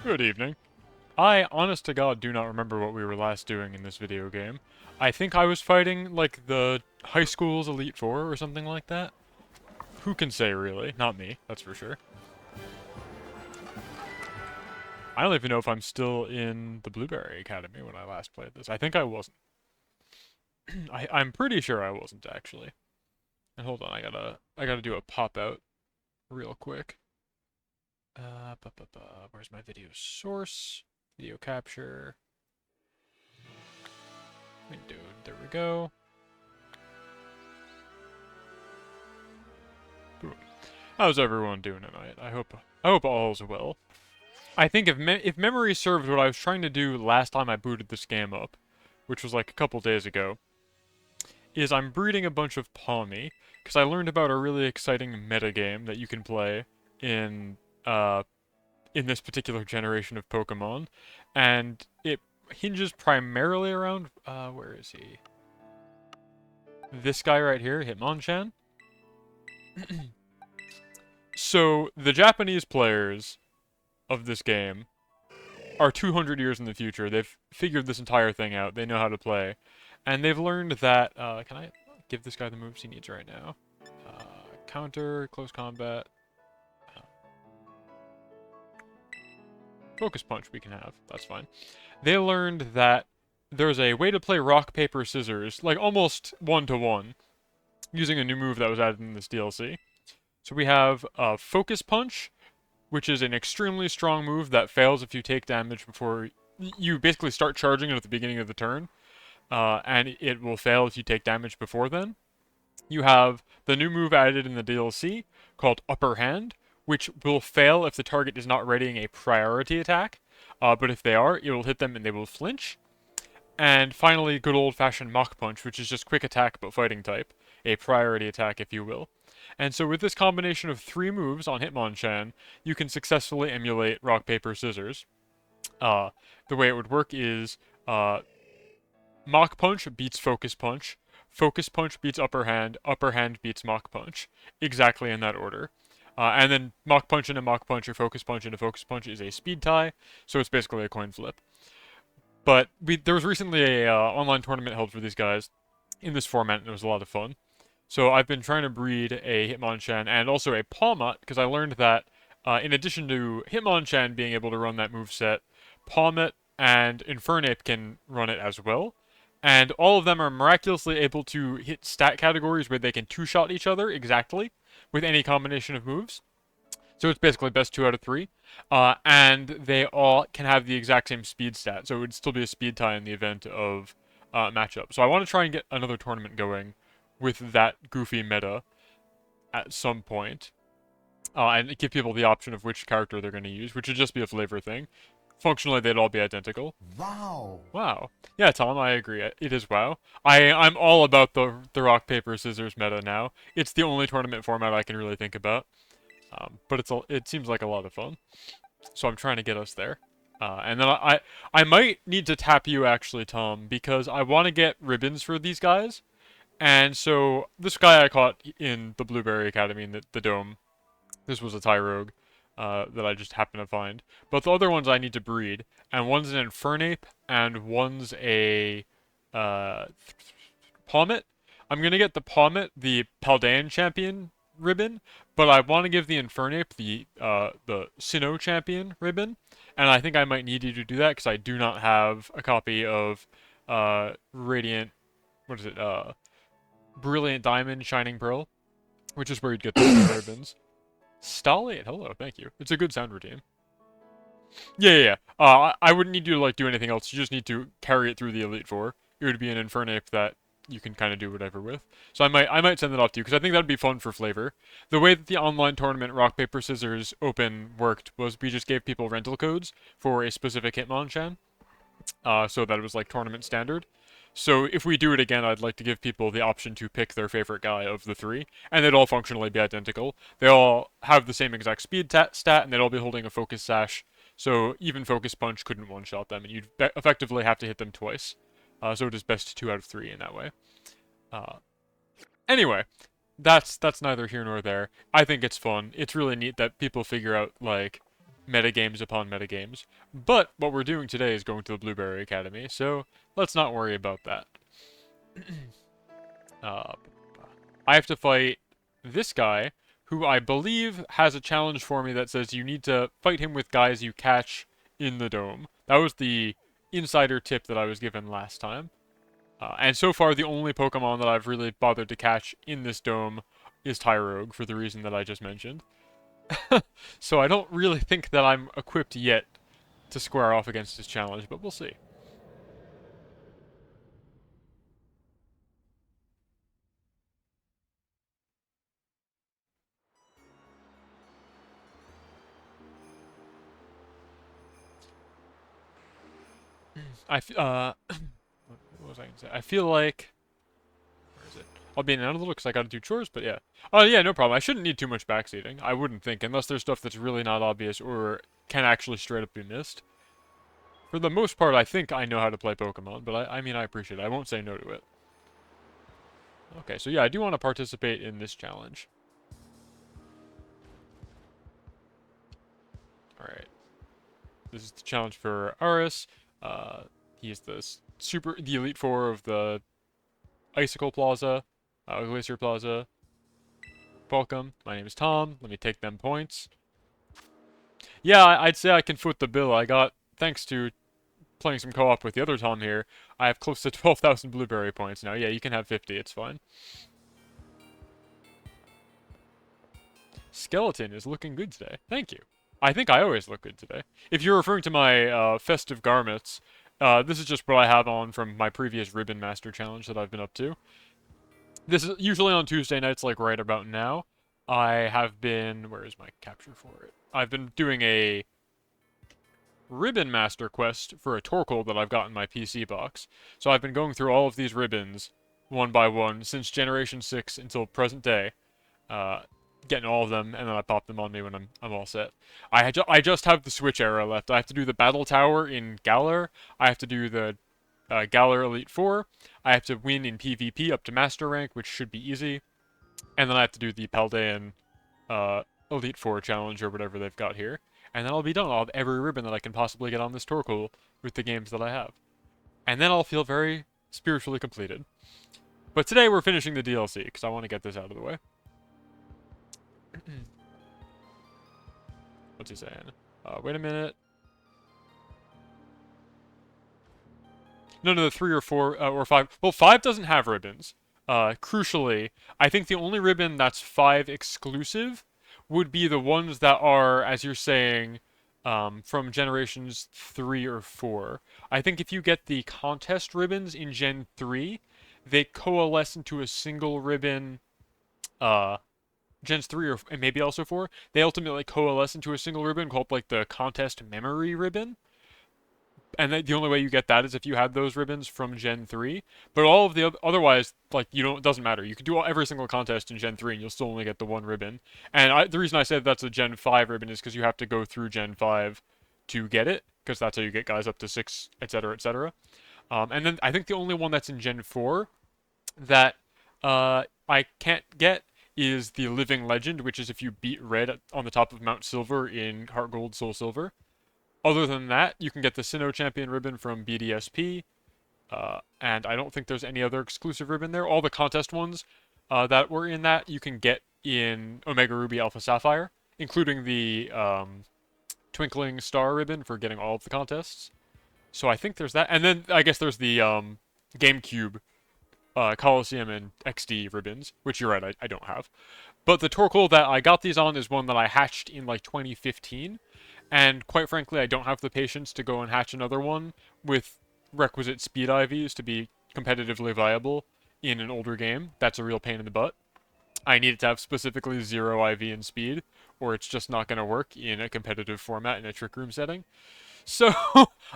Good evening. I, honest to God, do not remember what we were last doing in this video game. I think I was fighting, like, the high school's Elite Four or something like that. Who can say, really? Not me, that's for sure. I don't even know if I'm still in the Blueberry Academy when I last played this. I think I wasn't. I'm pretty sure I wasn't, actually. And hold on, I gotta do a pop-out real quick. Where's my video source? Video capture. Window, there we go. Boom. How's everyone doing tonight? I hope all's well. I think if memory serves, what I was trying to do last time I booted this game up, which was like a couple days ago, is I'm breeding a bunch of Palmy, because I learned about a really exciting metagame that you can play in uh, in this particular generation of Pokemon, and it hinges primarily around, where is he? This guy right here, Hitmonchan. So, the Japanese players of this game are 200 years in the future. They've figured this entire thing out. They know how to play. And they've learned that, can I give this guy the moves he needs right now? Counter, close combat, uh, focus punch we can have. That's fine. They learned that there's a way to play rock, paper, scissors, like almost one-to-one, using a new move that was added in this DLC. So we have focus punch, which is an extremely strong move that fails if you take damage before you basically start charging it at the beginning of the turn, and it will fail if you take damage before then. You have the new move added in the DLC called Upper Hand, which will fail if the target is not readying a priority attack, but if they are, it will hit them and they will flinch. And finally, good old-fashioned Mach Punch, which is just quick attack but fighting type, a priority attack if you will. And so with this combination of 3 moves on Hitmonchan, you can successfully emulate rock, paper, scissors. The way it would work is Mach Punch beats Focus Punch, Focus Punch beats Upper Hand beats Mach Punch, exactly in that order. And then Mach Punch into Mach Punch or Focus Punch into Focus Punch is a speed tie, so it's basically a coin flip. But there was recently a online tournament held for these guys in this format, and it was a lot of fun. So I've been trying to breed a Hitmonchan and also a Palmot, because I learned that in addition to Hitmonchan being able to run that moveset, Palmot and Infernape can run it as well. And all of them are miraculously able to hit stat categories where they can two-shot each other exactly with any combination of moves. So it's basically best 2 out of 3. And they all can have the exact same speed stat, so it would still be a speed tie in the event of matchup. So I want to try and get another tournament going with that goofy meta at some point. And give people the option of which character they're going to use, which would just be a flavor thing. Functionally, they'd all be identical. Wow. Wow. Yeah, Tom, I agree. It is wow. I'm all about the rock, paper, scissors meta now. It's the only tournament format I can really think about. But it seems like a lot of fun. So I'm trying to get us there. And then I might need to tap you actually, Tom, because I want to get ribbons for these guys. And so this guy I caught in the Blueberry Academy in the dome. This was a Tyrogue that I just happened to find. But the other ones I need to breed, and one's an Infernape, and one's a uh, Palmet. I'm gonna get the Palmet, the Paldean champion ribbon, but I want to give the Infernape the Sinnoh champion ribbon, and I think I might need you to do that because I do not have a copy of Radiant. What is it? Brilliant Diamond, Shining Pearl, which is where you'd get those ribbons. Stolly, hello, thank you. It's a good sound routine. Yeah. I wouldn't need you to like do anything else. You just need to carry it through the Elite Four. It would be an Infernape that you can kind of do whatever with. So I might send that off to you because I think that'd be fun for flavor. The way that the online tournament Rock Paper Scissors Open worked was we just gave people rental codes for a specific Hitmonchan, so that it was like tournament standard. So if we do it again, I'd like to give people the option to pick their favorite guy of the 3, and they'd all functionally be identical. They all have the same exact speed stat, and they'd all be holding a focus sash. So even focus punch couldn't one-shot them, and you'd effectively have to hit them twice. So it is best 2 out of 3 in that way. Uh, anyway, that's neither here nor there. I think it's fun. It's really neat that people figure out like metagames upon metagames. But what we're doing today is going to the Blueberry Academy, so let's not worry about that. uh, I have to fight this guy, who I believe has a challenge for me that says you need to fight him with guys you catch in the dome. That was the insider tip that I was given last time. And so far, the only Pokemon that I've really bothered to catch in this dome is Tyrogue, for the reason that I just mentioned. So I don't really think that I'm equipped yet to square off against this challenge, but we'll see. what was I gonna say? I feel like I'll be in and out a little because I gotta do chores, but yeah. Oh, yeah, no problem. I shouldn't need too much backseating. I wouldn't think, unless there's stuff that's really not obvious or can actually straight up be missed. For the most part, I think I know how to play Pokemon, but I mean, I appreciate it. I won't say no to it. Okay, so yeah, I do want to participate in this challenge. Alright. This is the challenge for Aris. He is the Elite Four of the Icicle Plaza, Glacier Plaza. Welcome. My name is Tom. Let me take them points. Yeah, I'd say I can foot the bill. I got, thanks to playing some co-op with the other Tom here, I have close to 12,000 blueberry points now. Yeah, you can have 50. It's fine. Skeleton is looking good today. Thank you. I think I always look good today. If you're referring to my festive garments, this is just what I have on from my previous Ribbon Master Challenge that I've been up to. This is usually on Tuesday nights, like right about now. I have been... Where is my capture for it? I've been doing a Ribbon Master quest for a Torkoal that I've got in my PC box. So I've been going through all of these ribbons, one by one, since Generation 6 until present day. Getting all of them, and then I pop them on me when I'm all set. I just have the Switch era left. I have to do the Battle Tower in Galar. I have to do the Galar Elite Four. I have to win in PvP up to Master Rank, which should be easy. And then I have to do the Paldean Elite Four challenge or whatever they've got here. And then I'll be done. I'll have every ribbon that I can possibly get on this Torkoal with the games that I have. And then I'll feel very spiritually completed. But today we're finishing the DLC, because I want to get this out of the way. What's he saying? Wait a minute. None of the 3 or 4 or 5. Well, 5 doesn't have ribbons. Crucially, I think the only ribbon that's 5 exclusive would be the ones that are, as you're saying, from generations 3 or 4. I think if you get the contest ribbons in Gen 3, they coalesce into a single ribbon. Gens 3 or and maybe also 4, they ultimately coalesce into a single ribbon called like the contest memory ribbon. And the only way you get that is if you had those ribbons from Gen 3. But all of the otherwise, like, it doesn't matter. You can do every single contest in Gen 3 and you'll still only get the one ribbon. And the reason I said that's a Gen 5 ribbon is because you have to go through Gen 5 to get it, because that's how you get guys up to 6, etc., etc. And then I think the only one that's in Gen 4 that I can't get is the Living Legend, which is if you beat Red on the top of Mount Silver in Heart Gold, Soul Silver. Other than that, you can get the Sinnoh Champion ribbon from BDSP, and I don't think there's any other exclusive ribbon there. All the contest ones that were in that you can get in Omega Ruby Alpha Sapphire, including the Twinkling Star ribbon for getting all of the contests. So I think there's that. And then I guess there's the GameCube Coliseum and XD ribbons, which you're right, I don't have. But the Torkoal that I got these on is one that I hatched in like 2015. And quite frankly, I don't have the patience to go and hatch another one with requisite speed IVs to be competitively viable in an older game. That's a real pain in the butt. I need it to have specifically 0 IV in speed, or it's just not going to work in a competitive format in a Trick Room setting. So,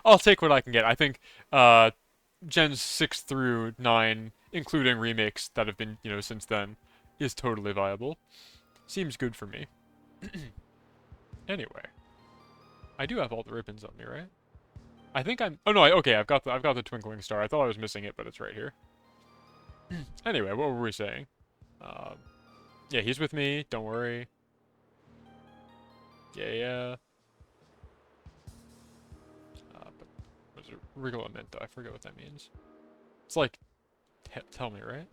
I'll take what I can get. I think Gens 6 through 9, including remakes that have been, since then, is totally viable. Seems good for me. Anyway. I do have all the ribbons on me, right? I think I'm... Oh, no, okay, I've got the Twinkling Star. I thought I was missing it, but it's right here. Anyway, what were we saying? Yeah, he's with me. Don't worry. Yeah. But what is it? Regolamento. I forget what that means. It's like... Tell me, right?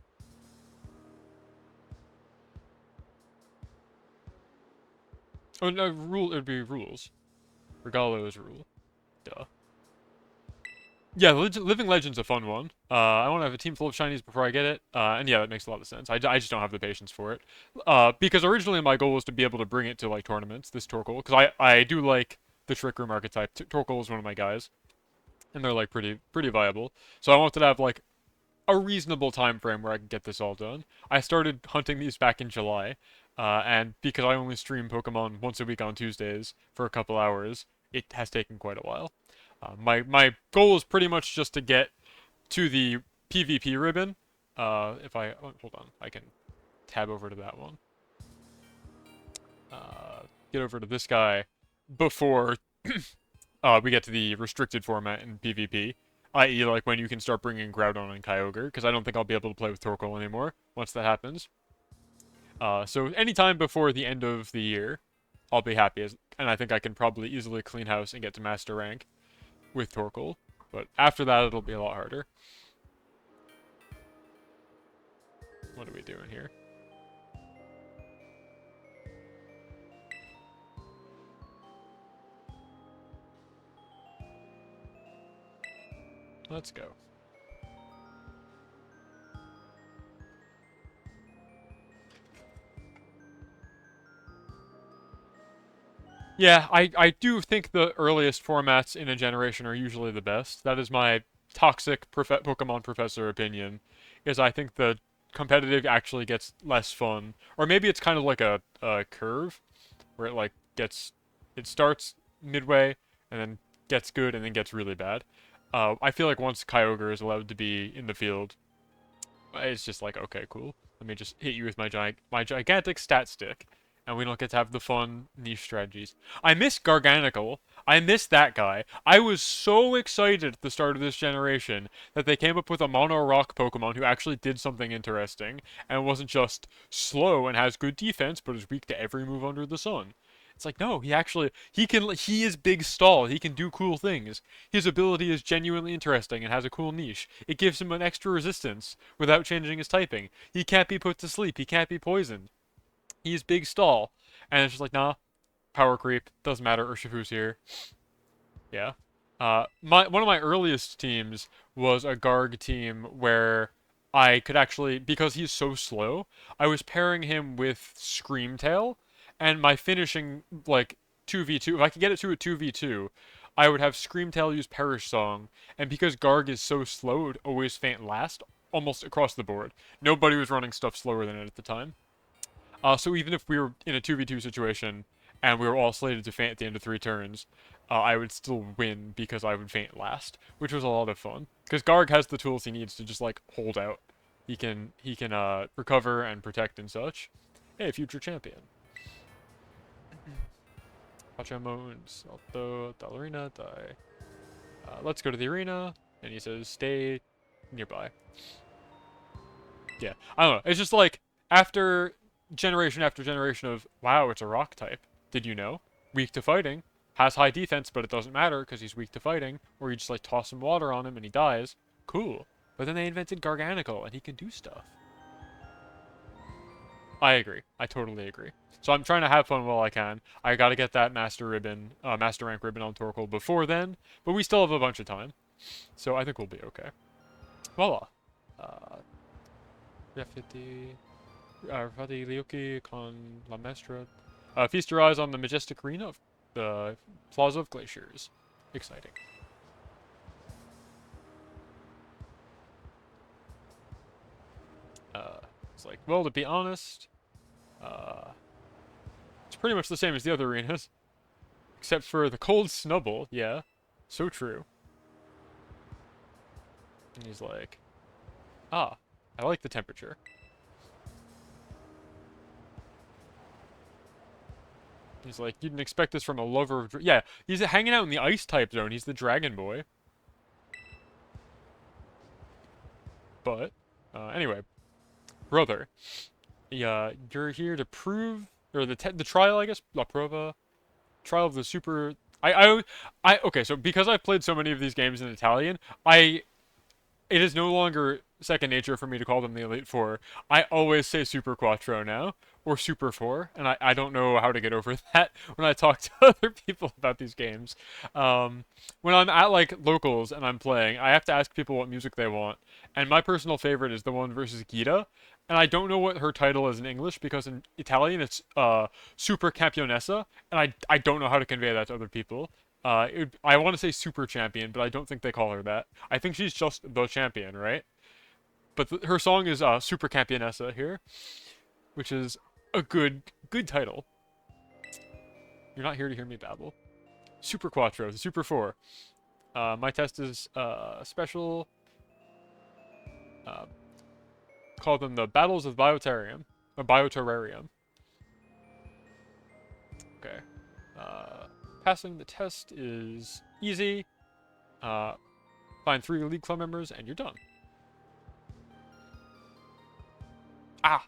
Oh, no, it would be rules. Regalo is a rule. Duh. Yeah, Living Legend's a fun one. I want to have a team full of shinies before I get it. And yeah, that makes a lot of sense. I just don't have the patience for it. Because originally my goal was to be able to bring it to, like, tournaments, this Torkoal. Because I do like the Trick Room archetype. Torkoal is one of my guys. And they're, like, pretty viable. So I wanted to have, like, a reasonable time frame where I can get this all done. I started hunting these back in July. And because I only stream Pokemon once a week on Tuesdays for a couple hours, it has taken quite a while. My goal is pretty much just to get to the PvP ribbon, If I, oh, hold on, I can tab over to that one. Get over to this guy before we get to the restricted format in PvP, i.e. like when you can start bringing Groudon and Kyogre, because I don't think I'll be able to play with Torkoal anymore once that happens. So anytime before the end of the year, I'll be happy, and I think I can probably easily clean house and get to Master Rank with Torkoal. But after that, it'll be a lot harder. What are we doing here? Let's go. Yeah, I do think the earliest formats in a generation are usually the best. That is my toxic Pokemon professor opinion, is I think the competitive actually gets less fun. Or maybe it's kind of like a curve, where it like it starts midway, and then gets good, and then gets really bad. I feel like once Kyogre is allowed to be in the field, it's just like, okay, cool. Let me just hit you with my gigantic stat stick, and we don't get to have the fun niche strategies. I miss Garganical. I miss that guy. I was so excited at the start of this generation that they came up with a mono rock Pokemon who actually did something interesting and wasn't just slow and has good defense, but is weak to every move under the sun. It's like, no, he is big stall. He can do cool things. His ability is genuinely interesting and has a cool niche. It gives him an extra resistance without changing his typing. He can't be put to sleep. He can't be poisoned. He's big stall. And it's just like, nah, power creep. Doesn't matter. Urshifu's here. Yeah. One of my earliest teams was a Garg team where I could actually, because he's so slow, I was pairing him with Screamtail, and my finishing, like, 2v2, if I could get it to a 2v2, I would have Screamtail use Perish Song, and because Garg is so slow, it would always faint last, almost across the board. Nobody was running stuff slower than it at the time. So even if we were in a 2v2 situation and we were all slated to faint at the end of 3 turns, I would still win because I would faint last, which was a lot of fun. Because Garg has the tools he needs to just like hold out. He can recover and protect and such. Hey, future champion. Pachamon, Salto, Arena, die. Let's go to the arena, and he says stay nearby. Yeah, I don't know. It's just like after generation of wow, it's a rock type. Did you know? Weak to fighting, has high defense, but it doesn't matter because he's weak to fighting. Or you just like toss some water on him and he dies. Cool. But then they invented Garganical and he can do stuff. I agree. I totally agree. So I'm trying to have fun while I can. I gotta get that master rank ribbon on Torkoal before then, but we still have a bunch of time. So I think we'll be okay. Voila. Rafati Liuki con la Mestra. Feast your eyes on the majestic arena of the Plaza of Glaciers. Exciting. It's like, well, to be honest, it's pretty much the same as the other arenas. Except for the cold snubble, yeah. So true. And he's like, ah, I like the temperature. He's like, you didn't expect this from a lover of... Yeah, he's hanging out in the ice type zone. He's the dragon boy. But, anyway. Brother. Yeah, you're here to prove... Or the trial, I guess? La prova? Trial of the super... Okay, so because I've played so many of these games in Italian, it is no longer second nature for me to call them the Elite Four. I always say Super Quattro now, or Super 4, and I don't know how to get over that when I talk to other people about these games. When I'm at, like, locals and I'm playing, I have to ask people what music they want, and my personal favorite is the one versus Gita, and I don't know what her title is in English, because in Italian it's, Super Campionessa, and I don't know how to convey that to other people. I want to say super champion, but I don't think they call her that. I think she's just the champion, right? But her song is Super Campionessa here, which is a good title. You're not here to hear me babble. Super Quattro, the Super 4. My test is special. call them the Battles of Bioterrarium. Or Bioterrarium. Okay. Passing the test is easy. Find 3 League Club members, and you're done. Ah!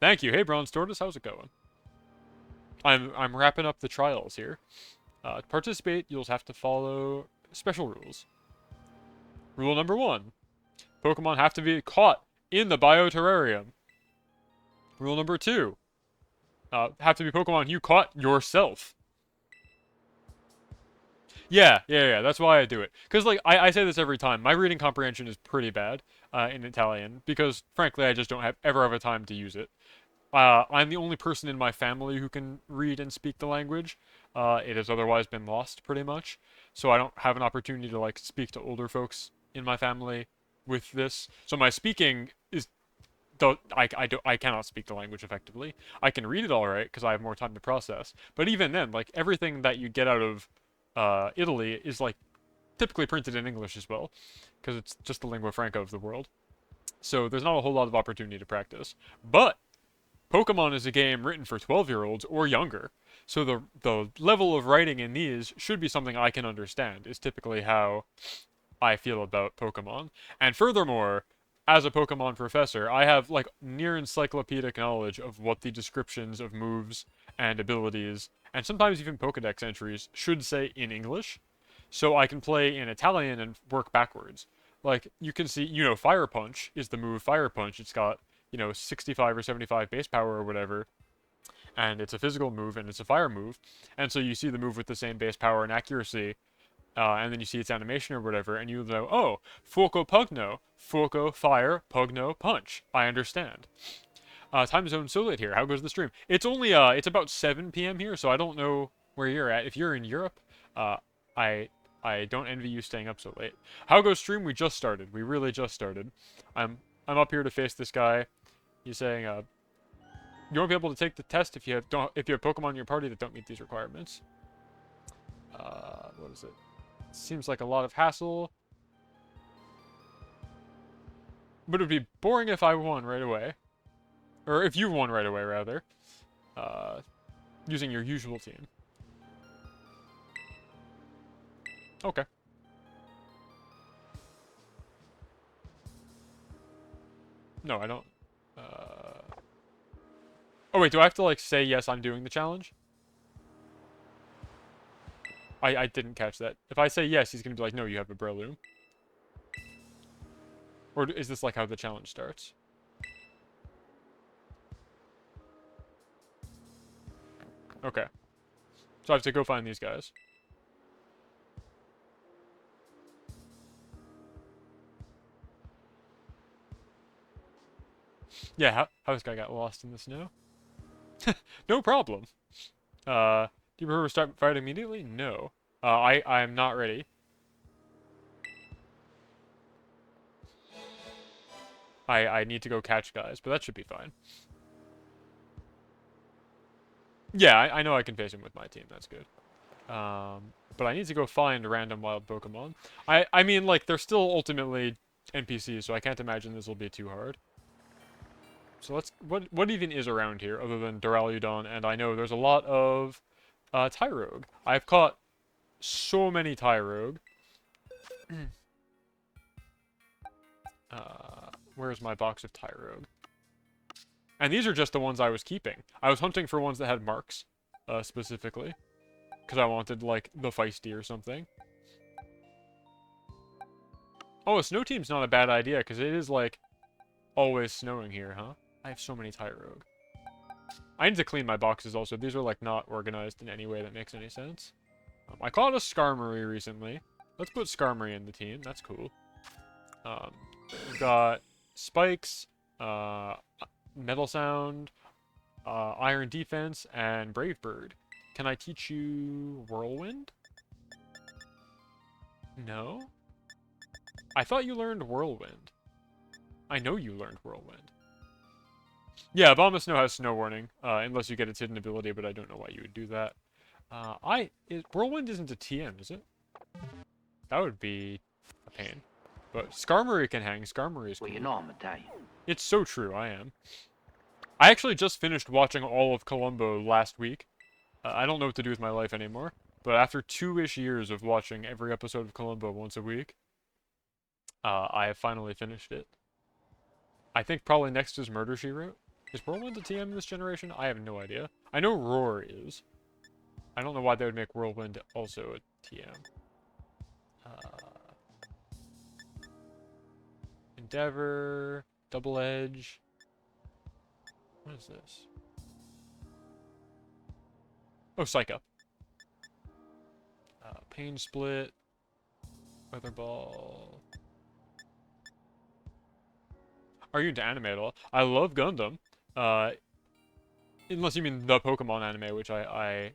Thank you. Hey, Bronze Tortoise, how's it going? I'm wrapping up the trials here. To participate, you'll have to follow special rules. Rule number 1. Pokemon have to be caught in the Bioterrarium. Rule number 2. Have to be Pokemon you caught yourself. Yeah, that's why I do it. Because, like, I say this every time. My reading comprehension is pretty bad in Italian. Because, frankly, I just don't ever have a time to use it. I'm the only person in my family who can read and speak the language. It has otherwise been lost, pretty much. So I don't have an opportunity to, like, speak to older folks in my family with this. So my speaking is... I cannot speak the language effectively. I can read it alright, because I have more time to process. But even then, like, everything that you get out of Italy is, like, typically printed in English as well. Because it's just the lingua franca of the world. So there's not a whole lot of opportunity to practice. But Pokemon is a game written for 12-year-olds or younger, so the level of writing in these should be something I can understand, is typically how I feel about Pokemon. And furthermore, as a Pokemon professor, I have, like, near encyclopedic knowledge of what the descriptions of moves and abilities, and sometimes even Pokedex entries, should say in English, so I can play in Italian and work backwards. Like, you can see, you know, Fire Punch is the move Fire Punch. It's got, you know, 65 or 75 base power or whatever, and it's a physical move, and it's a fire move, and so you see the move with the same base power and accuracy, and then you see its animation or whatever, and you know, oh, Fuoco Pugno, Fuoco Fire, Pugno Punch. I understand. Time zone so late here. How goes the stream? It's only, it's about 7 p.m. here, so I don't know where you're at. If you're in Europe, I don't envy you staying up so late. How goes stream? We just started. We really just started. I'm up here to face this guy. He's saying, you won't be able to take the test if you have Pokemon in your party that don't meet these requirements. What is it? Seems like a lot of hassle. But it would be boring if I won right away. Or if you won right away, rather. Using your usual team. Okay. No, I don't. Oh wait, do I have to, like, say yes, I'm doing the challenge? I didn't catch that. If I say yes, he's gonna be like, no, you have a Breloom. Or is this, like, how the challenge starts? Okay. So I have to go find these guys. Yeah, how this guy got lost in the snow? No problem. Do you prefer to start fighting immediately? No. I'm not ready. I need to go catch guys, but that should be fine. Yeah, I know I can face him with my team. That's good. But I need to go find random wild Pokemon. I mean, like, they're still ultimately NPCs, so I can't imagine this will be too hard. So let's... What even is around here other than Duraludon? And I know there's a lot of Tyrogue. I've caught so many Tyrogue. Where's my box of Tyrogue? And these are just the ones I was keeping. I was hunting for ones that had marks, specifically. Because I wanted, like, the feisty or something. Oh, a snow team's not a bad idea, because it is, like, always snowing here, huh? I have so many Tyrogue. I need to clean my boxes also. These are, like, not organized in any way that makes any sense. I caught a Skarmory recently. Let's put Skarmory in the team. That's cool. We've got Spikes, Metal Sound, Iron Defense, and Brave Bird. Can I teach you Whirlwind? No? I thought you learned Whirlwind. I know you learned Whirlwind. Yeah, Abomasnow has Snow Warning, unless you get its hidden ability, but I don't know why you would do that. Whirlwind isn't a TM, is it? That would be a pain. But Skarmory can hang. Skarmory is cool. Well, you know I'm Italian. It's so true, I am. I actually just finished watching all of Columbo last week. I don't know what to do with my life anymore, but after 2-ish years of watching every episode of Columbo once a week, I have finally finished it. I think probably next is Murder, She Wrote. Is Whirlwind a TM in this generation? I have no idea. I know Roar is. I don't know why they would make Whirlwind also a TM. Endeavor, Double Edge. What is this? Oh, Psycho. Pain Split. Weatherball. Are you into anime at all? I love Gundam. Unless you mean the Pokemon anime, which I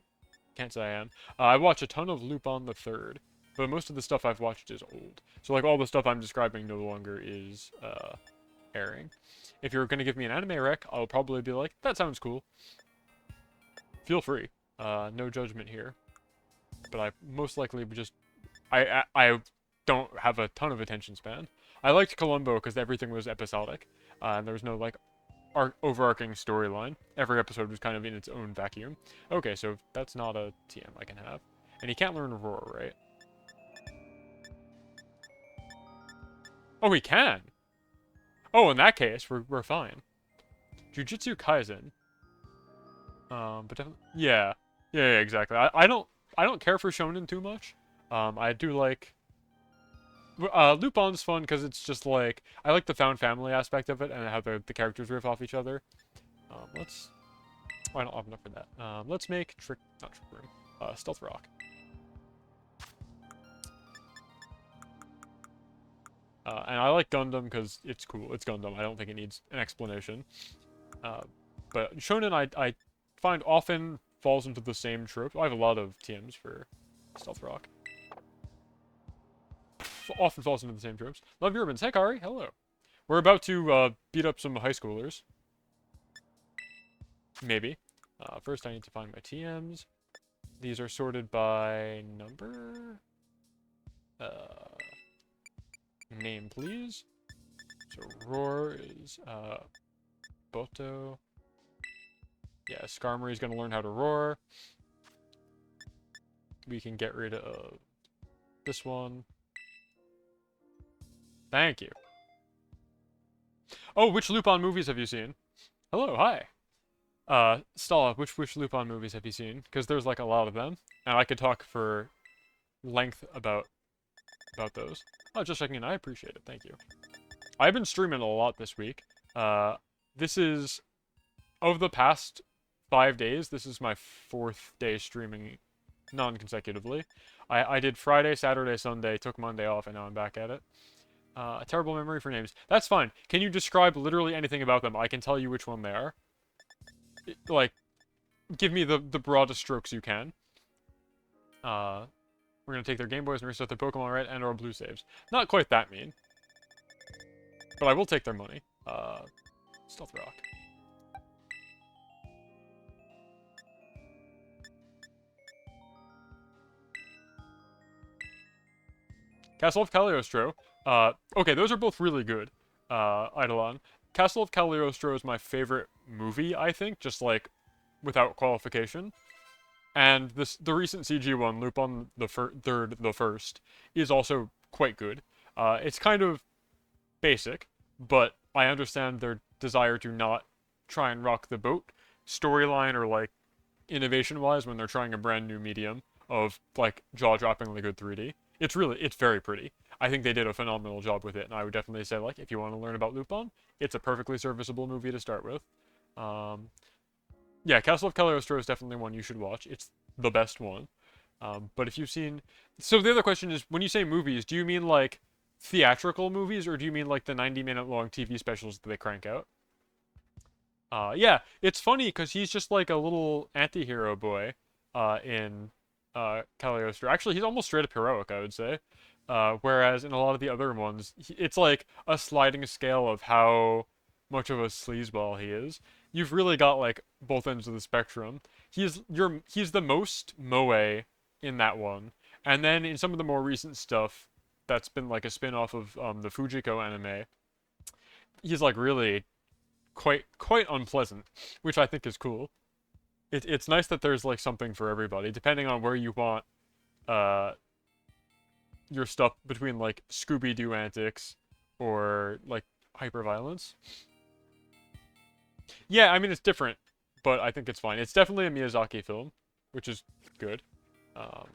can't say I am. I watch a ton of Lupin the Third, but most of the stuff I've watched is old. So like all the stuff I'm describing no longer is airing. If you're gonna give me an anime rec, I'll probably be like, that sounds cool. Feel free. No judgment here. But I most likely would just... I don't have a ton of attention span. I liked Columbo because everything was episodic. And there was no, like, overarching storyline. Every episode was kind of in its own vacuum. Okay, so that's not a TM I can have. And he can't learn Roar, right? Oh, he can! Oh, in that case, we're fine. Jujutsu Kaisen. But definitely... Yeah. Yeah, exactly. I don't care for shonen too much. I do like... Lupin's fun because it's just like... I like the found family aspect of it and how the characters riff off each other. Let's... Oh, I don't have enough for that. Let's make not Trick Room. Stealth Rock. And I like Gundam because it's cool. It's Gundam. I don't think it needs an explanation. But shonen I find often falls into the same trope. I have a lot of TMs for Stealth Rock. Often falls into the same tropes. Love your ribbons. Hey, Kari. Hello. We're about to beat up some high schoolers. Maybe. First, I need to find my TMs. These are sorted by number. Name, please. So Roar is Boto. Yeah, Skarmory's gonna learn how to roar. We can get rid of this one. Thank you. Oh, which Lupin movies have you seen? Hello, hi. Stala, which Lupin movies have you seen? Because there's like a lot of them, and I could talk for length about those. Oh, just checking in. I appreciate it. Thank you. I've been streaming a lot this week. This is over the past 5 days. This is my 4th day streaming non-consecutively. I did Friday, Saturday, Sunday, took Monday off, and now I'm back at it. A terrible memory for names. That's fine. Can you describe literally anything about them? I can tell you which one they are. Like, give me the broadest strokes you can. We're gonna take their Game Boys and restart their Pokemon Red and or Blue saves. Not quite that mean. But I will take their money. Stealth Rock. Castle of Cagliostro. Okay, those are both really good, Eidolon. Castle of Cagliostro is my favorite movie, I think, just like, without qualification. And the recent CG one, Lupin the First, is also quite good. It's kind of basic, but I understand their desire to not try and rock the boat, storyline or, like, innovation-wise, when they're trying a brand new medium of, like, jaw-droppingly good 3D. It's very pretty. I think they did a phenomenal job with it, and I would definitely say, like, if you want to learn about Lupin, it's a perfectly serviceable movie to start with. Yeah, Castle of Cagliostro is definitely one you should watch. It's the best one. But if you've seen... So the other question is, when you say movies, do you mean, like, theatrical movies, or do you mean, like, the 90-minute-long TV specials that they crank out? Yeah, it's funny, because he's just, like, a little anti-hero boy in Cagliostro. Actually, he's almost straight-up heroic, I would say. Whereas in a lot of the other ones, it's like a sliding scale of how much of a sleazeball he is. You've really got, like, both ends of the spectrum. He's the most moe in that one. And then in some of the more recent stuff that's been like a spin-off of the Fujiko anime, he's like really quite unpleasant, which I think is cool. It's nice that there's like something for everybody, depending on where you want uh your stuff between like Scooby-Doo antics or like hyperviolence. Yeah, I mean it's different, but I think it's fine. It's definitely a Miyazaki film, which is good. Um,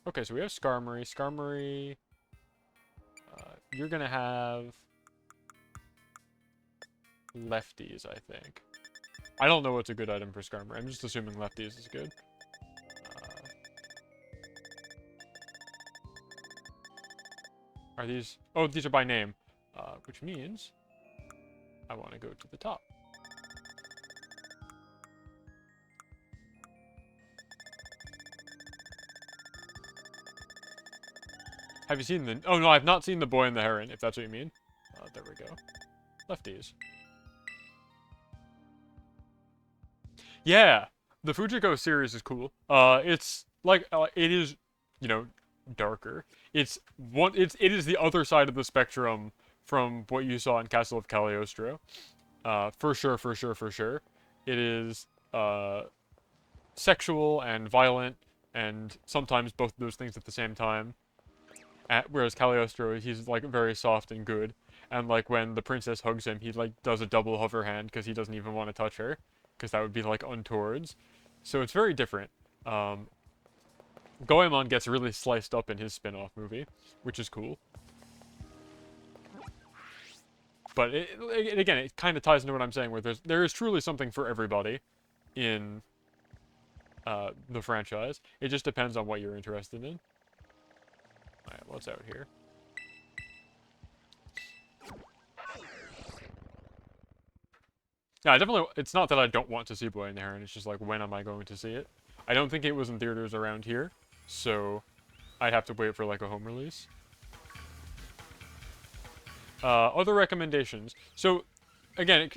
okay, so we have Skarmory. Skarmory, you're gonna have lefties, I think. I don't know what's a good item for Skarmory. I'm just assuming lefties is good. Are these... Oh, these are by name. Which means I want to go to the top. Have you seen the... Oh, no, I've not seen The Boy and the Heron, if that's what you mean. There we go. Lefties. Yeah! The Fujiko series is cool. It's, like, it is, you know, darker. It is the other side of the spectrum from what you saw in Castle of Cagliostro. For sure, for sure, for sure. It is, sexual and violent, and sometimes both of those things at the same time. Whereas Cagliostro, he's, like, very soft and good. And, like, when the princess hugs him, he, like, does a double hover hand because he doesn't even want to touch her. Because that would be, like, untowards. So it's very different. Goemon gets really sliced up in his spin-off movie, which is cool. But again, it kind of ties into what I'm saying, where there is truly something for everybody in the franchise. It just depends on what you're interested in. Alright, what's out here? Yeah, definitely, it's not that I don't want to see Boy and the Heron, it's just like, when am I going to see it? I don't think it was in theaters around here, so I'd have to wait for, like, a home release. Other recommendations. So, again,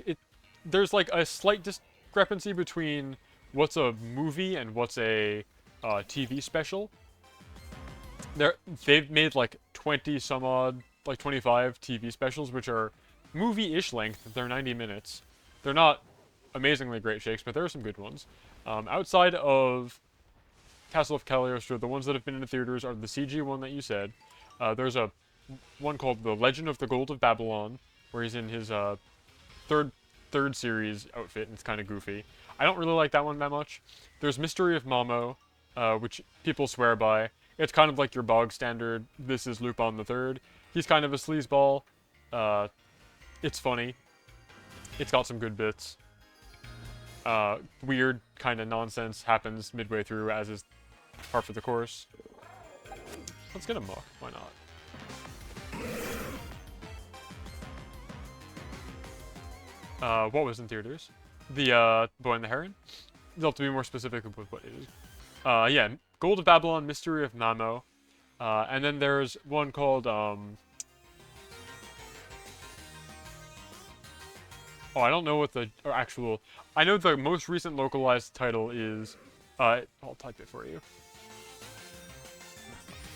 there's, like, a slight discrepancy between what's a movie and what's a TV special. They've made, like, 20 some odd, like, 25 TV specials, which are movie-ish length. They're 90 minutes. They're not amazingly great shakes, but there are some good ones. Outside of Castle of Cagliostro, the ones that have been in the theaters are the CG one that you said. There's a one called The Legend of the Gold of Babylon, where he's in his third series outfit, and it's kind of goofy. I don't really like that one that much. There's Mystery of Mamo, which people swear by. It's kind of like your bog standard, this is Lupin the Third. He's kind of a sleazeball. It's funny. It's got some good bits. Weird kind of nonsense happens midway through, as is par for the course. Let's get a muck. Why not? What was in theaters? The Boy and the Heron? You'll have to be more specific with what it is. Yeah, Gold of Babylon, Mystery of Mamo. And then there's one called, Oh, I don't know what the actual... I know the most recent localized title is... I'll type it for you.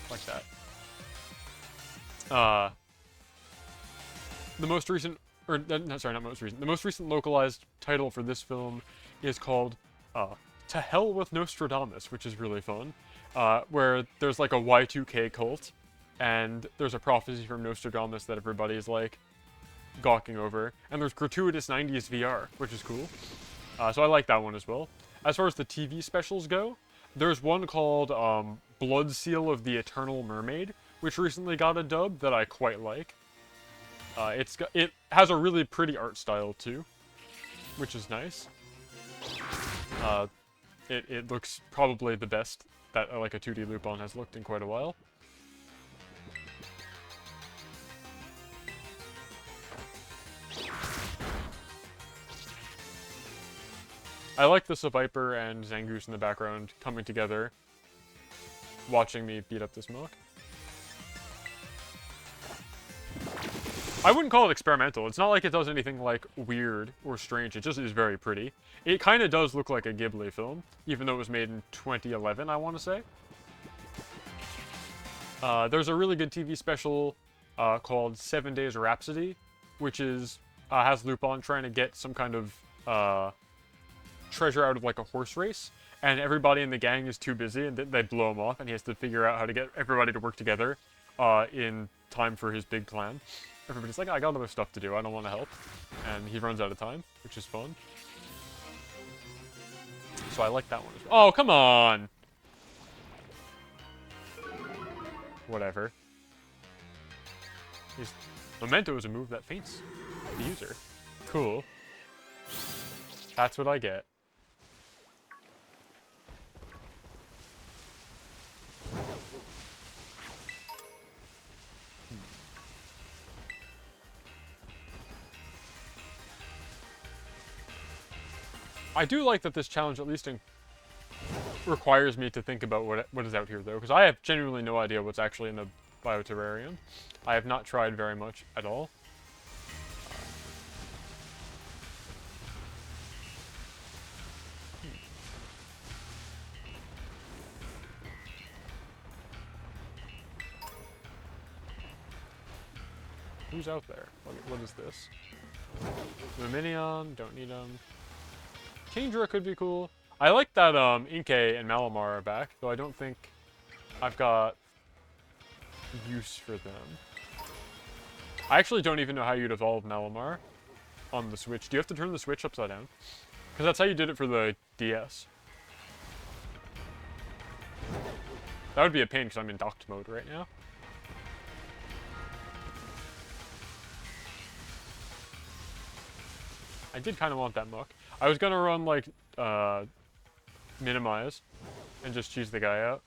Like that. The most recent... Or, no, sorry, not most recent. The most recent localized title for this film is called, To Hell with Nostradamus, which is really fun. Where there's, like, a Y2K cult, and there's a prophecy from Nostradamus that everybody's, like, gawking over, and there's gratuitous 90s VR, which is cool. So I like that one as well. As far as the TV specials go, there's one called Blood Seal of the Eternal Mermaid, which recently got a dub that I quite like. It has a really pretty art style too, which is nice. It looks probably the best that like a 2D Lupin has looked in quite a while. I like the Seviper and Zangoose in the background coming together, watching me beat up this Mook. I wouldn't call it experimental. It's not like it does anything, like, weird or strange. It just is very pretty. It kind of does look like a Ghibli film, even though it was made in 2011, I want to say. There's a really good TV special called 7 Days Rhapsody, which is has Lupin trying to get some kind of treasure out of like a horse race, and everybody in the gang is too busy, and they blow him off, and he has to figure out how to get everybody to work together in time for his big plan. Everybody's like, I got other stuff to do, I don't want to help, and he runs out of time, which is fun. So I like that one as well. Oh, come on! Whatever. Memento is a move that faints the user. Cool. That's what I get. I do like that this challenge at least requires me to think about what is out here, though, because I have genuinely no idea what's actually in the bioterrarium. I have not tried very much at all. Who's out there? What is this? Luminion, don't need them. Kingdra could be cool. I like that Inkay and Malamar are back, though I don't think I've got use for them. I actually don't even know how you'd evolve Malamar on the Switch. Do you have to turn the Switch upside down? Because that's how you did it for the DS. That would be a pain because I'm in docked mode right now. I did kind of want that muck. I was gonna run like minimize and just choose the guy out.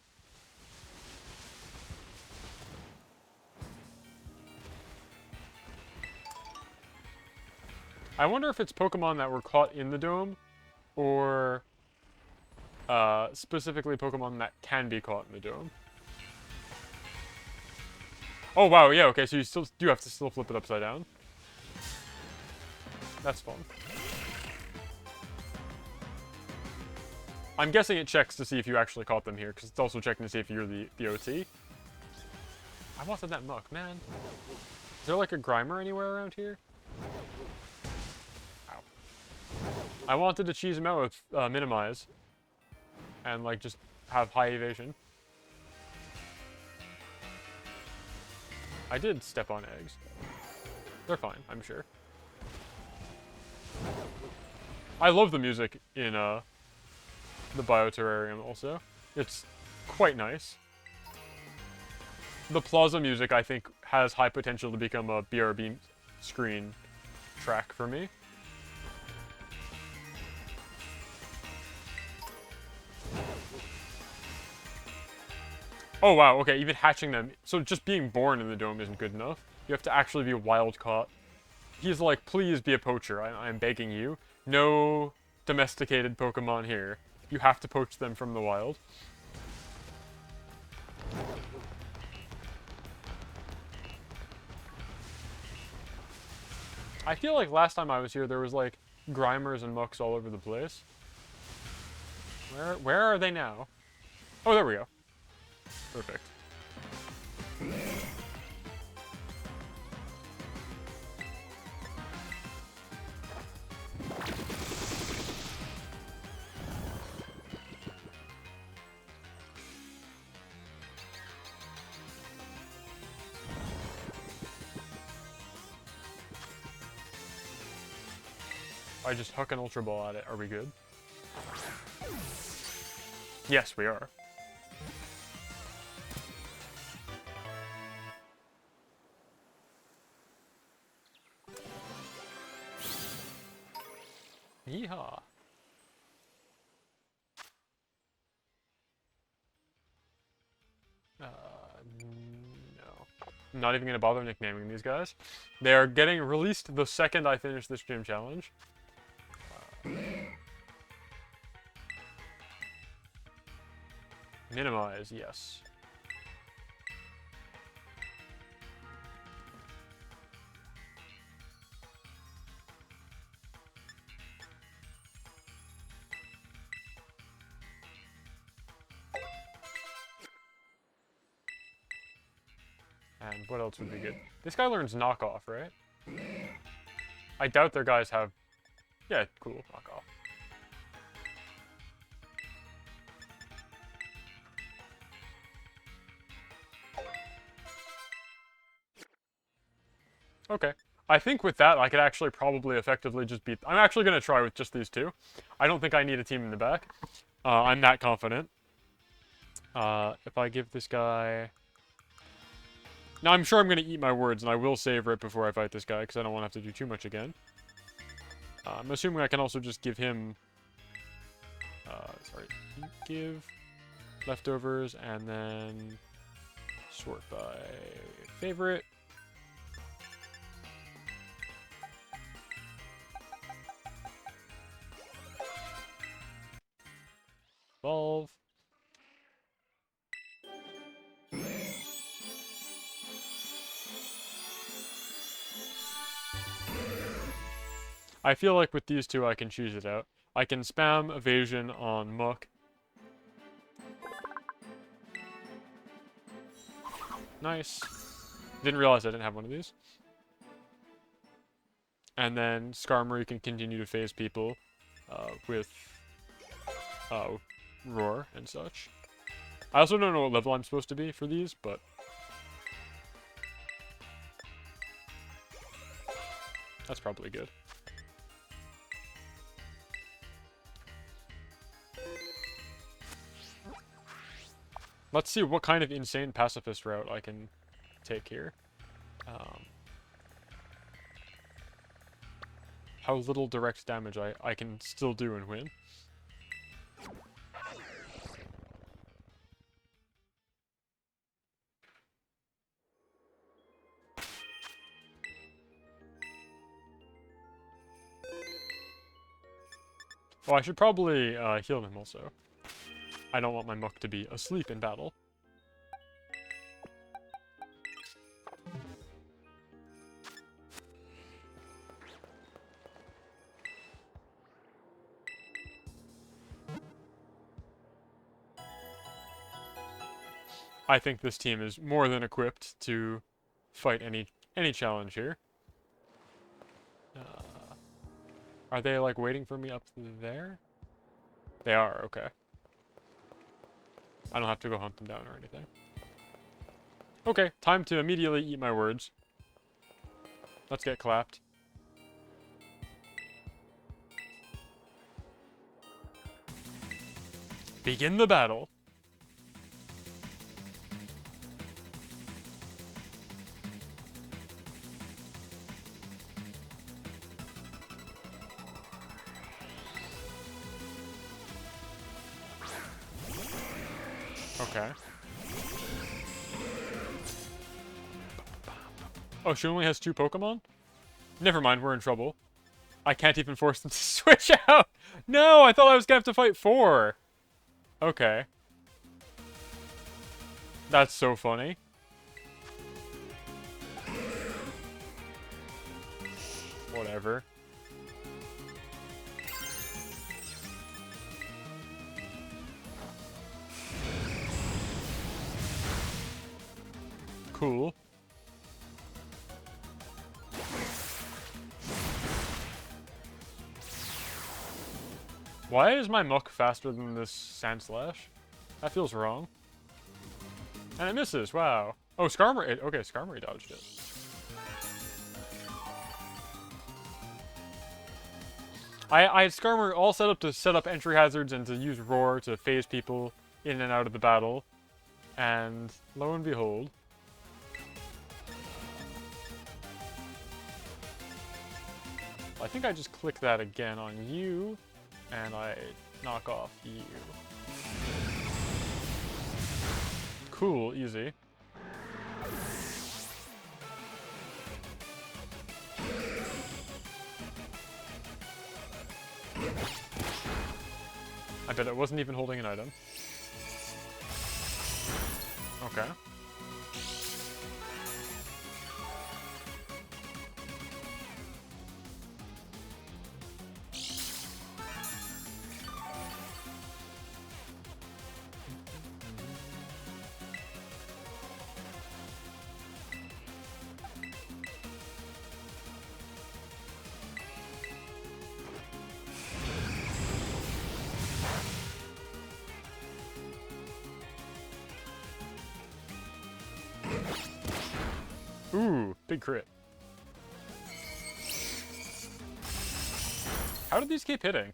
I wonder if it's Pokemon that were caught in the dome, or specifically Pokemon that can be caught in the dome. Oh wow, yeah, okay, so you still do have to still flip it upside down. That's fun. I'm guessing it checks to see if you actually caught them here, because it's also checking to see if you're the OT. I wanted that muck, man. Is there like a Grimer anywhere around here? Ow. I wanted to cheese him out with minimize. And like just have high evasion. I did step on eggs. They're fine, I'm sure. I love the music in the bioterrarium also. It's quite nice. The Plaza music, I think, has high potential to become a BRB screen track for me. Oh wow, okay, even hatching them. So just being born in the dome isn't good enough. You have to actually be wild caught. He's like, please be a poacher, I'm begging you. No domesticated Pokemon here. You have to poach them from the wild. I feel like last time I was here, there was like Grimers and Mucks all over the place. Where are they now? Oh, there we go. Perfect. I just huck an Ultra Ball at it. Are we good? Yes, we are. Yeehaw. No. I'm not even going to bother nicknaming these guys. They are getting released the second I finish this gym challenge. Minimize, yes. And what else would be good? This guy learns knockoff, right? I doubt their guys have... Yeah, cool. Fuck off. Okay. I think with that, I could actually probably effectively just beat... I'm actually going to try with just these two. I don't think I need a team in the back. I'm that confident. If I give this guy... Now, I'm sure I'm going to eat my words, and I will save right before I fight this guy, because I don't want to have to do too much again. I'm assuming I can also just give him... sorry. Give leftovers, and then sort by favorite. Evolve. I feel like with these two I can choose it out. I can spam evasion on Muck. Nice. Didn't realize I didn't have one of these. And then Skarmory can continue to phase people with Roar and such. I also don't know what level I'm supposed to be for these, but... That's probably good. Let's see what kind of insane pacifist route I can take here. How little direct damage I can still do and win. Oh, I should probably heal him also. I don't want my Muck to be asleep in battle. I think this team is more than equipped to fight any challenge here. Are they, like, waiting for me up there? They are, okay. I don't have to go hunt them down or anything. Okay, time to immediately eat my words. Let's get clapped. Begin the battle. Okay. Oh, she only has 2 Pokemon? Never mind, we're in trouble. I can't even force them to switch out! No, I thought I was gonna have to fight 4! Okay. That's so funny. Whatever. Cool. Why is my Muck faster than this Sandslash? That feels wrong. And it misses, wow. Oh, Skarmory, okay, Skarmory dodged it. I had Skarmory all set up to set up entry hazards and to use Roar to phase people in and out of the battle. And lo and behold... I think I just click that again on you, and I knock off you. Cool, easy. I bet it wasn't even holding an item. Okay. Ooh, big crit. How did these keep hitting?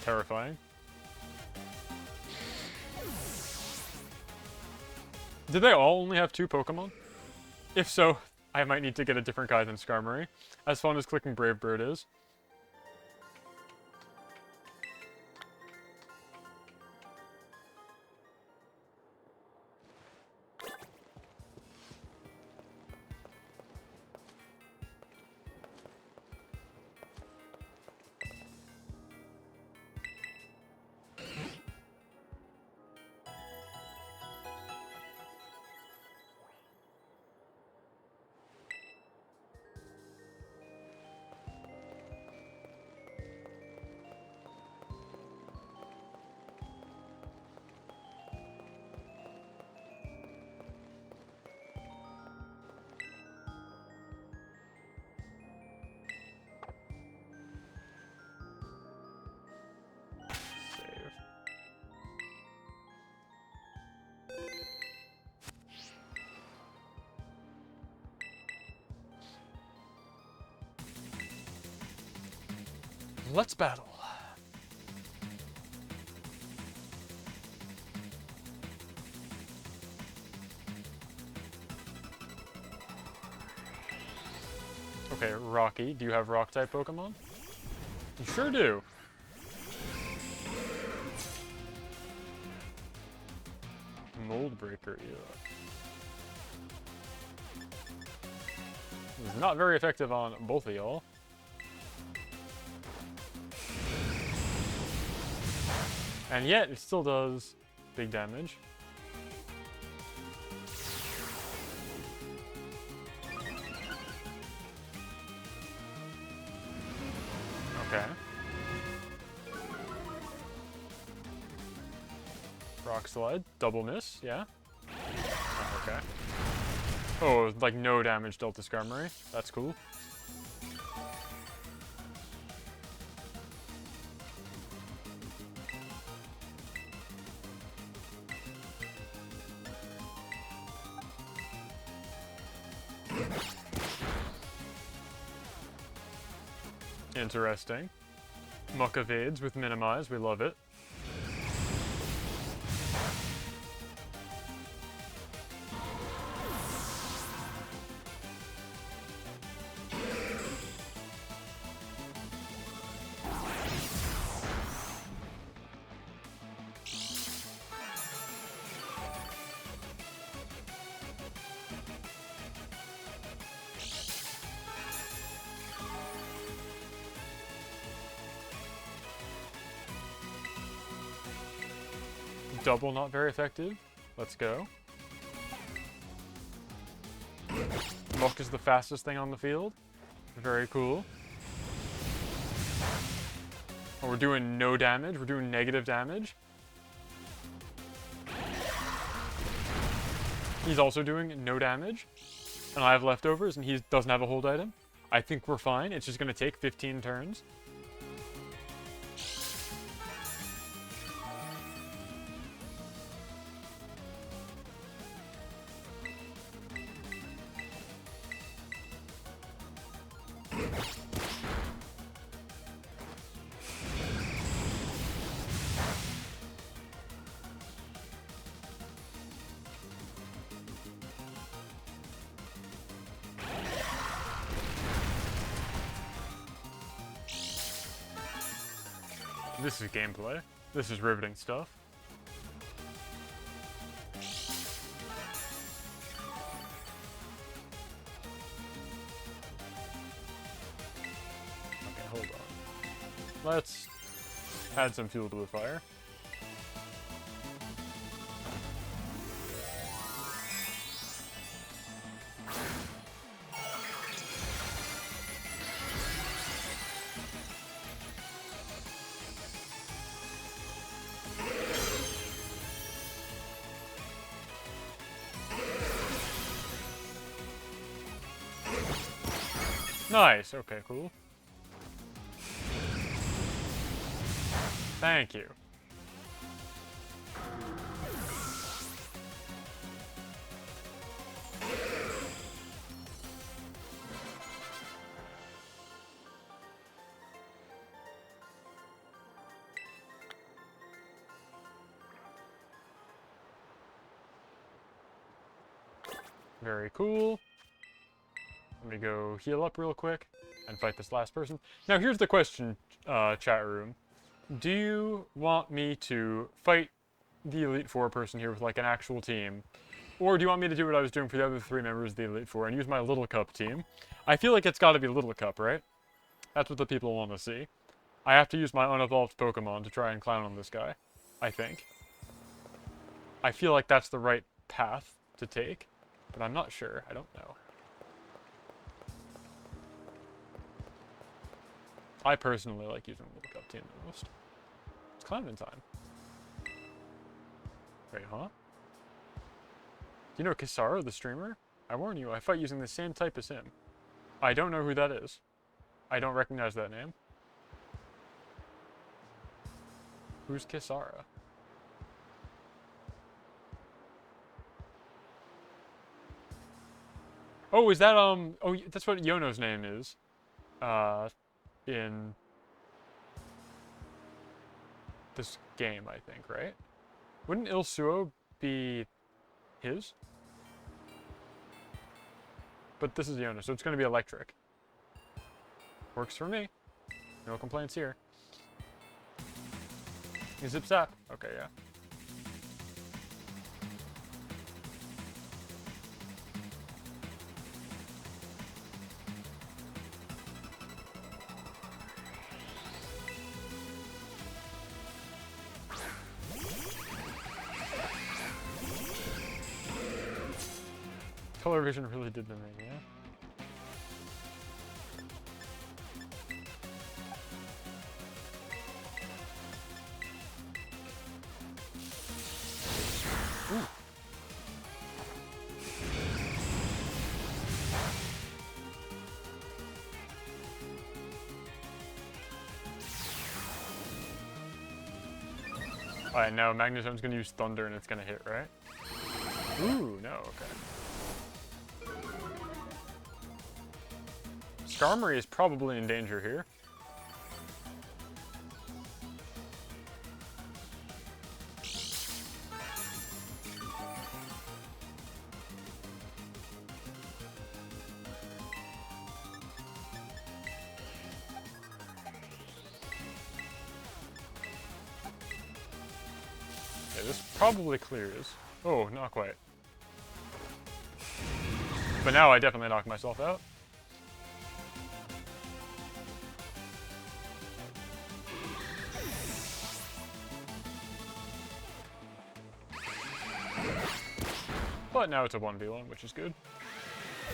Terrifying. Did they all only have 2 Pokemon? If so, I might need to get a different guy than Skarmory, as fun as clicking Brave Bird is. Let's battle. Okay, Rocky, do you have Rock-type Pokemon? You sure do. Mold Breaker, yeah. It's not very effective on both of y'all. And yet, it still does big damage. Okay. Rock Slide, double miss, yeah. Oh, okay. Oh, like no damage dealt to Skarmory. That's cool. Interesting. Muck evades with minimize, we love it. Double not very effective. Let's go. Muck is the fastest thing on the field. Very cool. Oh, we're doing no damage. We're doing negative damage. He's also doing no damage. And I have leftovers and he doesn't have a hold item. I think we're fine. It's just going to take 15 turns. This is gameplay. This is riveting stuff. Okay, hold on. Let's add some fuel to the fire. Nice, okay, cool. Thank you. Very cool. Let me go heal up real quick and fight this last person. Now here's the question, chat room. Do you want me to fight the Elite Four person here with like an actual team? Or do you want me to do what I was doing for the other 3 members of the Elite Four and use my Little Cup team? I feel like it's gotta be Little Cup, right? That's what the people want to see. I have to use my unevolved Pokemon to try and clown on this guy. I think. I feel like that's the right path to take, but I'm not sure. I don't know. I personally like using the Little Cup team the most. It's clowning time. Wait, huh? Do you know Kisara, the streamer? I warn you, I fight using the same type as him. I don't know who that is. I don't recognize that name. Who's Kisara? Oh, is that, oh, that's what Yono's name is. In this game, I think, right? Wouldn't Ilsuo be his? But this is Yono, so it's going to be electric. Works for me. No complaints here. Zip zap. Okay, yeah. Color vision really did the thing, yeah? Ooh. Alright, now Magnezone's gonna use Thunder and it's gonna hit, right? Ooh, no, okay. Skarmory is probably in danger here. Yeah, this probably clears. Oh, not quite. But now I definitely knocked myself out. But now it's a 1v1, which is good.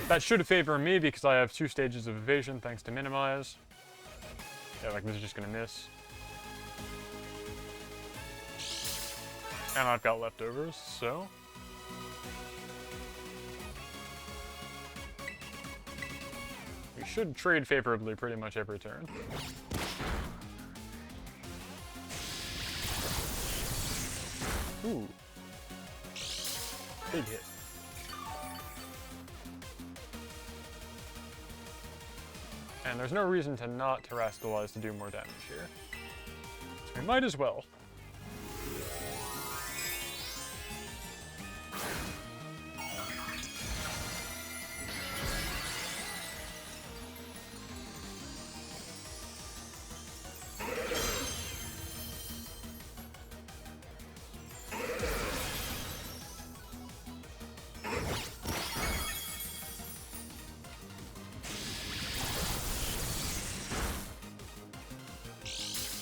That should favor me because I have 2 stages of evasion thanks to minimize. Yeah, like this is just gonna miss. And I've got leftovers, so... we should trade favorably pretty much every turn. Ooh. Big hit. And there's no reason to not Terastallize to do more damage here. So we might as well.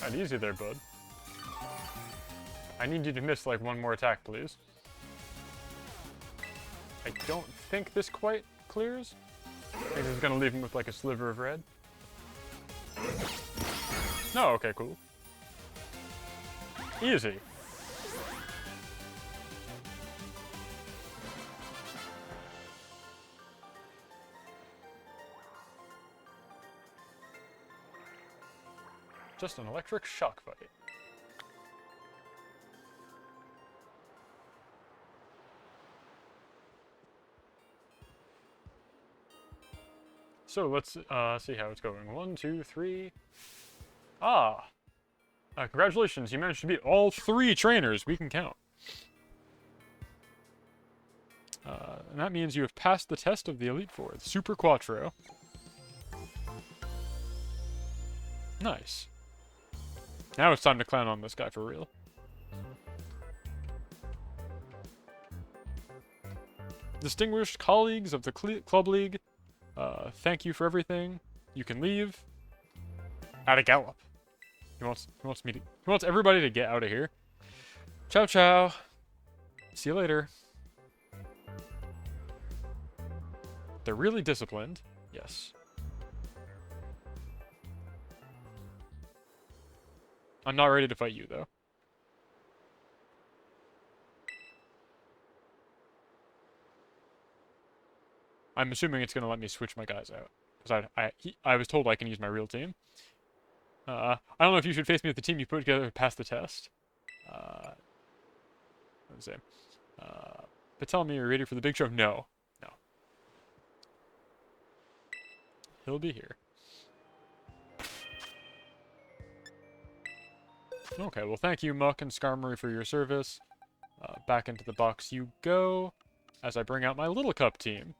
Not easy there, bud. I need you to miss like 1 more attack, please. I don't think this quite clears. I think this is gonna leave him with like a sliver of red. No, okay, cool. Easy. Just an electric shock fight. So let's see how it's going. 1, 2, 3. Ah! Congratulations, you managed to beat all 3 trainers. We can count. And that means you have passed the test of the Elite Four, the Super Quattro. Nice. Now it's time to clown on this guy for real. Distinguished colleagues of the Club League, thank you for everything. You can leave. At a gallop. He wants everybody to get out of here. Ciao, ciao. See you later. They're really disciplined. Yes. I'm not ready to fight you, though. I'm assuming it's going to let me switch my guys out. Because I was told I can use my real team. I don't know if you should face me with the team you put together to pass the test. Let's see. But tell me you're ready for the big show. No. No. He'll be here. Okay, well thank you, Muck and Skarmory, for your service. Back into the box you go, as I bring out my Little Cup team.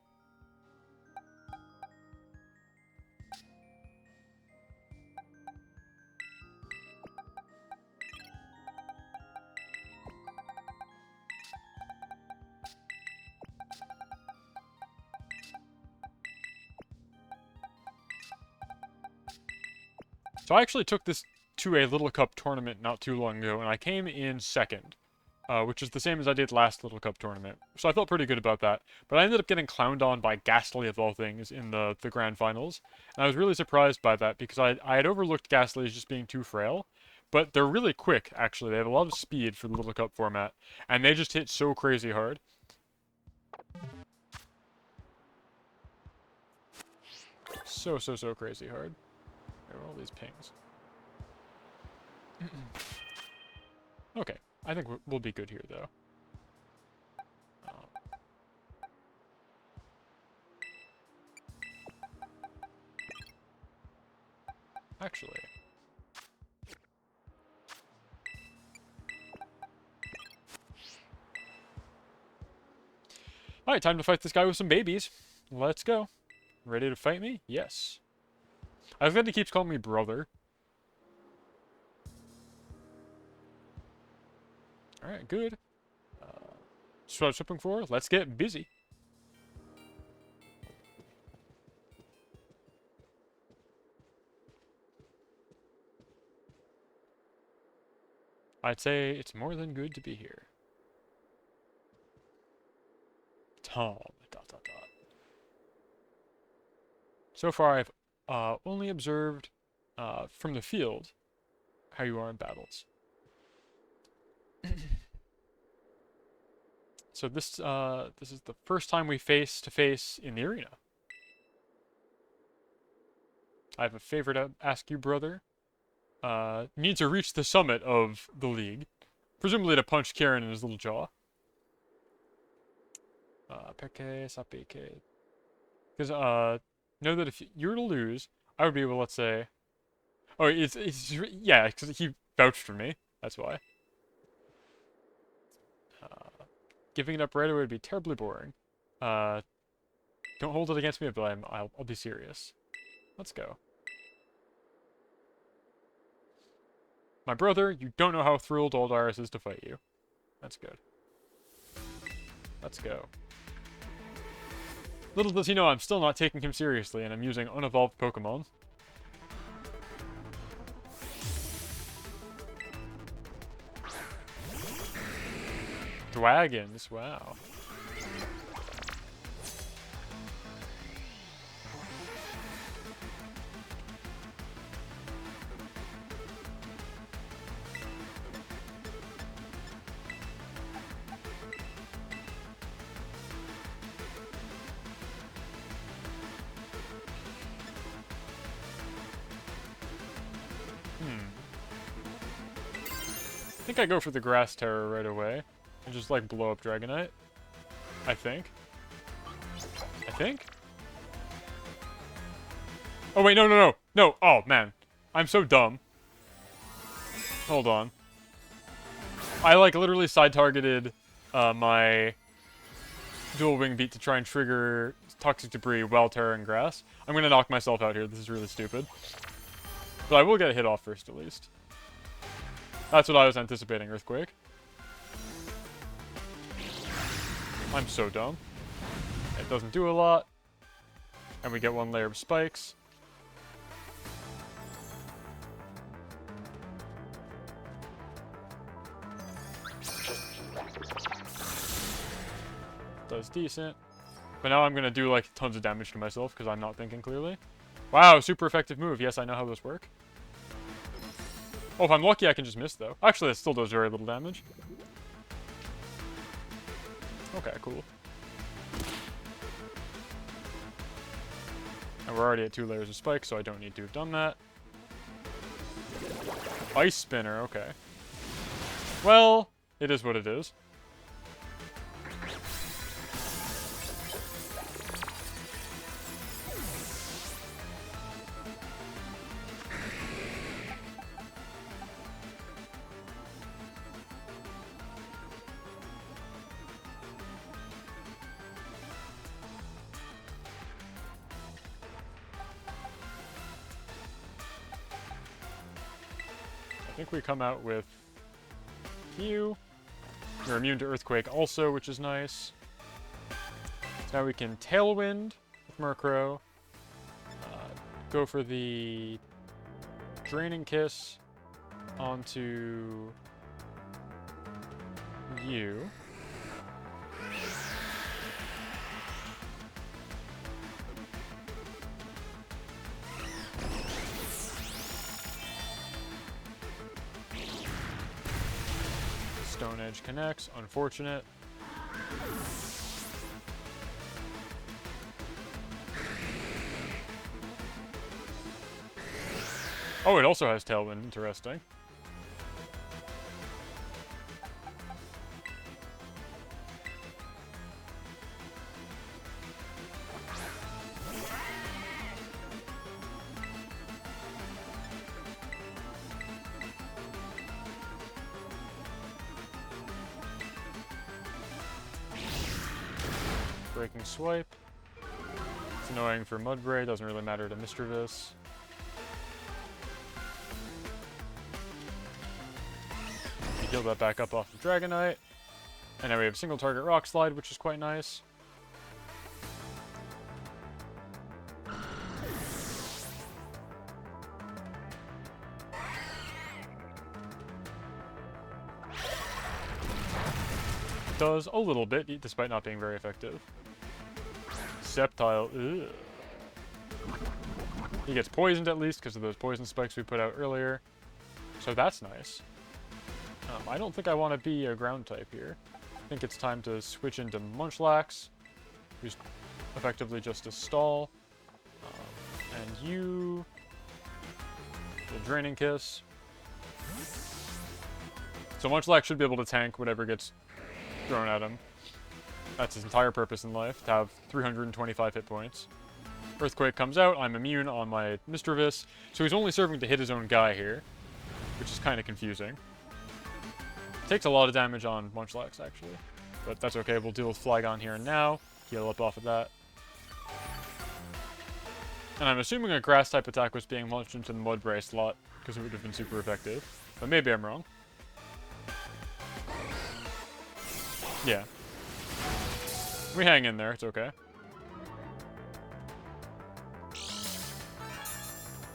So I actually took this to a Little Cup tournament not too long ago, and I came in second, which is the same as I did last Little Cup tournament. So I felt pretty good about that. But I ended up getting clowned on by Ghastly, of all things, in the grand finals. And I was really surprised by that, because I had overlooked Ghastly as just being too frail. But they're really quick, actually. They have a lot of speed for the Little Cup format. And they just hit so crazy hard. So crazy hard. There are all these pings. Okay, I think we'll be good here, though. Actually... Alright, time to fight this guy with some babies. Let's go. Ready to fight me? Yes. I was going to keep calling me brother. Alright, good. So what I was hoping for, let's get busy. I'd say it's more than good to be here. Tom, ... So far, I've only observed from the field how you are in battles. So this is the first time we face to face in the arena. I have a favor to ask you, brother. Need to reach the summit of the league, presumably to punch Kieran in his little jaw. Because know that if you were to lose, I would be able, let's say... Oh, yeah, because he vouched for me. That's why. Giving it up right away would be terribly boring. Don't hold it against me, but I'll be serious. Let's go. My brother, you don't know how thrilled old Iris is to fight you. That's good. Let's go. Little does he know I'm still not taking him seriously, and I'm using unevolved Pokémon. Dragons, wow. I think I go for the Grass Terror right away. And just, like, blow up Dragonite. I think. Oh, wait, no. No, oh, man. I'm so dumb. Hold on. I, like, literally side-targeted my dual wing beat to try and trigger toxic debris while terroring grass. I'm gonna knock myself out here. This is really stupid. But I will get a hit off first, at least. That's what I was anticipating, Earthquake. I'm so dumb. It doesn't do a lot. And we get one layer of spikes. Does decent. But now I'm going to do, like, tons of damage to myself because I'm not thinking clearly. Wow, super effective move. Yes, I know how those work. Oh, if I'm lucky, I can just miss, though. Actually, it still does very little damage. Okay, cool. And we're already at 2 layers of spikes, so I don't need to have done that. Ice Spinner, okay. Well, it is what it is. I think we come out with you. You're immune to Earthquake also, which is nice. So now we can Tailwind with Murkrow. Go for the Draining Kiss onto you. Stone Edge connects. Unfortunate. Oh, it also has Tailwind. Interesting. Breaking Swipe. It's annoying for Mudbray, doesn't really matter to Mischievous. You heal that back up off of Dragonite. And now we have single target Rock Slide, which is quite nice. Does a little bit, despite not being very effective. Sceptile, ugh. He gets poisoned at least because of those poison spikes we put out earlier. So that's nice. I don't think I want to be a ground type here. I think it's time to switch into Munchlax, who's effectively just a stall. And you... the Draining Kiss. So Munchlax should be able to tank whatever gets thrown at him. That's his entire purpose in life, to have 325 hit points. Earthquake comes out, I'm immune on my Mischievous, so he's only serving to hit his own guy here, which is kind of confusing. Takes a lot of damage on Munchlax, actually, but that's okay, we'll deal with Flygon here and now, heal up off of that. And I'm assuming a Grass-type attack was being launched into the Mudbray slot, because it would have been super effective, but maybe I'm wrong. Yeah. We hang in there, it's okay.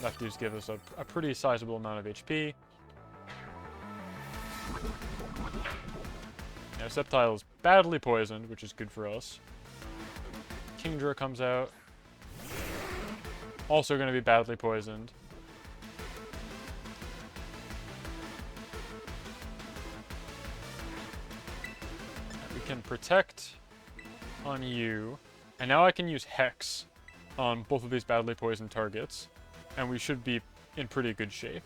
Lefties give us a pretty sizable amount of HP. Now, Sceptile is badly poisoned, which is good for us. Kingdra comes out. Also going to be badly poisoned. We can protect on you. And now I can use Hex on both of these badly poisoned targets. And we should be in pretty good shape.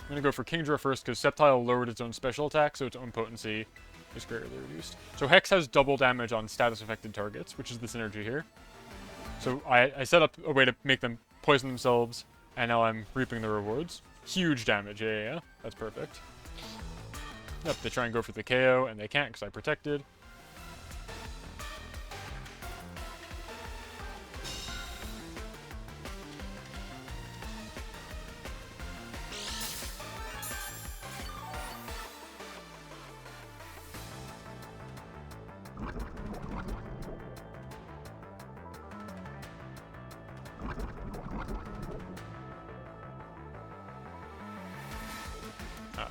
I'm gonna go for Kingdra first, because Sceptile lowered its own special attack, so its own potency is greatly reduced. So Hex has double damage on status-affected targets, which is the synergy here. So I set up a way to make them poison themselves, and now I'm reaping the rewards. Huge damage, yeah. That's perfect. Yep, they try and go for the KO, and they can't because I protected.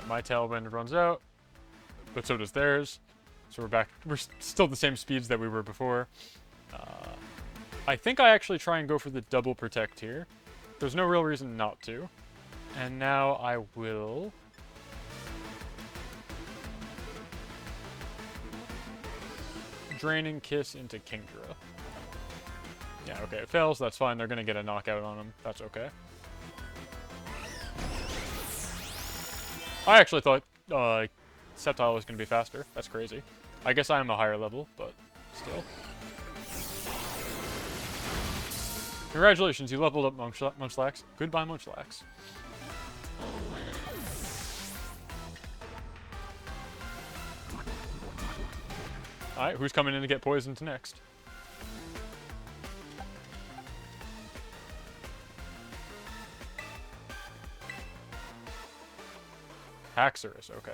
My tailwind runs out, but so does theirs. So we're back. We're still the same speeds that we were before. I think I actually try and go for the double protect here. There's no real reason not to. And now I will... Draining Kiss into Kingdra. Yeah, okay, it fails. That's fine. They're going to get a knockout on him. That's okay. I actually thought Sceptile was going to be faster. That's crazy. I guess I am a higher level, but still. Congratulations, you leveled up Munchlax. Goodbye, Munchlax. Alright, who's coming in to get poisoned next? Haxorus, okay.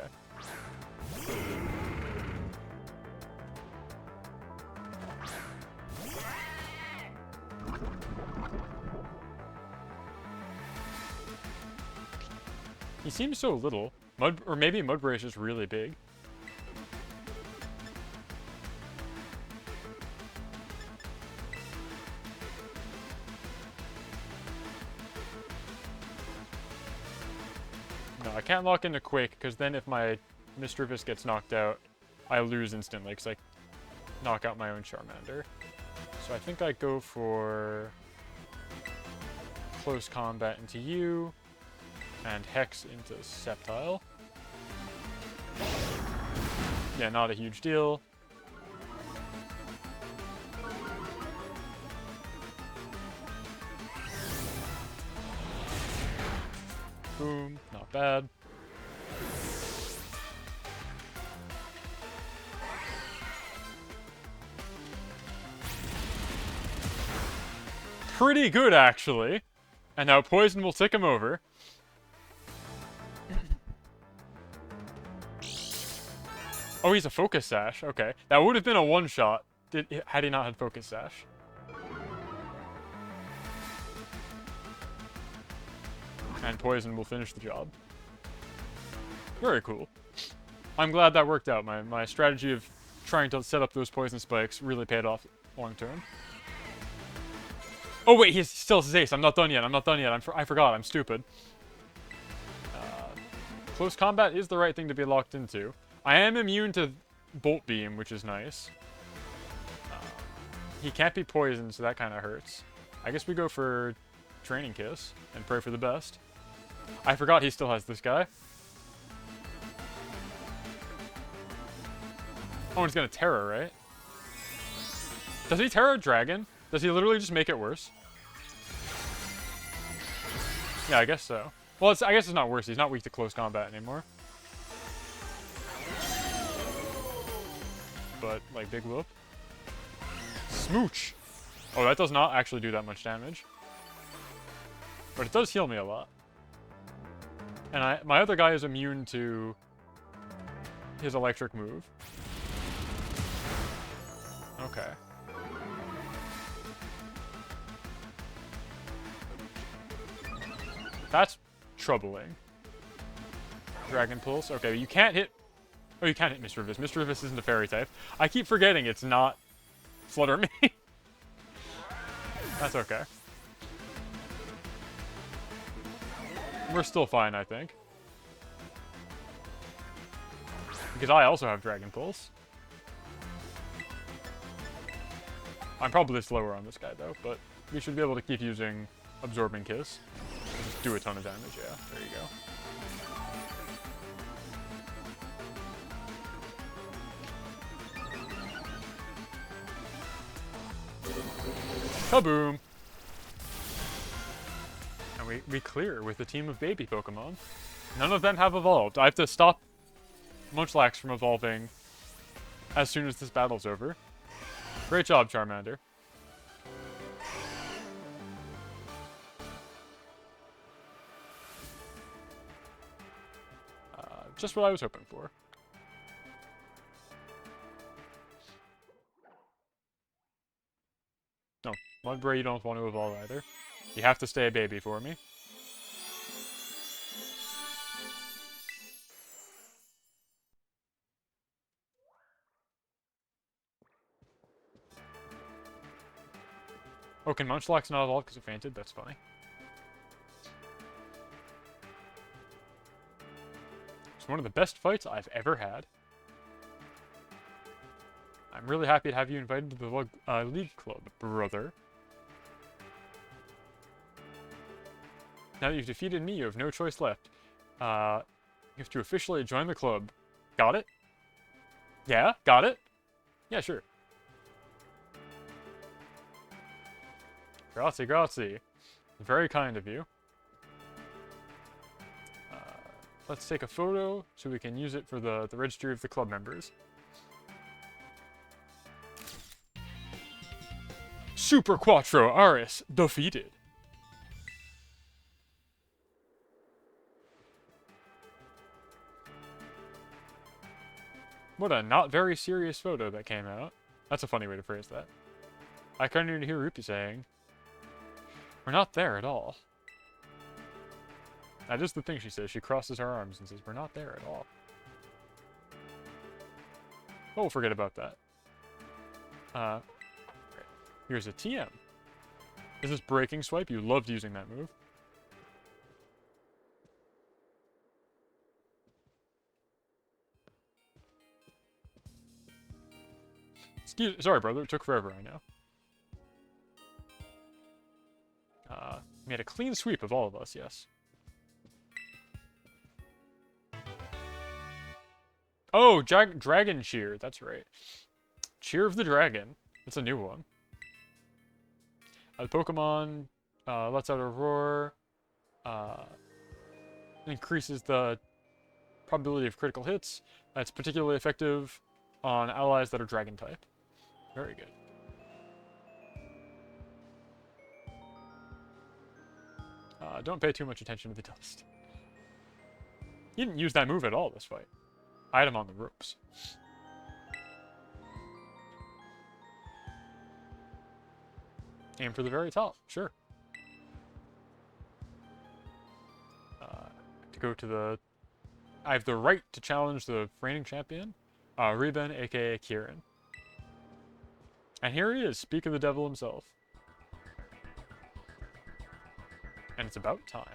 He seems so little. Or maybe Mudbray is just really big. No, I can't lock into Quake, because then if my Misdreavus gets knocked out, I lose instantly, because I knock out my own Charmander. So I think I go for Close Combat into you, and Hex into Sceptile. Yeah, not a huge deal. Boom, not bad. Pretty good, actually. And now Poison will tick him over. Oh, he's a Focus Sash. Okay. That would have been a one-shot had he not had Focus Sash. And Poison will finish the job. Very cool. I'm glad that worked out. My strategy of trying to set up those Poison Spikes really paid off long term. Oh wait, he still has Ace. I'm not done yet. I'm not done yet. I forgot. I'm stupid. Close Combat is the right thing to be locked into. I am immune to Bolt Beam, which is nice. He can't be poisoned, so that kind of hurts. I guess we go for Training Kiss and pray for the best. I forgot he still has this guy. Oh, he's gonna Terra, right? Does he Terra Dragon? Does he literally just make it worse? Yeah, I guess so. Well, I guess it's not worse. He's not weak to close combat anymore. But, like, big whoop. Smooch! Oh, that does not actually do that much damage. But it does heal me a lot. And my other guy is immune to his electric move. Okay. That's troubling. Dragon Pulse. Okay, you can't hit... Oh, you can't hit Misdreavus. Misdreavus isn't a fairy type. I keep forgetting it's not Flutter Me. That's okay. We're still fine, I think. Because I also have Dragon Pulse. I'm probably slower on this guy, though, but we should be able to keep using Absorbing Kiss. Just do a ton of damage, yeah. There you go. Kaboom! And we clear with a team of baby Pokemon. None of them have evolved. I have to stop Munchlax from evolving as soon as this battle's over. Great job, Charmander. Just what I was hoping for. No, Mudbray, you don't want to evolve either. You have to stay a baby for me. Oh, can Munchlax not evolve because it fainted? That's funny. It's one of the best fights I've ever had. I'm really happy to have you invited to the League Club, brother. Now that you've defeated me, you have no choice left. You have to officially join the club. Got it? Yeah, got it? Yeah, sure. Grazie, grazie. Very kind of you. Let's take a photo so we can use it for the registry of the club members. Super Quattro Aris defeated. What a not very serious photo that came out. That's a funny way to phrase that. I couldn't even hear Rupi saying, "We're not there at all." That is the thing she says. She crosses her arms and says, "We're not there at all." Oh, forget about that. Here's a TM. Is this Breaking Swipe? You loved using that move. Sorry, brother. It took forever, I know. Made a clean sweep of all of us, yes. Oh, Dragon Cheer. That's right. Cheer of the Dragon. That's a new one. The Pokemon lets out a roar. Increases the probability of critical hits. It's particularly effective on allies that are Dragon type. Very good. Don't pay too much attention to the dust. He didn't use that move at all this fight. I had him on the ropes. Aim for the very top, sure. To go to the... I have the right to challenge the reigning champion, Reben, aka Kieran. And here he is, speak of the devil himself. And it's about time.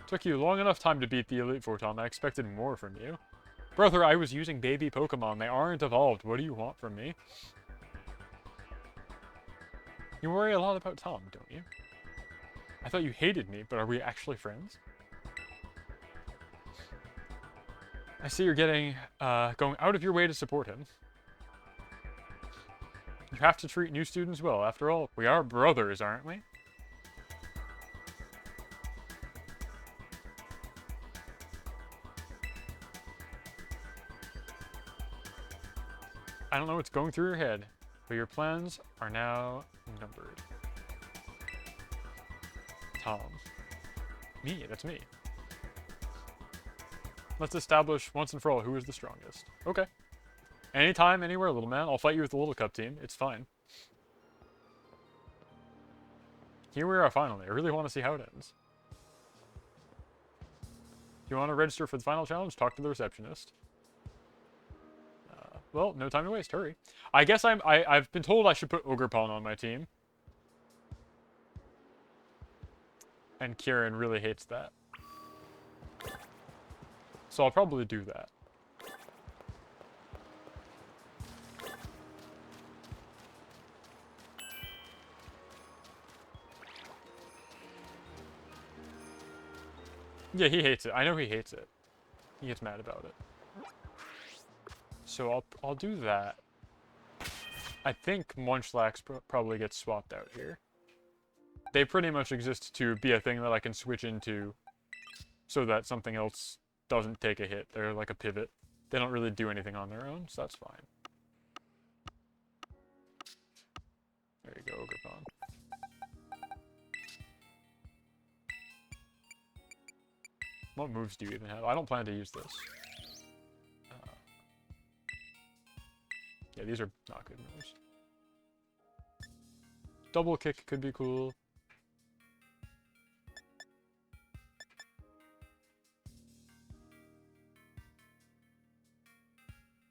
Took you long enough time to beat the Elite Four, Tom. I expected more from you. Brother, I was using baby Pokemon. They aren't evolved. What do you want from me? You worry a lot about Tom, don't you? I thought you hated me, but are we actually friends? I see you're going out of your way to support him. You have to treat new students well. After all, we are brothers, aren't we? I don't know what's going through your head, but your plans are now numbered. Tom. Me, that's me. Let's establish once and for all who is the strongest. Okay. Anytime, anywhere, little man. I'll fight you with the Little Cup team. It's fine. Here we are finally. I really want to see how it ends. If you want to register for the final challenge, talk to the receptionist. Well, no time to waste. Hurry. I guess I've been told I should put Ogerpon on my team. And Kieran really hates that. So I'll probably do that. Yeah, he hates it. I know he hates it. He gets mad about it. So I'll do that. I think Munchlax probably gets swapped out here. They pretty much exist to be a thing that I can switch into so that something else doesn't take a hit. They're like a pivot. They don't really do anything on their own, so that's fine. There you go, Ogerpon. What moves do you even have? I don't plan to use this. Yeah, these are not good moves. Double kick could be cool.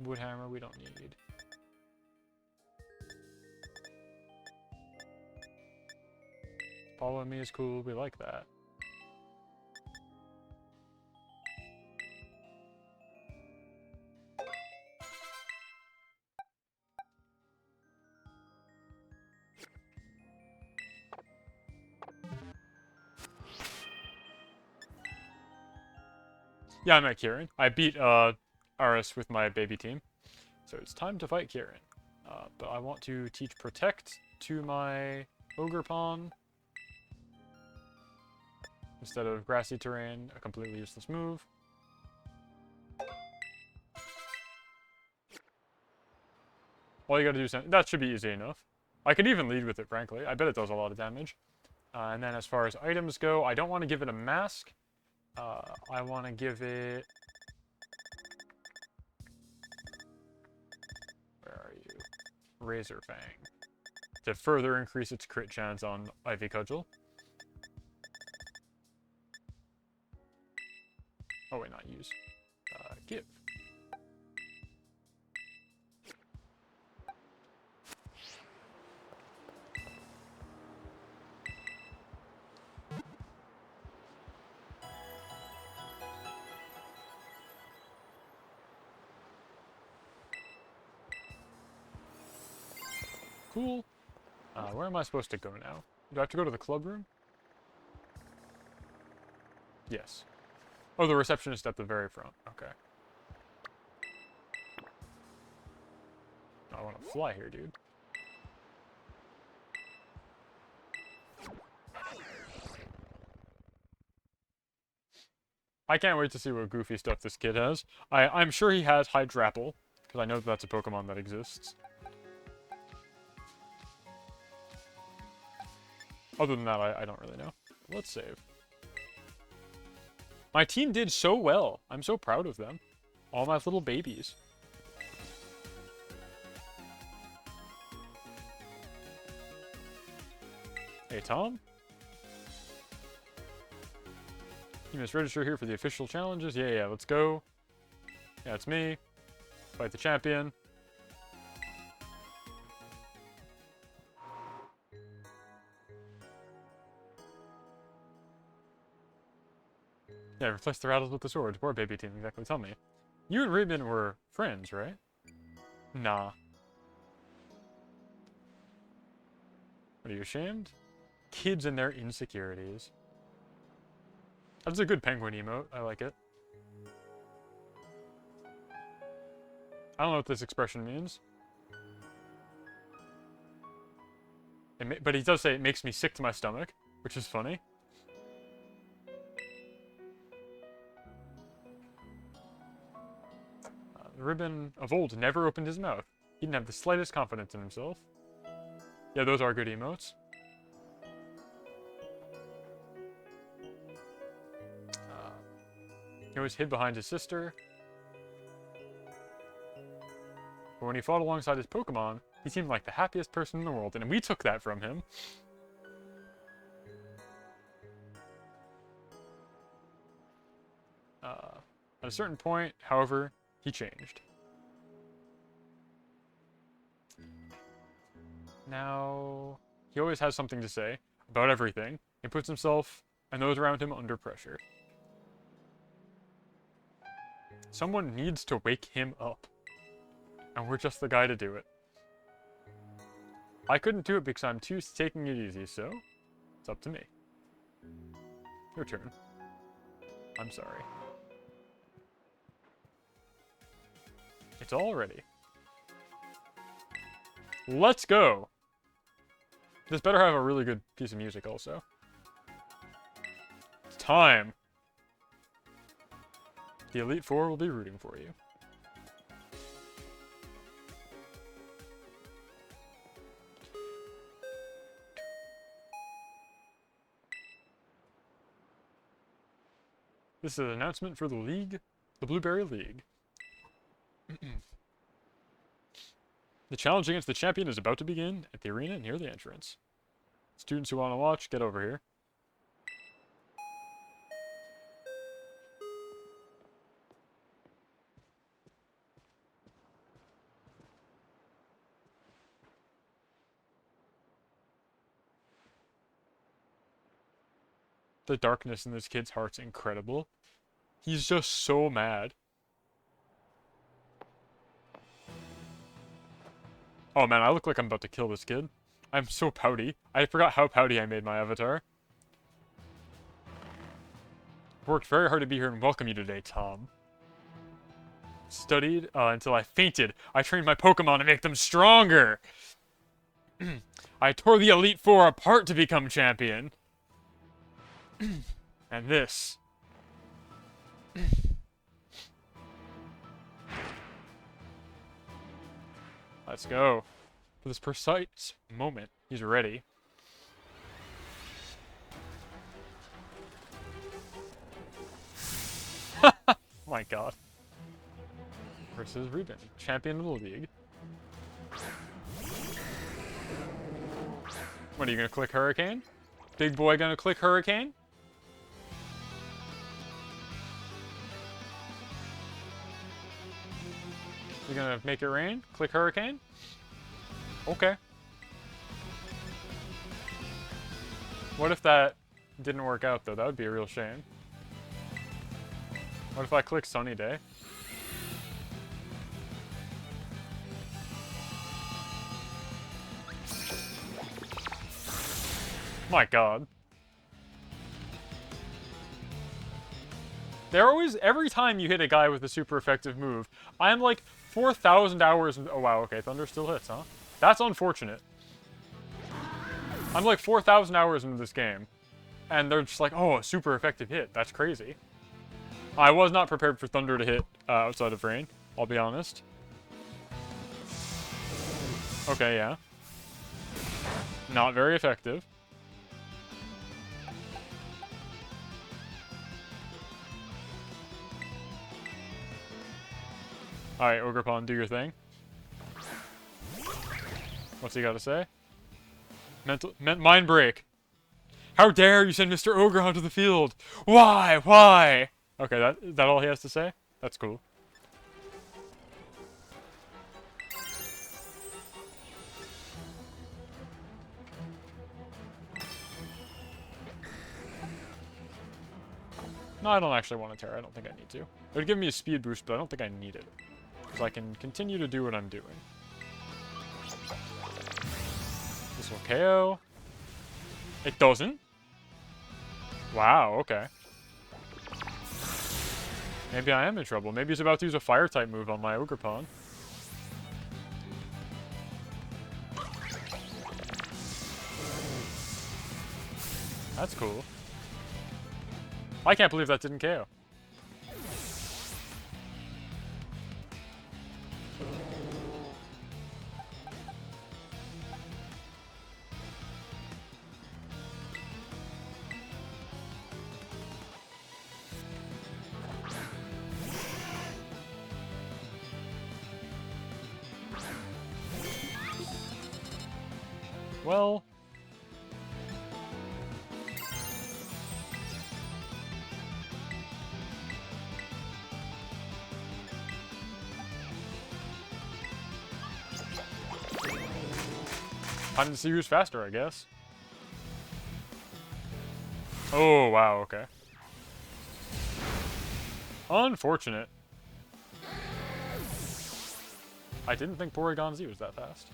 Wood hammer we don't need. Follow me is cool, we like that. Yeah, I'm at Kieran. I beat Aris with my baby team. So it's time to fight Kieran. But I want to teach Protect to my Ogerpon. Instead of Grassy Terrain, a completely useless move. All you gotta do is... That should be easy enough. I could even lead with it, frankly. I bet it does a lot of damage. And then as far as items go, I don't want to give it a mask. I want to give it... Where are you? Razor Fang. To further increase its crit chance on Ivy Cudgel. Oh wait, not use. Give. Cool. Where am I supposed to go now? Do I have to go to the club room? Yes. Oh, the receptionist at the very front. Okay. I want to fly here, dude. I can't wait to see what goofy stuff this kid has. I'm sure he has Hydrapple, because I know that's a Pokemon that exists. Other than that, I don't really know. Let's save. My team did so well. I'm so proud of them. All my little babies. Hey, Tom? You must register here for the official challenges. Yeah, let's go. Yeah, it's me. Fight the champion. Yeah, replace the rattles with the swords. Poor baby team, exactly. Tell me. You and Ribbon were friends, right? Nah. What, are you ashamed? Kids and their insecurities. That's a good penguin emote. I like it. I don't know what this expression means. But he does say it makes me sick to my stomach, which is funny. The Ribbon of old never opened his mouth. He didn't have the slightest confidence in himself. Yeah, those are good emotes. He always hid behind his sister. But when he fought alongside his Pokemon, he seemed like the happiest person in the world, and we took that from him. At a certain point, however, he changed. Now, he always has something to say about everything. He puts himself and those around him under pressure. Someone needs to wake him up. And we're just the guy to do it. I couldn't do it because I'm too taking it easy, so it's up to me. Your turn. I'm sorry. It's all ready. Let's go! This better have a really good piece of music also. It's time! The Elite Four will be rooting for you. This is an announcement for the league, the Blueberry League. The challenge against the champion is about to begin at the arena near the entrance. Students who want to watch, get over here. The darkness in this kid's heart's incredible. He's just so mad. Oh man, I look like I'm about to kill this kid. I'm so pouty. I forgot how pouty I made my avatar. Worked very hard to be here and welcome you today, Tom. Studied until I fainted. I trained my Pokémon to make them stronger. I tore the Elite Four apart to become champion. And this. Let's go. For this precise moment, he's ready. Oh my god. Versus Ruben, champion of the league. What, are you gonna click Hurricane? Big boy gonna click Hurricane? You gonna make it rain? Click Hurricane? Okay. What if that didn't work out, though? That would be a real shame. What if I click Sunny Day? My god. They're always, every time you hit a guy with a super effective move, I'm like 4,000 hours. Oh wow, okay, Thunder still hits, huh? That's unfortunate. I'm like 4,000 hours into this game, and they're just like, oh, a super effective hit. That's crazy. I was not prepared for Thunder to hit outside of rain, I'll be honest. Okay, yeah. Not very effective. Alright, Ogrepon, do your thing. What's he got to say? Mind break. How dare you send Mr. Ogre onto the field? Why? Why? Okay, is that all he has to say? That's cool. No, I don't actually want to tear. I don't think I need to. It would give me a speed boost, but I don't think I need it. Because I can continue to do what I'm doing. This will KO. It doesn't? Wow, okay. Maybe I am in trouble. Maybe he's about to use a fire-type move on my Ogrepon. That's cool. I can't believe that didn't KO. Well... time to see who's faster, I guess. Oh, wow, okay. Unfortunate. I didn't think Porygon Z was that fast.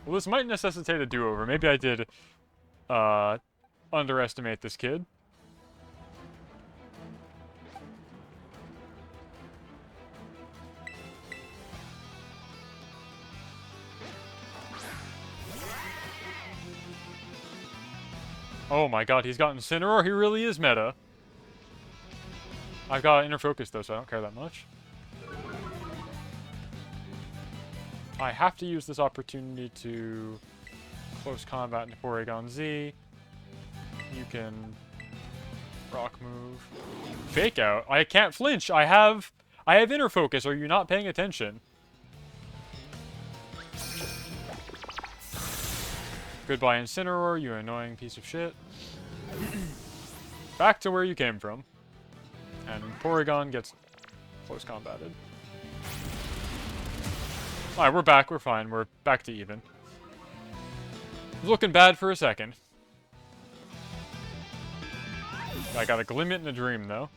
Well, this might necessitate a do-over. Maybe I did, underestimate this kid. Oh my god, he's got Incineroar. He really is meta. I've got Inner Focus though, so I don't care that much. I have to use this opportunity to close combat into Porygon Z. You can rock move. Fake out. I can't flinch. I have Inner Focus. Are you not paying attention? Goodbye, Incineroar, you annoying piece of shit. Back to where you came from. And Porygon gets close combated. Alright, we're back. We're fine. We're back to even. Looking bad for a second. I got a Glimmet and a Dream, though.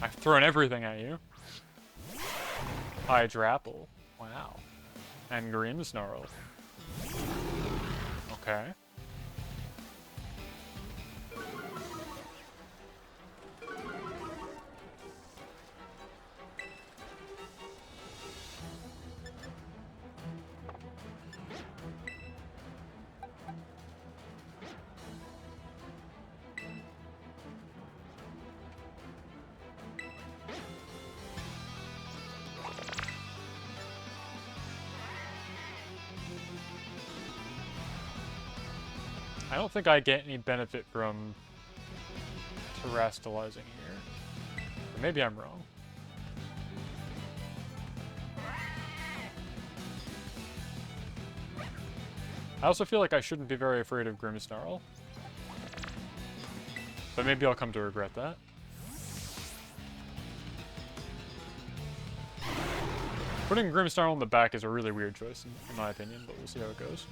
I've thrown everything at you. Hydrapple. Wow. And Grimmsnarl. Okay. I don't think I get any benefit from terastallizing here. But maybe I'm wrong. I also feel like I shouldn't be very afraid of Grimmsnarl. But maybe I'll come to regret that. Putting Grimmsnarl in the back is a really weird choice, in my opinion, but we'll see how it goes.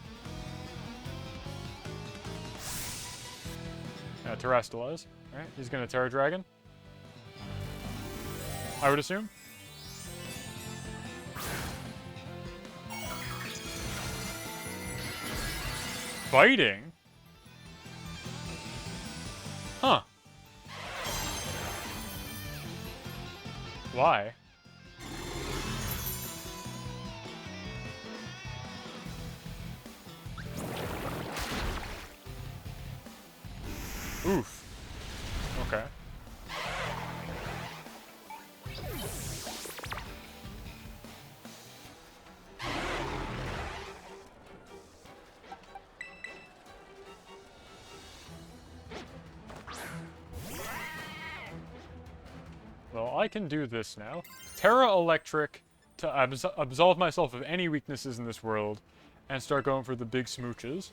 Yeah, Terastallize. Alright, he's gonna Terra Dragon. I would assume. Biting? Huh. Why? Oof. Okay. Well, I can do this now. Terra Electric to absolve myself of any weaknesses in this world and start going for the big smooches,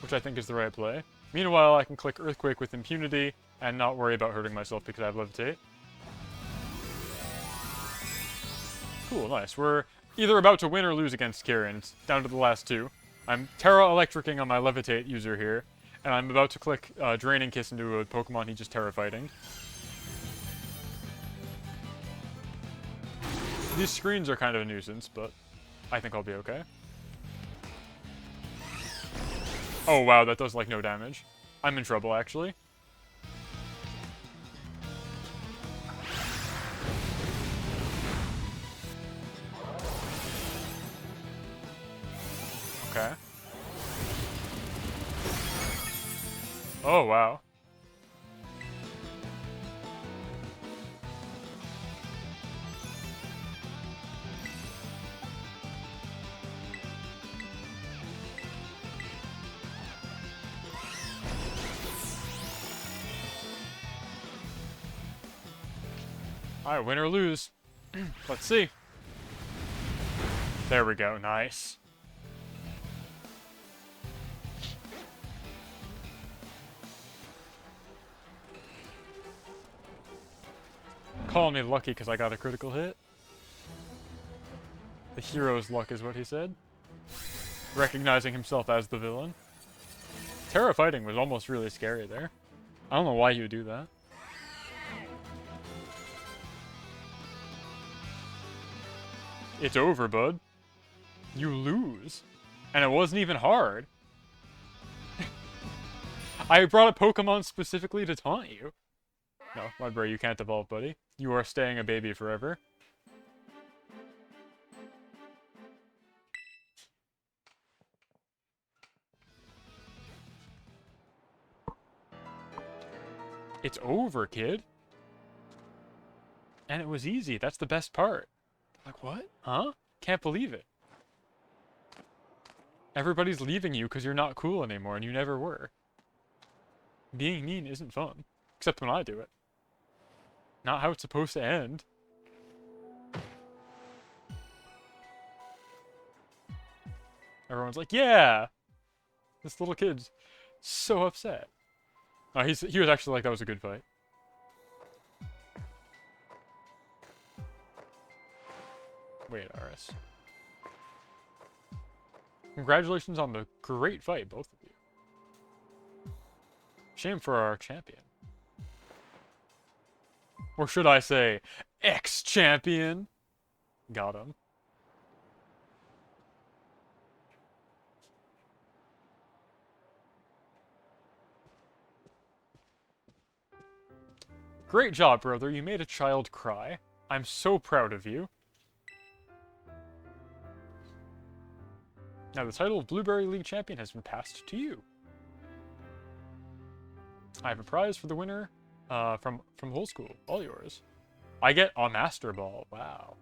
which I think is the right play. Meanwhile, I can click Earthquake with impunity and not worry about hurting myself because I have Levitate. Cool, nice. We're either about to win or lose against Kieran. It's down to the last two. I'm Terra Electricing on my Levitate user here, and I'm about to click Draining Kiss into a Pokemon he just Terra Fighting. These screens are kind of a nuisance, but I think I'll be okay. Oh wow, that does like no damage. I'm in trouble, actually. Okay. Oh wow. Alright, win or lose. Let's see. There we go, nice. Calling me lucky because I got a critical hit. The hero's luck is what he said. Recognizing himself as the villain. Terra Fighting was almost really scary there. I don't know why you would do that. It's over, bud. You lose. And it wasn't even hard. I brought a Pokemon specifically to taunt you. No, Mudbray, you can't evolve, buddy. You are staying a baby forever. It's over, kid. And it was easy. That's the best part. Like, what? Huh? Can't believe it. Everybody's leaving you because you're not cool anymore, and you never were. Being mean isn't fun. Except when I do it. Not how it's supposed to end. Everyone's like, yeah! This little kid's so upset. Oh, he was actually like, that was a good fight. Wait, RS. Congratulations on the great fight, both of you. Shame for our champion. Or should I say, ex-champion? Got him. Great job, brother. You made a child cry. I'm so proud of you. Now the title of Blueberry League Champion has been passed to you. I have a prize for the winner from the whole school. All yours. I get a Master Ball. Wow.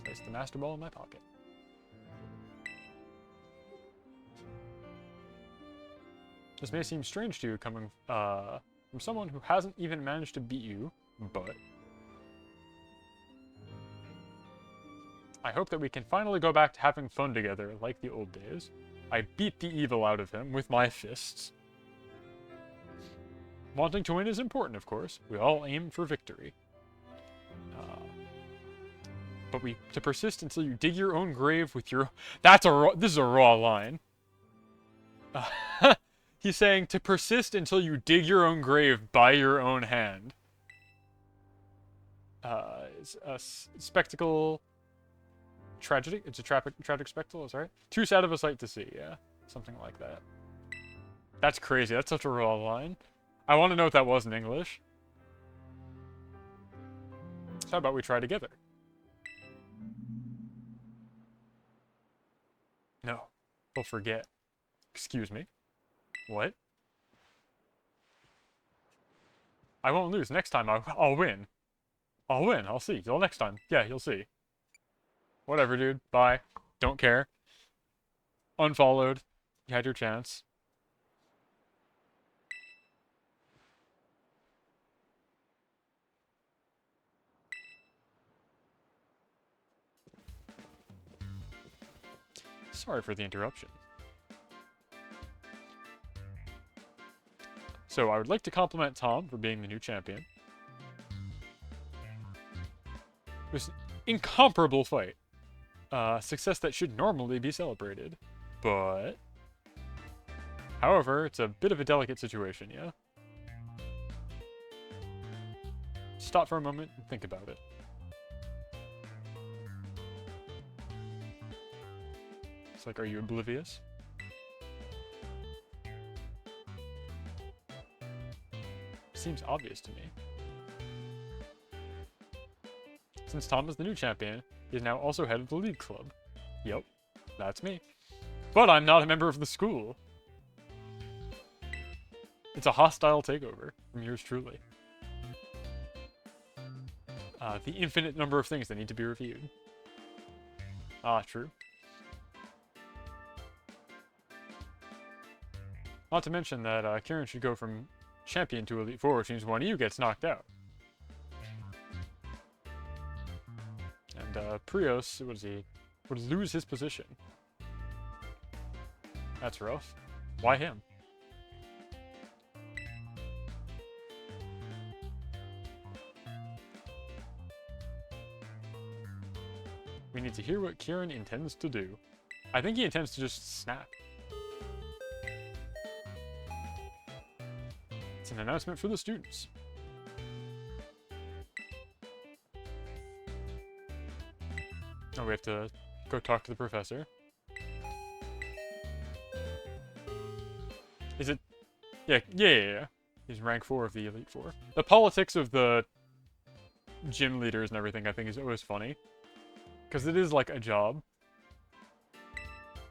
Place the Master Ball in my pocket. This may seem strange to you coming from someone who hasn't even managed to beat you, but I hope that we can finally go back to having fun together like the old days. I beat the evil out of him with my fists. Wanting to win is important, of course. We all aim for victory. But to persist until you dig your own grave with your... This is a raw line. He's saying to persist until you dig your own grave by your own hand. It's a spectacle... Tragedy? It's a tragic spectacle, is right? Too sad of a sight to see, yeah. Something like that. That's crazy. That's such a raw line. I want to know what that was in English. So how about we try together? No. They'll forget. Excuse me. What? I won't lose. Next time I'll win. I'll win. I'll see. Till next time. Yeah, you'll see. Whatever, dude. Bye. Don't care. Unfollowed. You had your chance. Sorry for the interruption. So, I would like to compliment Tom for being the new champion. It was an incomparable fight. Success that should normally be celebrated. But... however, it's a bit of a delicate situation, yeah? Stop for a moment and think about it. It's like, are you oblivious? Seems obvious to me. Since Tom is the new champion, he is now also head of the league club. Yep, that's me. But I'm not a member of the school. It's a hostile takeover from yours truly. The infinite number of things that need to be reviewed. Ah, true. Not to mention that Kieran should go from champion to Elite Four, which means one of you gets knocked out. And Prios, what is he? Would lose his position. That's rough. Why him? We need to hear what Kieran intends to do. I think he intends to just snap. It's an announcement for the students. Oh, we have to go talk to the professor. Is it? Yeah. He's rank 4 of the Elite Four. The politics of the gym leaders and everything, I think, is always funny. Because it is like a job.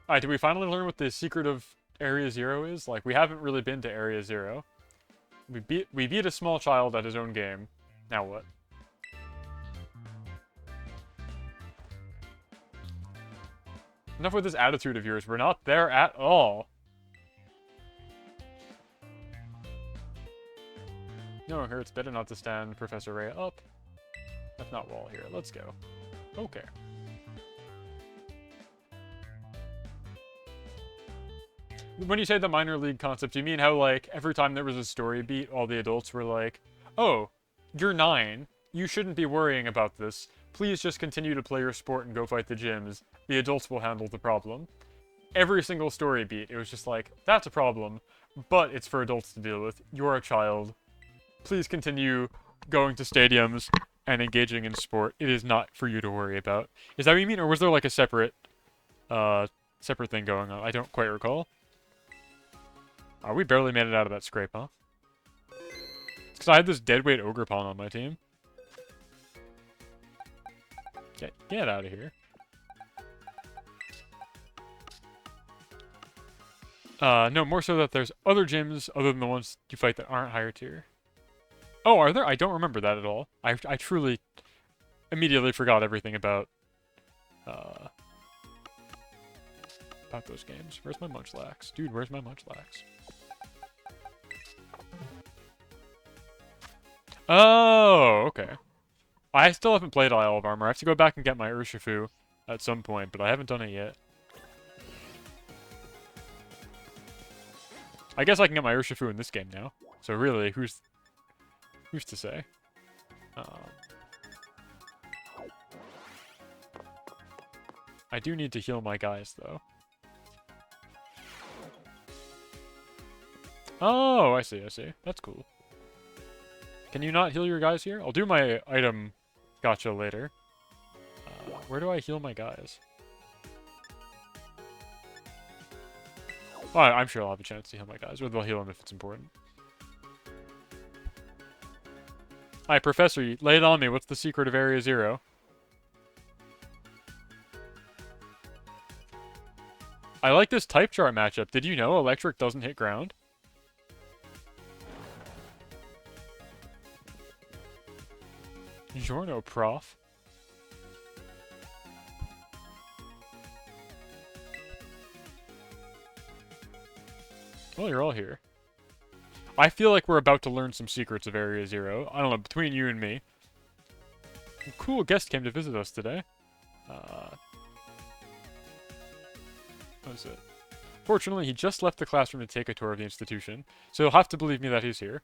Alright, did we finally learn what the secret of Area Zero is? Like, we haven't really been to Area Zero. We beat a small child at his own game. Now what? Enough with this attitude of yours. We're not there at all. No, here it's better not to stand Professor Ray up. That's not wall here. Let's go. Okay. When you say the minor league concept, you mean how, like, every time there was a story beat, all the adults were like, oh, you're 9. You shouldn't be worrying about this. Please just continue to play your sport and go fight the gyms. The adults will handle the problem. Every single story beat, it was just like, that's a problem, but it's for adults to deal with. You're a child. Please continue going to stadiums and engaging in sport. It is not for you to worry about. Is that what you mean, or was there like a separate thing going on? I don't quite recall. Oh, we barely made it out of that scrape, huh? It's because I had this deadweight ogre pawn on my team. Get out of here. No, more so that there's other gyms other than the ones you fight that aren't higher tier. Oh, are there? I don't remember that at all. I truly immediately forgot everything about those games. Where's my Munchlax? Dude, where's my Munchlax? Oh, okay. I still haven't played Isle of Armor. I have to go back and get my Urshifu at some point, but I haven't done it yet. I guess I can get my Urshifu in this game now. So really, who's to say? I do need to heal my guys, though. Oh, I see, I see. That's cool. Can you not heal your guys here? I'll do my item gotcha later. Where do I heal my guys? Oh, I'm sure I'll have a chance to heal my guys, or they'll heal them if it's important. Hi, Professor, lay it on me. What's the secret of Area Zero? I like this type chart matchup. Did you know electric doesn't hit ground? Giorno, prof. Well, you're all here. I feel like we're about to learn some secrets of Area Zero. I don't know, between you and me. A cool guest came to visit us today. What is it? Fortunately, he just left the classroom to take a tour of the institution, so you'll have to believe me that he's here.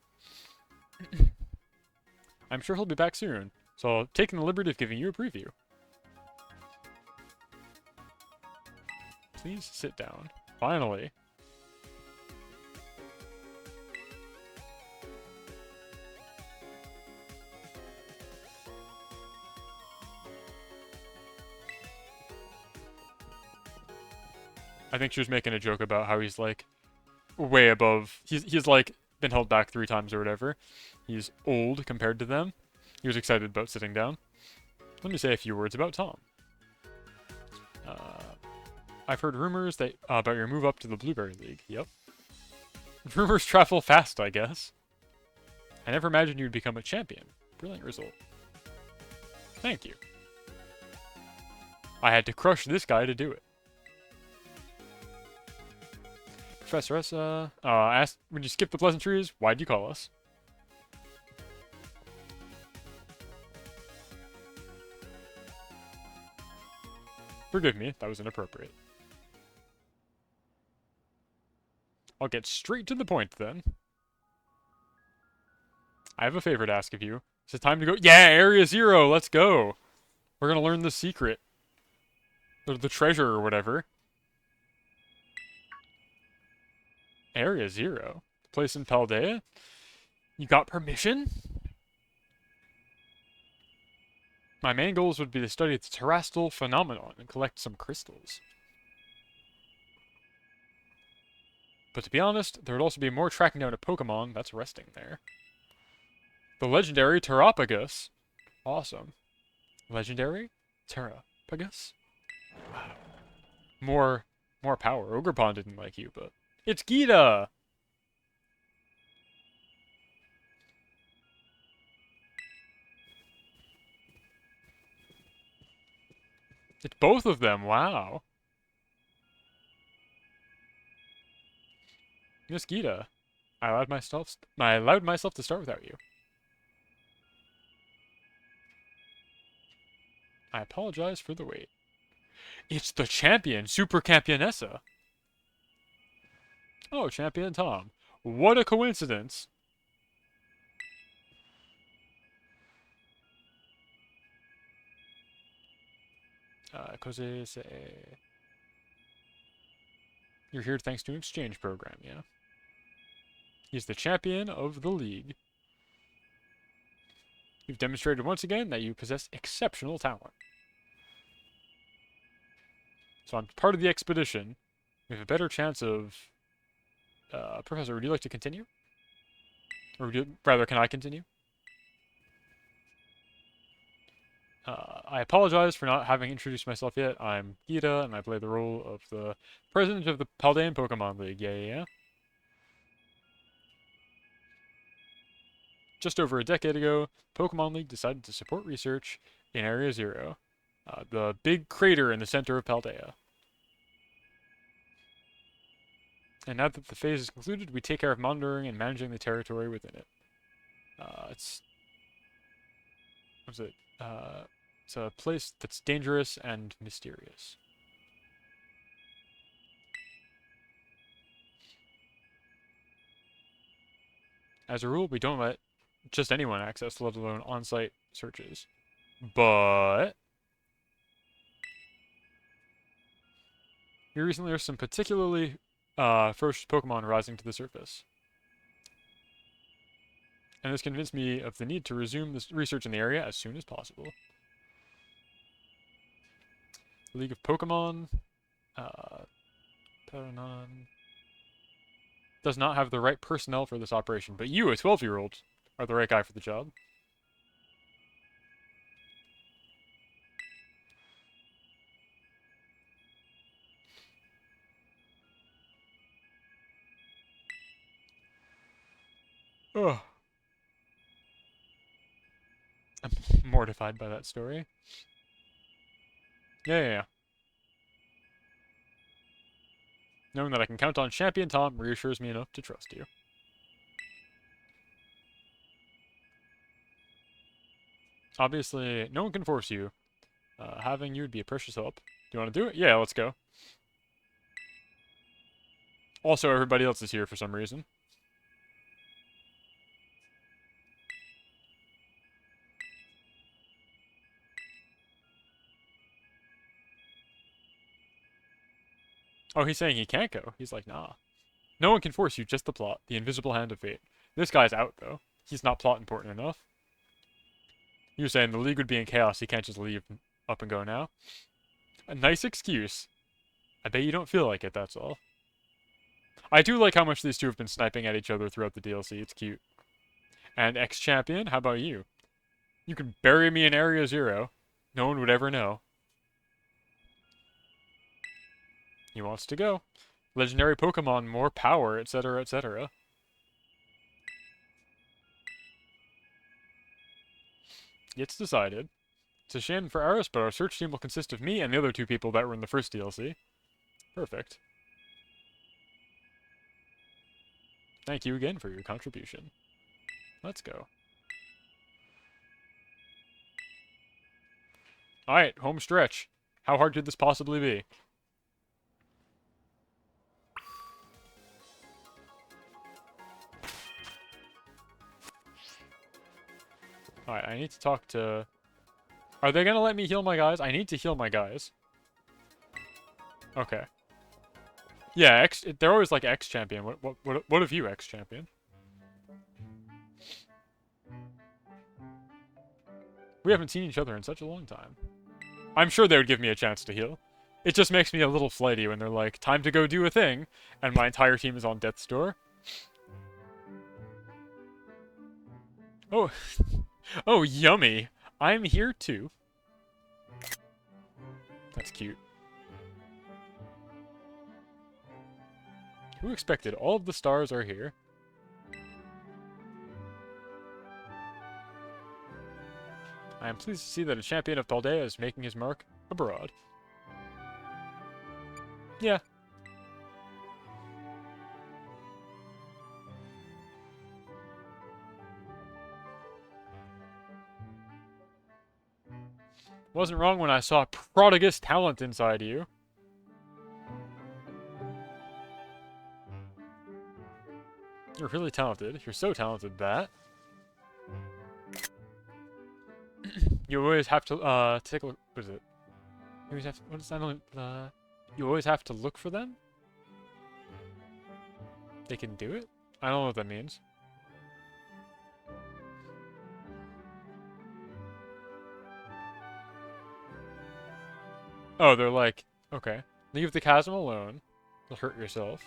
I'm sure he'll be back soon, so I've taken the liberty of giving you a preview. Please sit down. Finally. I think she was making a joke about how he's, like, way above... He's like, been held back 3 times or whatever. He's old compared to them. He was excited about sitting down. Let me say a few words about Tom. I've heard rumors that about your move up to the Blueberry League. Yep. Rumors travel fast, I guess. I never imagined you'd become a champion. Brilliant result. Thank you. I had to crush this guy to do it. Professor S, asked, when you skip the pleasantries, why'd you call us? Forgive me, that was inappropriate. I'll get straight to the point, then. I have a favor to ask of you. Is it time to go? Yeah, Area Zero, let's go! We're gonna learn the secret. Or the treasure, or whatever. Area Zero? Place in Paldea? You got permission? My main goals would be to study the terrestrial phenomenon and collect some crystals. But to be honest, there would also be more tracking down a Pokémon that's resting there. The legendary Terapagos. Awesome. Legendary Terapagos? Wow. More power. Ogerpon didn't like you, but It's Gita! It's both of them, wow. Miss Gita, I allowed myself to start without you. I apologize for the wait. It's the champion, Super Campionessa. Oh, Champion Tom. What a coincidence. Cause you're here thanks to an exchange program, yeah? He's the champion of the league. You've demonstrated once again that you possess exceptional talent. So I'm part of the expedition. We have a better chance of... Professor, would you like to continue? Or rather, can I continue? I apologize for not having introduced myself yet. I'm Gita, and I play the role of the president of the Paldean Pokemon League. Yeah. Just over a decade ago, Pokemon League decided to support research in Area Zero, the big crater in the center of Paldea. And now that the phase is concluded, we take care of monitoring and managing the territory within it. What's it? It's a place that's dangerous and mysterious. As a rule, we don't let just anyone access, let alone on-site searches. But we recently there's some particularly ferocious Pokemon rising to the surface. And this convinced me of the need to resume this research in the area as soon as possible. The League of Pokemon does not have the right personnel for this operation, but you, a 12-year-old, are the right guy for the job. Ugh. I'm mortified by that story. Yeah. Knowing that I can count on Champion Tom reassures me enough to trust you. Obviously, no one can force you. Having you would be a precious help. Do you want to do it? Yeah, let's go. Also, everybody else is here for some reason. Oh, he's saying he can't go. He's like, nah. No one can force you, just the plot. The invisible hand of fate. This guy's out, though. He's not plot important enough. You were saying the league would be in chaos. He can't just leave up and go now. A nice excuse. I bet you don't feel like it, that's all. I do like how much these two have been sniping at each other throughout the DLC. It's cute. And ex-champion, how about you? You could bury me in Area Zero. No one would ever know. He wants to go. Legendary Pokemon, more power, etc., etc. It's decided. It's a shame for Aris, but our search team will consist of me and the other two people that were in the first DLC. Perfect. Thank you again for your contribution. Let's go. Alright, home stretch. How hard could this possibly be? Alright, I need to talk to... Are they gonna let me heal my guys? I need to heal my guys. Okay. Yeah, they're always like ex-champion. What of you, ex-champion? We haven't seen each other in such a long time. I'm sure they would give me a chance to heal. It just makes me a little flighty when they're like, time to go do a thing, and my entire team is on death's door. Oh, oh, yummy. I'm here too. That's cute. Who expected? All of the stars are here. I am pleased to see that a champion of Paldea is making his mark abroad. Yeah. Wasn't wrong when I saw prodigious talent inside you. You're really talented. You're so talented that you always have to take a look. What is it? You always have to, what is that? You always have to look for them? They can do it? I don't know what that means. Oh, they're like, okay. Leave the chasm alone. You'll hurt yourself.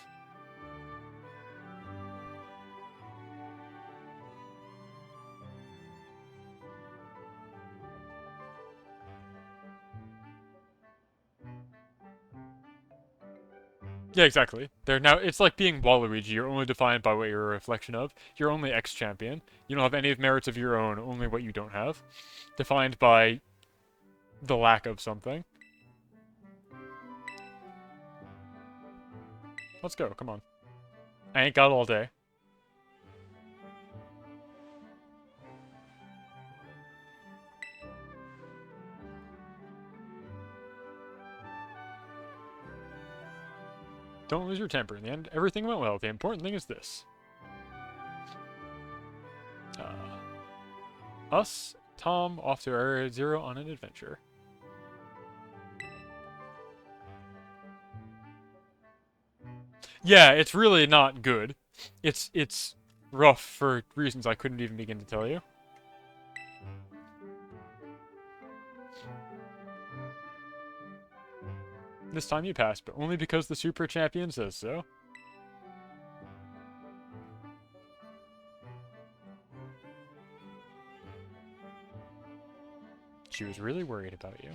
Yeah, exactly. They're now, it's like being Waluigi. You're only defined by what you're a reflection of. You're only ex-champion. You don't have any merits of your own, only what you don't have. Defined by the lack of something. Let's go, come on. I ain't got all day. Don't lose your temper. In the end, everything went well. The important thing is this. Us, Tom, off to Area Zero on an adventure. Yeah, it's really not good. It's rough for reasons I couldn't even begin to tell you. This time you passed, but only because the Super Champion says so. She was really worried about you.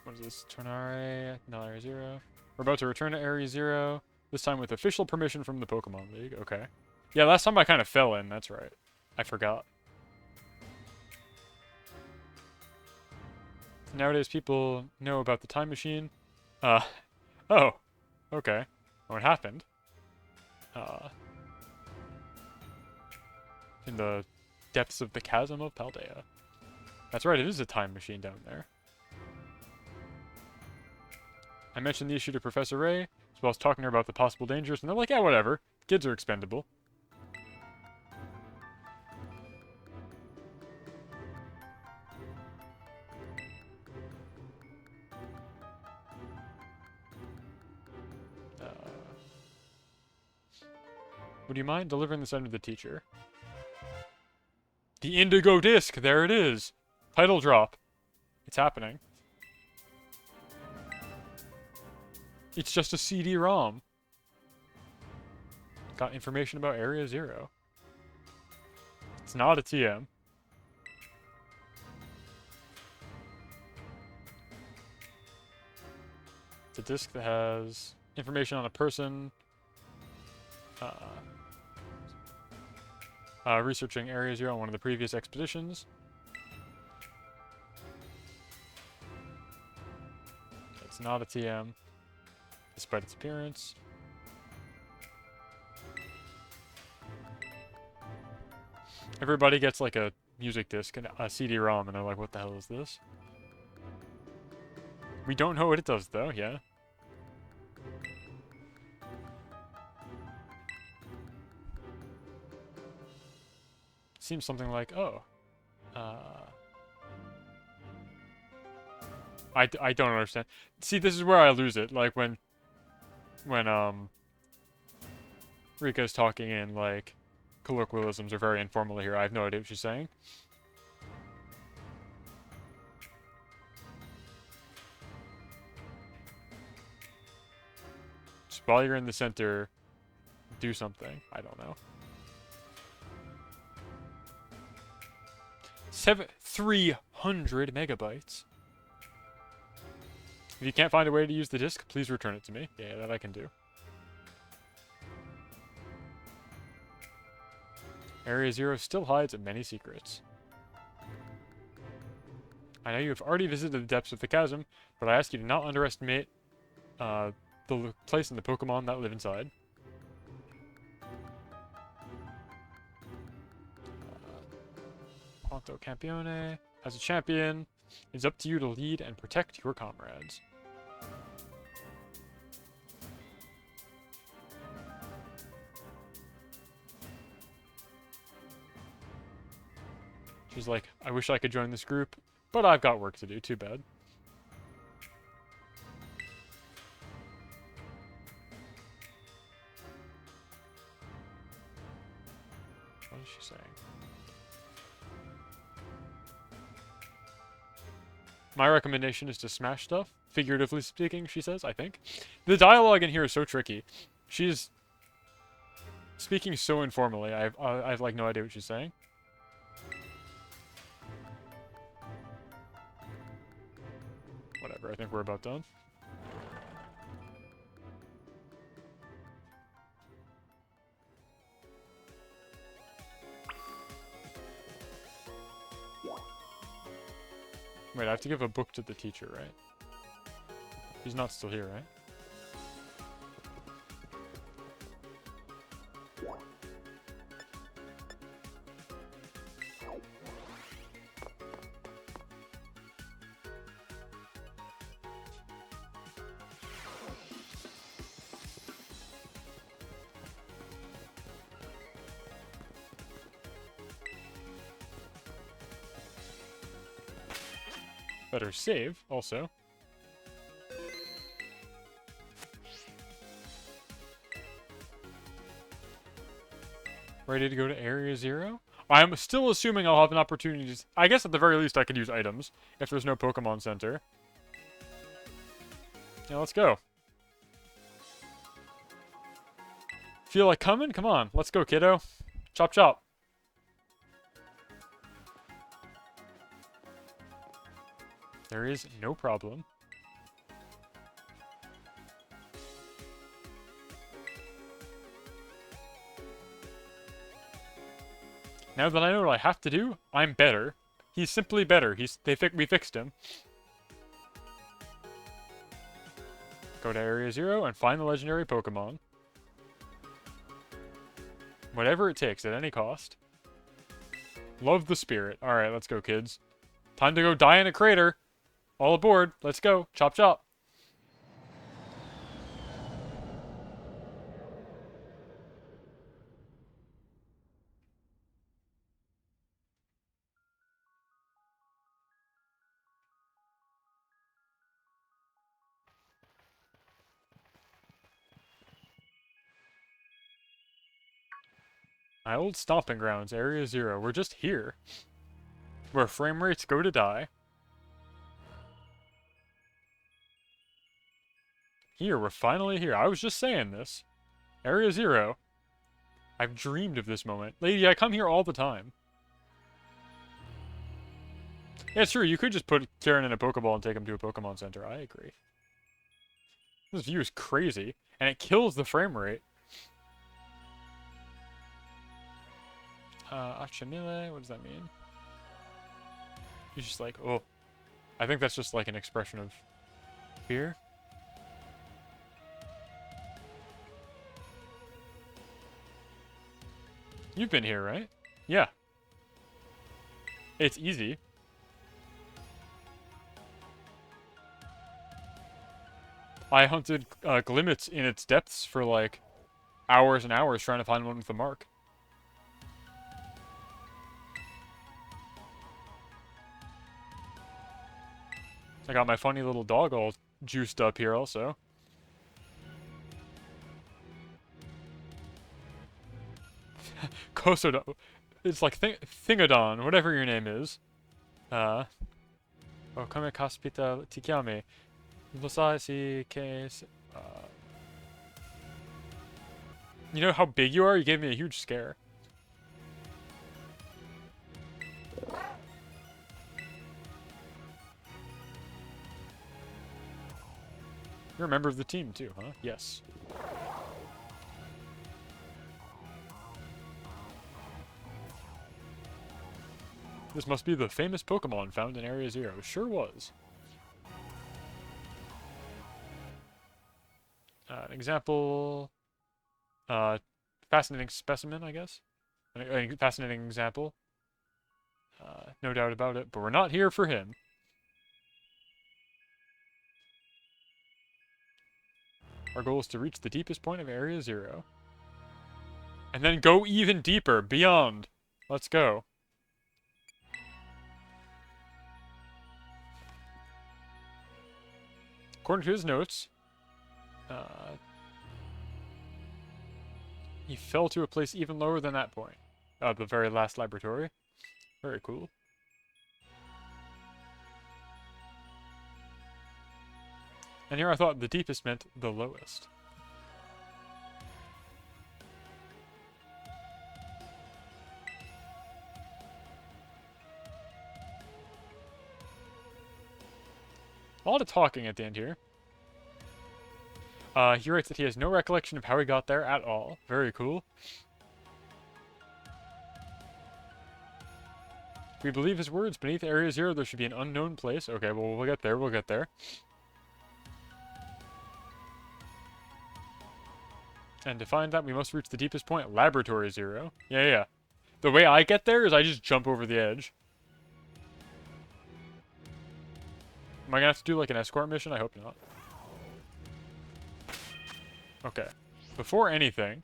What is this? Tornare, no, Area Zero. We're about to return to Area Zero, this time with official permission from the Pokemon League. Okay. Yeah, last time I kind of fell in, that's right. I forgot. Nowadays, people know about the time machine. Oh. Okay. What happened? In the depths of the chasm of Paldea. That's right, it is a time machine down there. I mentioned the issue to Professor Ray, as well as talking to her about the possible dangers, and they're like, yeah, whatever. Kids are expendable. Would you mind delivering this under the teacher? The Indigo disc! There it is! Title drop. It's happening. It's just a CD-ROM. Got information about Area Zero. It's not a TM. It's a disc that has information on a person researching Area Zero on one of the previous expeditions. It's not a TM, despite its appearance. Everybody gets like a music disc and a CD-ROM, and they're like, what the hell is this? We don't know what it does, though, yeah. Seems something like, oh. I don't understand. See, this is where I lose it. Like, when Rika's talking in, like, colloquialisms are very informal here. I have no idea what she's saying. Just while you're in the center, do something. I don't know. 300 100 megabytes. If you can't find a way to use the disk, please return it to me. Yeah, that I can do. Area 0 still hides many secrets. I know you have already visited the depths of the chasm, but I ask you to not underestimate the place and the Pokemon that live inside. Ponto Campione. As a champion, it's up to you to lead and protect your comrades. She's like, I wish I could join this group, but I've got work to do. Too bad. What is she saying? My recommendation is to smash stuff, figuratively speaking, she says, I think. The dialogue in here is so tricky. She's speaking so informally, I have like no idea what she's saying. Whatever, I think we're about done. Wait, I have to give a book to the teacher, right? He's not still here, right? Better save, also. Ready to go to Area 0? I'm still assuming I'll have an opportunity to... I guess at the very least I could use items, if there's no Pokemon Center. Yeah, let's go. Feel like coming? Come on, let's go, kiddo. Chop chop. There is no problem. Now that I know what I have to do, I'm better. He's simply better. We fixed him. Go to Area 0 and find the legendary Pokemon. Whatever it takes, at any cost. Love the spirit. Alright, let's go, kids. Time to go die in a crater. All aboard. Let's go. Chop chop. My old stomping grounds, Area 0. We're just here. Where frame rates go to die. Here, we're finally here. I was just saying this. Area 0. I've dreamed of this moment. Lady, I come here all the time. Yeah, it's true. You could just put Karen in a Pokeball and take him to a Pokemon Center. I agree. This view is crazy. And it kills the frame rate. Achamile, what does that mean? He's just like, oh. I think that's just like an expression of fear. You've been here, right? Yeah. It's easy. I hunted Glimmets in its depths for like hours and hours trying to find one with a mark. I got my funny little dog all juiced up here also. Kosodo. It's like Thingodon, whatever your name is. Oh, come caspita ti chiami. Lo sai si che... You know how big you are? You gave me a huge scare. You're a member of the team too, huh? Yes. This must be the famous Pokémon found in Area Zero. Sure was. An example... fascinating specimen, I guess? A fascinating example. No doubt about it, but we're not here for him. Our goal is to reach the deepest point of Area Zero. And then go even deeper, beyond. Let's go. According to his notes, he fell to a place even lower than that point. The very last laboratory. Very cool. And here I thought the deepest meant the lowest. A lot of talking at the end here. He writes that he has no recollection of how he got there at all. Very cool. If we believe his words, beneath Area Zero there should be an unknown place. Okay, well, we'll get there, we'll get there. And to find that, we must reach the deepest point, Laboratory Zero. Yeah. The way I get there is I just jump over the edge. Am I gonna have to do like an escort mission? I hope not. Okay. Before anything...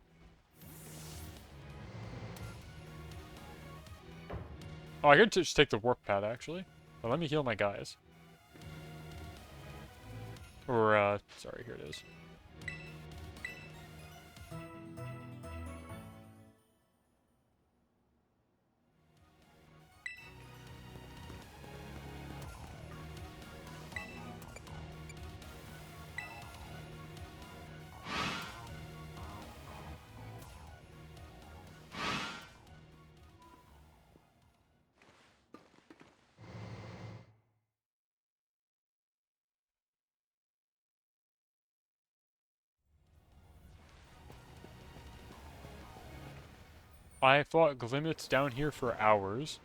Oh, I could just take the warp pad, actually. But let me heal my guys. Or, sorry, here it is. I fought Glimmets down here for hours.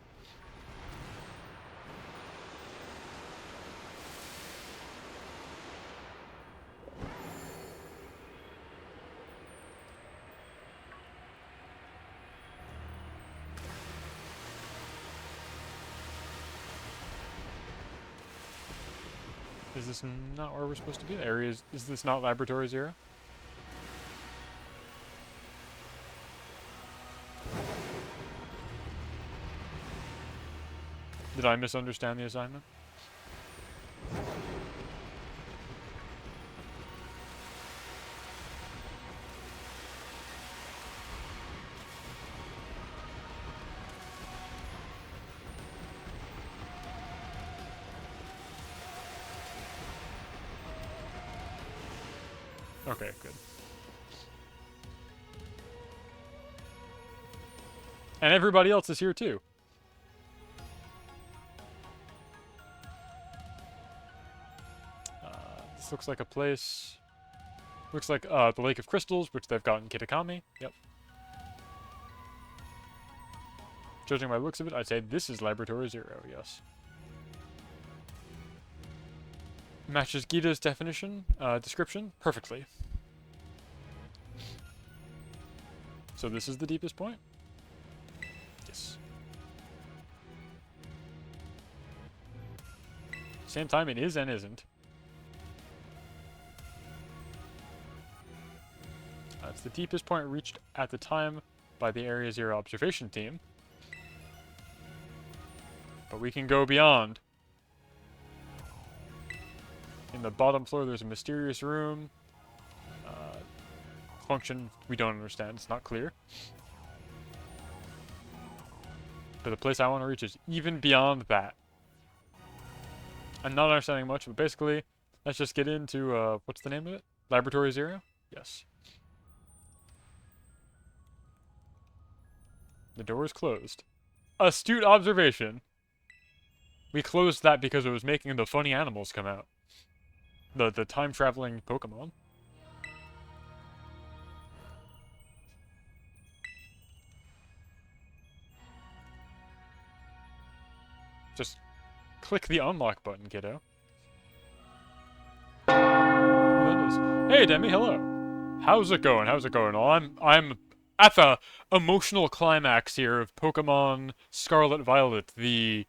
Is this not where we're supposed to be? Is this not Laboratory Zero? Did I misunderstand the assignment? Okay, good. And everybody else is here too. This looks like a place... Looks like the Lake of Crystals, which they've got in Kitakami. Yep. Judging by the looks of it, I'd say this is Laboratory Zero, yes. Matches Gita's description perfectly. So this is the deepest point? Yes. Same time, it is and isn't. It's the deepest point reached at the time by the Area Zero observation team. But we can go beyond. In the bottom floor, there's a mysterious room. Function we don't understand. It's not clear. But the place I want to reach is even beyond that. I'm not understanding much, but basically, let's just get into, what's the name of it? Laboratory Zero? Yes. The door is closed. Astute observation. We closed that because it was making the funny animals come out. The time-traveling Pokemon. Just click the unlock button, kiddo. Hey, Demi, hello. How's it going? How's it going? Well, I'm at the emotional climax here of Pokemon Scarlet Violet, the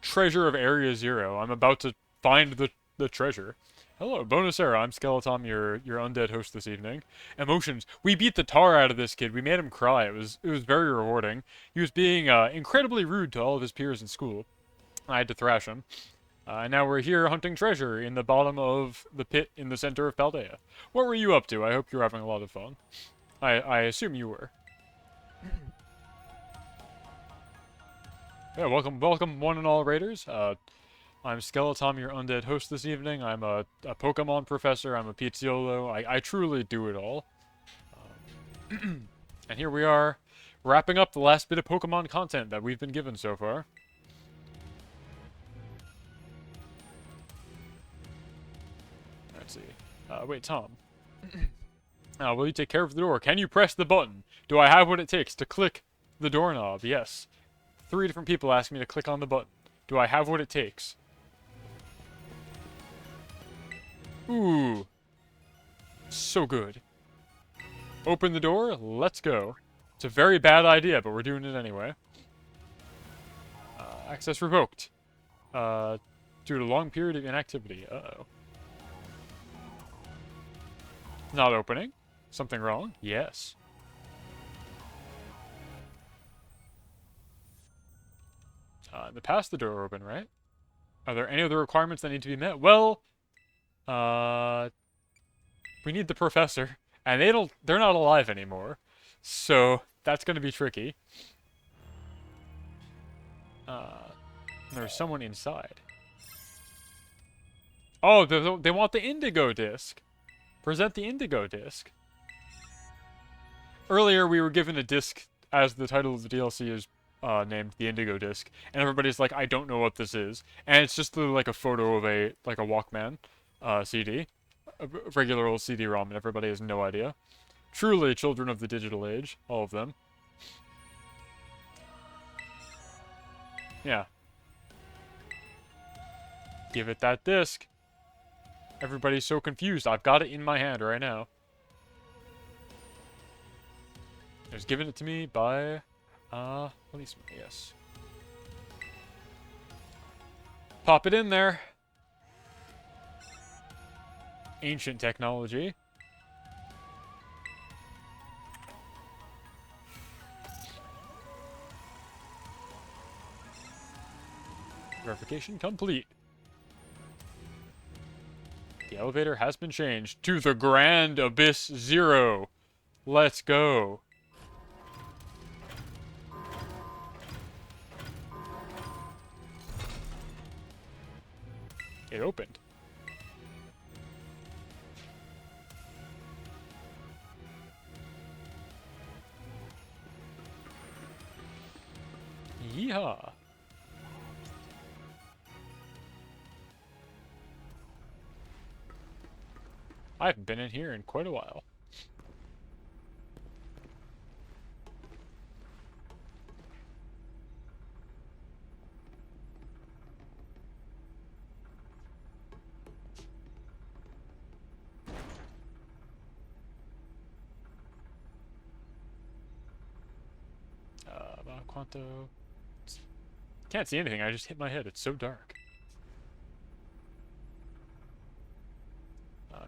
treasure of Area Zero. I'm about to find the treasure. Hello, Bonus Era. I'm Skeletom, your undead host this evening. Emotions. We beat the tar out of this kid. We made him cry. It was very rewarding. He was being incredibly rude to all of his peers in school. I had to thrash him. And now we're here hunting treasure in the bottom of the pit in the center of Paldea. What were you up to? I hope you're having a lot of fun. I assume you were. Yeah, welcome one and all raiders. I'm Skeletom, your undead host this evening. I'm a Pokemon professor. I'm a Pizziolo. I truly do it all. And here we are, wrapping up the last bit of Pokemon content that we've been given so far. Let's see. Wait, Tom. Will you take care of the door? Can you press the button? Do I have what it takes to click the doorknob? Yes. 3 different people asked me to click on the button. Do I have what it takes? Ooh. So good. Open the door. Let's go. It's a very bad idea, but we're doing it anyway. Access revoked. Due to a long period of inactivity. Uh-oh. Not opening. Something wrong? Yes. In the past, the door open, right? Are there any other requirements that need to be met? Well, we need the professor, and they're not alive anymore, so that's gonna be tricky. There's someone inside. Oh, they want the Indigo disc. Present the Indigo disc. Earlier, we were given a disc as the title of the DLC is named the Indigo disc, and everybody's like, I don't know what this is, and it's just like a photo of a Walkman CD, a regular old CD-ROM, and everybody has no idea. Truly children of the digital age, all of them. Yeah. Give it that disc. Everybody's so confused. I've got it in my hand right now. It was given it to me by, policeman, yes. Pop it in there. Ancient technology. Verification complete. The elevator has been changed to the Grand Abyss Zero. Let's go. It opened. Yeehaw. I haven't been in here in quite a while. Quanto. Can't see anything, I just hit my head, it's so dark.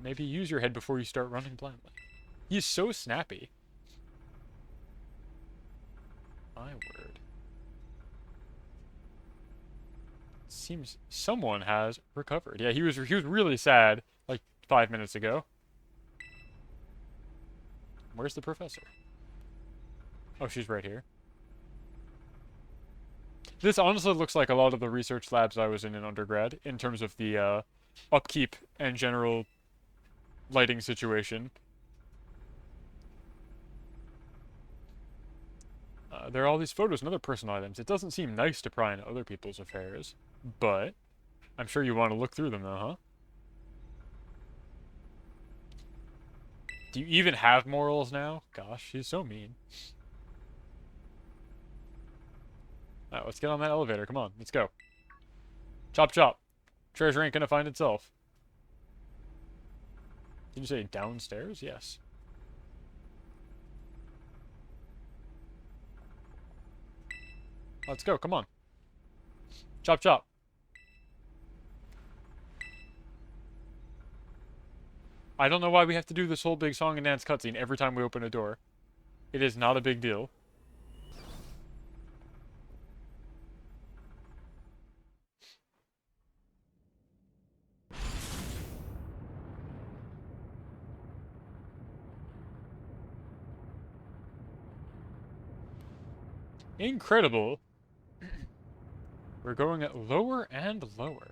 Maybe use your head before you start running blindly. He's so snappy. My word. Seems someone has recovered. Yeah, he was really sad like 5 minutes ago. Where's the professor? Oh, she's right here. This honestly looks like a lot of the research labs I was in undergrad, in terms of the upkeep and general lighting situation. There are all these photos and other personal items. It doesn't seem nice to pry into other people's affairs, but I'm sure you want to look through them though, huh? Do you even have morals now? Gosh, she's so mean. Alright, let's get on that elevator. Come on, let's go. Chop chop. Treasure ain't gonna find itself. Did you say downstairs? Yes. Let's go, come on. Chop chop. I don't know why we have to do this whole big song and dance cutscene every time we open a door. It is not a big deal. Incredible. We're going at lower and lower.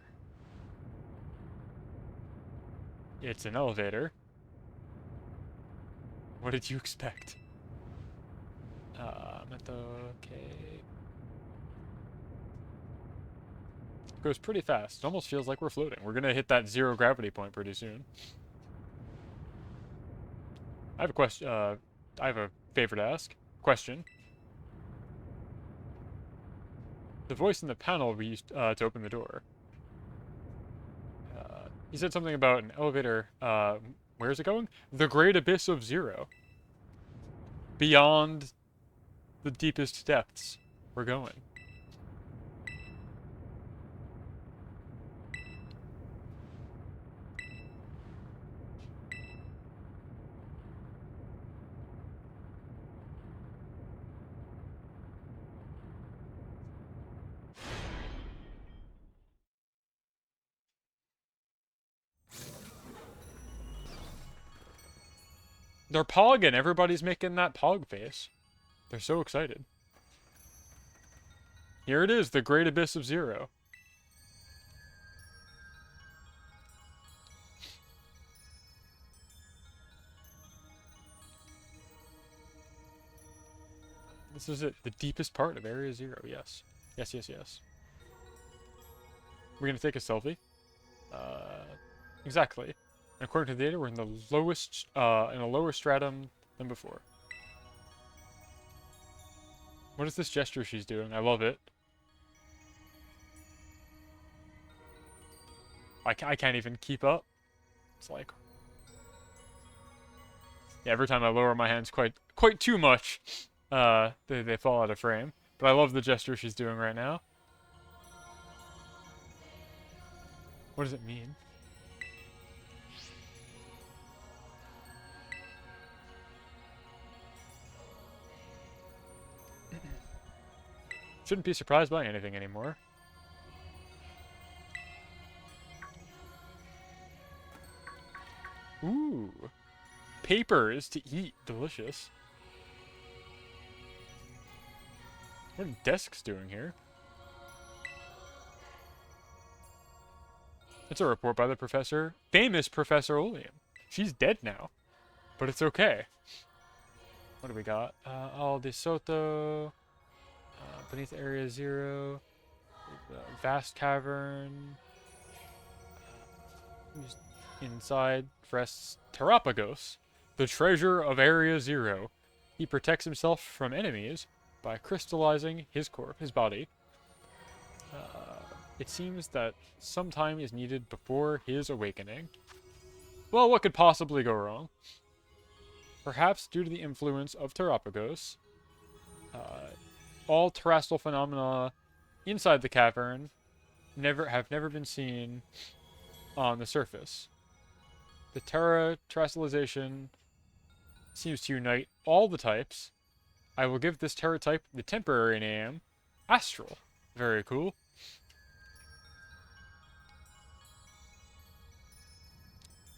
It's an elevator. What did you expect? Okay. Goes pretty fast. It almost feels like we're floating. We're gonna hit that zero gravity point pretty soon. I have a question. I have a favor to ask. Question. The voice in the panel we used to open the door. He said something about an elevator. Where is it going? The Great Abyss of Zero. Beyond the deepest depths we're going. They're pogging. Everybody's making that pog face. They're so excited. Here it is, the Great Abyss of Zero. This is it, the deepest part of Area Zero, yes. Yes, yes, yes. We're gonna take a selfie. Exactly. And according to the data, we're in the lowest, in a lower stratum than before. What is this gesture she's doing? I love it. I can't even keep up. It's like... Yeah, every time I lower my hands quite too much, they fall out of frame. But I love the gesture she's doing right now. What does it mean? Shouldn't be surprised by anything anymore. Ooh. Papers to eat. Delicious. What are desks doing here? It's a report by the professor. Famous Professor Oleum. She's dead now. But it's okay. What do we got? Al de Soto. Beneath Area Zero. Vast cavern. Inside rests Terapagos, the treasure of Area Zero. He protects himself from enemies by crystallizing his body. It seems that some time is needed before his awakening. Well, what could possibly go wrong? Perhaps due to the influence of Terapagos, all terrestrial phenomena inside the cavern have never been seen on the surface. The terrestrialization seems to unite all the types. I will give this terra type the temporary name Astral. Very cool.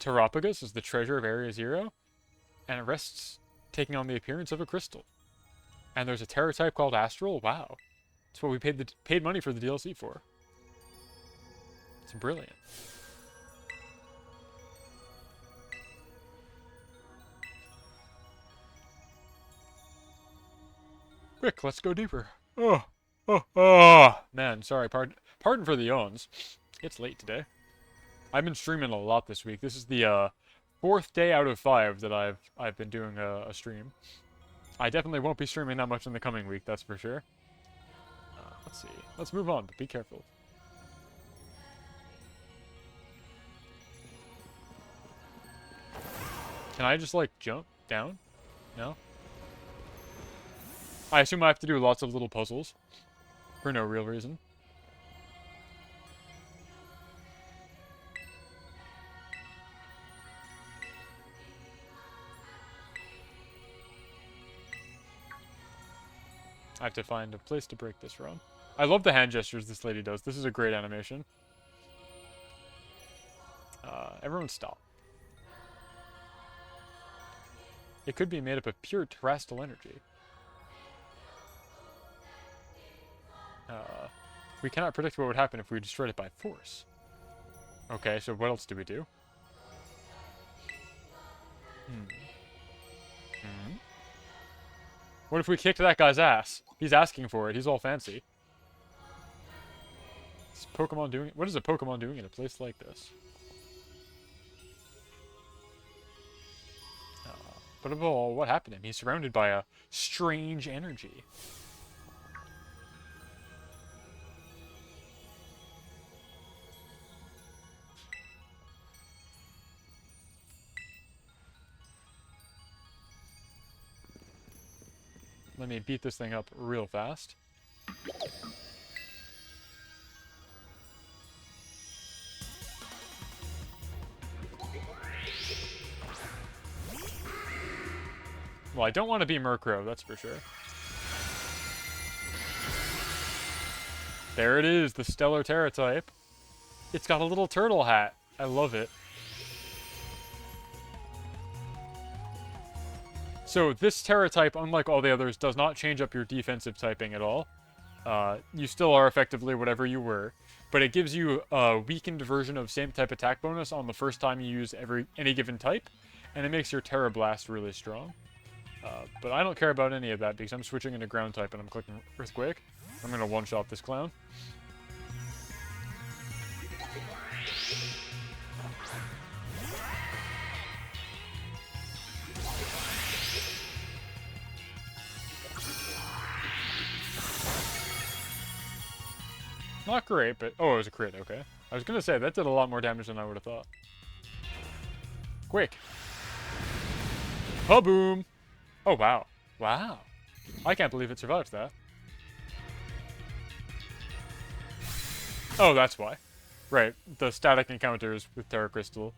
Terapagos is the treasure of Area Zero, and it rests taking on the appearance of a crystal. And there's a terra type called Astral. Wow, that's what we paid money for the DLC for. It's brilliant. Quick, let's go deeper. Oh, man, sorry, pardon for the yawns. It's late today. I've been streaming a lot this week. This is the 4th day out of 5 that I've been doing a stream. I definitely won't be streaming that much in the coming week, that's for sure. Let's see. Let's move on, but be careful. Can I just, like, jump down? No? I assume I have to do lots of little puzzles. For no real reason. I have to find a place to break this from. I love the hand gestures this lady does. This is a great animation. Everyone stop. It could be made up of pure terrestrial energy. We cannot predict what would happen if we destroyed it by force. Okay, so what else do we do? What if we kicked that guy's ass? He's asking for it. He's all fancy. Is Pokemon doing? What is a Pokemon doing in a place like this? But above all, what happened to him? He's surrounded by a strange energy. Let me beat this thing up real fast. Well, I don't want to be Murkrow, that's for sure. There it is, the Stellar Terra type. It's got a little turtle hat. I love it. So this Terra type, unlike all the others, does not change up your defensive typing at all. You still are effectively whatever you were, but it gives you a weakened version of same type attack bonus on the first time you use any given type, and it makes your Terra Blast really strong. But I don't care about any of that because I'm switching into ground type and I'm clicking Earthquake. I'm going to one-shot this clown. Not great, but... Oh, it was a crit, okay. I was going to say, that did a lot more damage than I would have thought. Quick. Ha-boom! Oh, wow. Wow. I can't believe it survived that. Oh, that's why. Right. The static encounters with Terra Crystal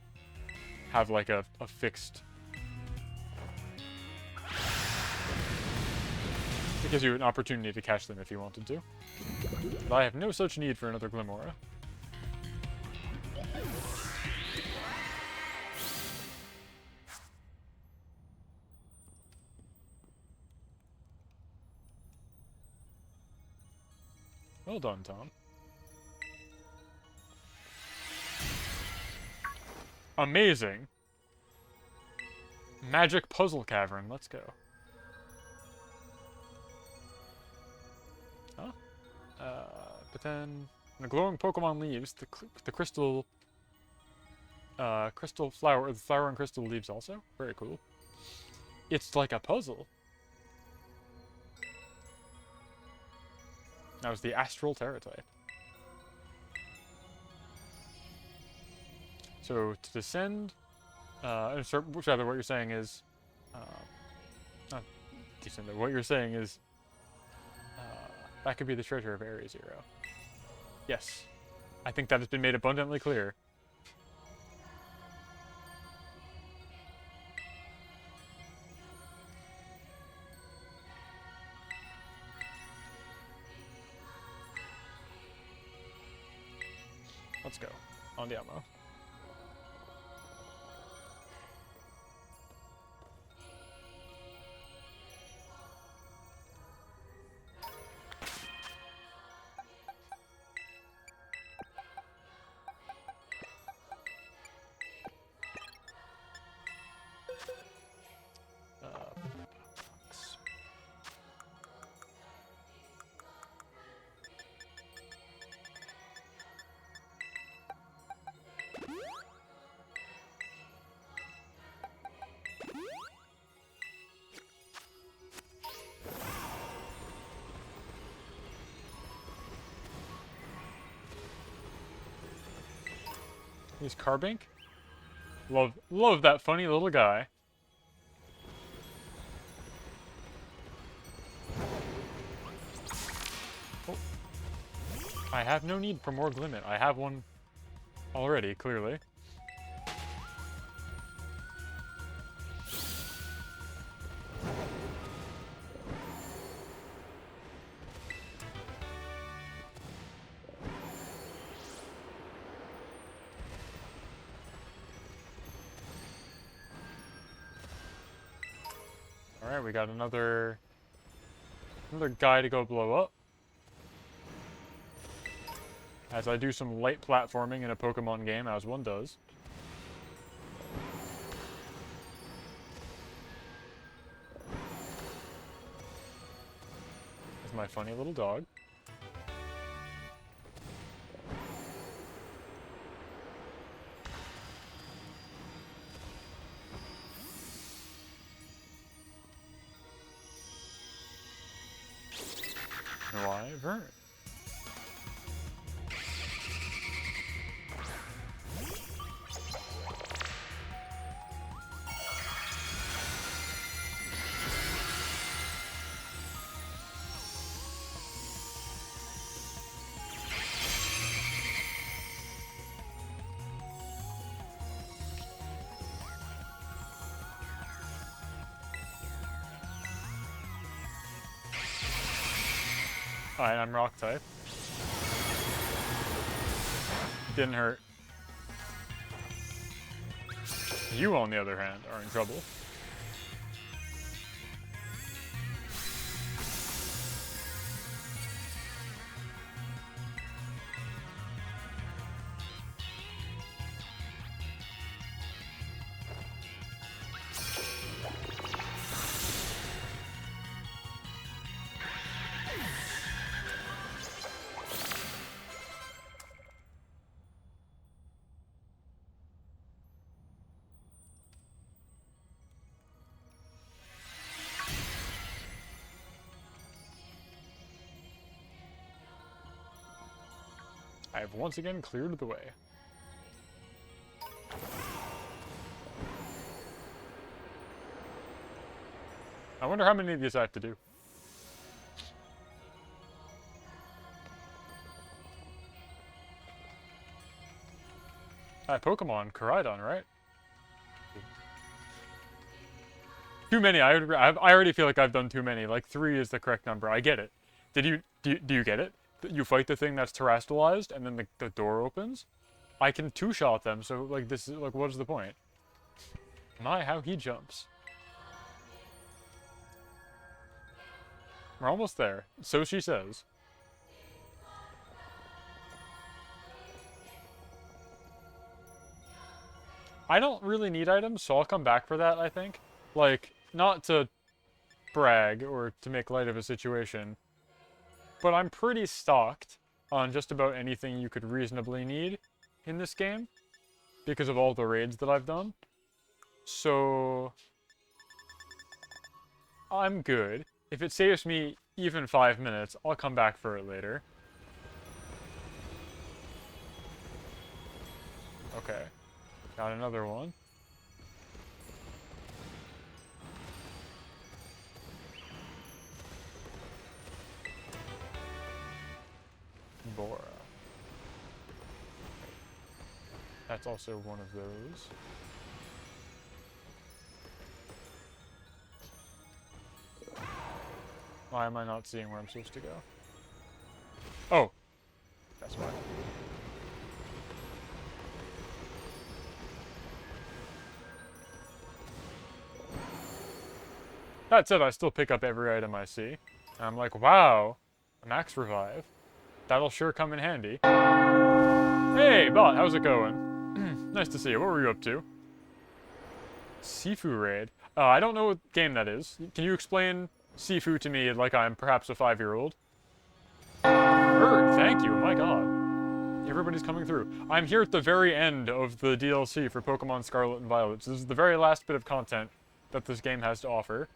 have, like, a fixed... It gives you an opportunity to catch them if you wanted to. But I have no such need for another Glimmora. Well done, Tom. Amazing. Magic Puzzle Cavern, let's go. Huh? But then, when the glowing Pokemon leaves, the crystal flower, the flower and crystal leaves also. Very cool. It's like a puzzle. That was the Astral Terra type. So to descend, rather what you're saying is, not descend. What you're saying is, that could be the treasure of Area Zero. Yes, I think that has been made abundantly clear. Let's go. On the ammo. He's Carbink. Love that funny little guy. Oh. I have no need for more Glimmet. I have one already, clearly. Alright, we got another guy to go blow up. As I do some light platforming in a Pokemon game, as one does. There's my funny little dog. Wyvern. Alright, I'm rock type. Didn't hurt. You, on the other hand, are in trouble. I have once again cleared the way. I wonder how many of these I have to do. Pokemon, Koraidon, right? Too many. I already feel like I've done too many. Like 3 is the correct number. I get it. Do you get it? You fight the thing that's terrestrialized, and then the door opens. I can 2-shot them, so like this is like, what is the point? My, how he jumps. We're almost there. So she says. I don't really need items, so I'll come back for that, I think. Like, not to brag or to make light of a situation, but I'm pretty stocked on just about anything you could reasonably need in this game because of all the raids that I've done. So I'm good. If it saves me even 5 minutes, I'll come back for it later. Okay. Got another one. Bora. That's also one of those. Why am I not seeing where I'm supposed to go? Oh! That's why. That said, I still pick up every item I see. And I'm like, wow, a max revive. That'll sure come in handy. Hey, Bot, how's it going? Nice to see you. What were you up to? Sifu raid? I don't know what game that is. Can you explain Sifu to me like I'm perhaps a 5-year-old? Bird, thank you. My god. Everybody's coming through. I'm here at the very end of the DLC for Pokemon Scarlet and Violet. So this is the very last bit of content that this game has to offer.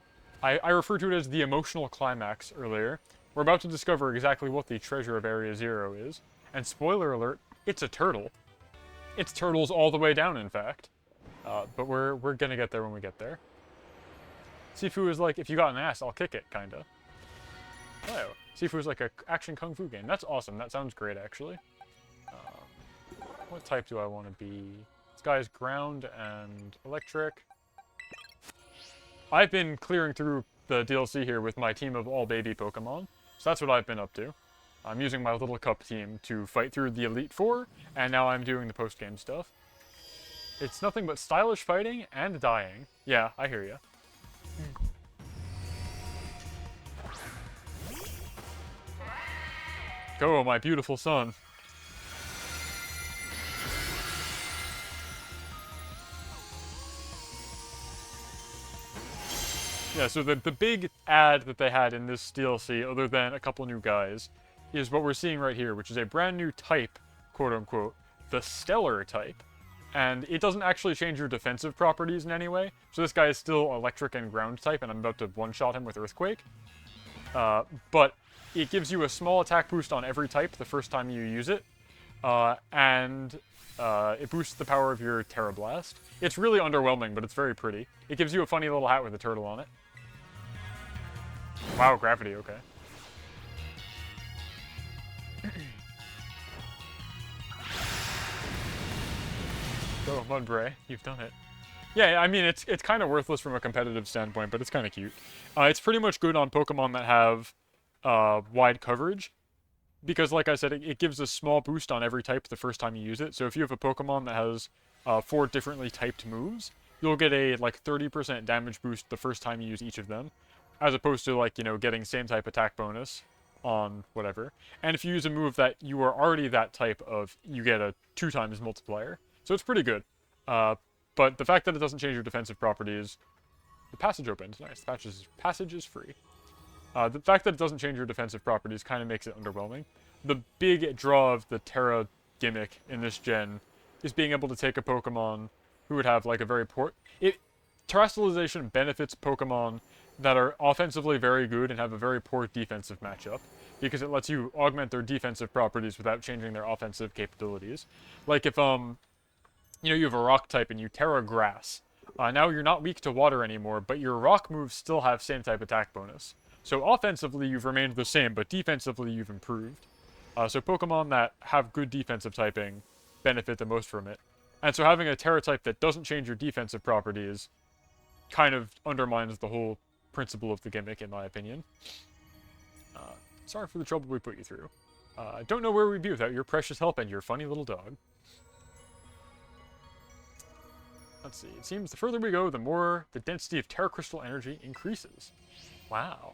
I referred to it as the emotional climax earlier. We're about to discover exactly what the treasure of Area 0 is. And spoiler alert, it's a turtle. It's turtles all the way down, in fact. But we're gonna get there when we get there. Sifu is like, if you got an ass, I'll kick it, kinda. Oh, Sifu is like a action kung fu game. That's awesome. That sounds great, actually. What type do I want to be? This guy's ground and electric. I've been clearing through the DLC here with my team of all baby Pokemon, so that's what I've been up to. I'm using my little cup team to fight through the Elite Four, and now I'm doing the post-game stuff. It's nothing but stylish fighting and dying. Yeah, I hear ya. Go, my beautiful son. Yeah, so the big ad that they had in this DLC, other than a couple new guys, is what we're seeing right here, which is a brand new type, quote-unquote, the Stellar type. And it doesn't actually change your defensive properties in any way. So this guy is still electric and ground type, and I'm about to one-shot him with Earthquake. But it gives you a small attack boost on every type the first time you use it. And it boosts the power of your Terra Blast. It's really underwhelming, but it's very pretty. It gives you a funny little hat with a turtle on it. Wow, gravity, okay. Go, Mudbray, you've done it. Yeah, I mean, it's kind of worthless from a competitive standpoint, but it's kind of cute. It's pretty much good on Pokemon that have wide coverage, because like I said, it gives a small boost on every type the first time you use it. So if you have a Pokemon that has 4 differently typed moves, you'll get a like 30% damage boost the first time you use each of them, as opposed to like, you know, getting same type attack bonus on whatever. And if you use a move that you are already that type of, you get a 2 times multiplier. So it's pretty good. But the fact that it doesn't change your defensive properties, the passage opens. Nice. The passage is free. The fact that it doesn't change your defensive properties kind of makes it underwhelming. The big draw of the Terra gimmick in this gen is being able to take a Pokemon who would have like a very poor... Terrestrialization benefits Pokemon that are offensively very good and have a very poor defensive matchup, because it lets you augment their defensive properties without changing their offensive capabilities. Like if, you know, you have a rock type and you Terra Grass. Now you're not weak to water anymore, but your rock moves still have same type attack bonus. So offensively you've remained the same, but defensively you've improved. So Pokemon that have good defensive typing benefit the most from it. And so having a Terra type that doesn't change your defensive properties kind of undermines the whole principle of the gimmick, in my opinion. Sorry for the trouble we put you through. I don't know where we'd be without your precious help and your funny little dog. Let's see, it seems the further we go, the more the density of Terra Crystal energy increases. Wow.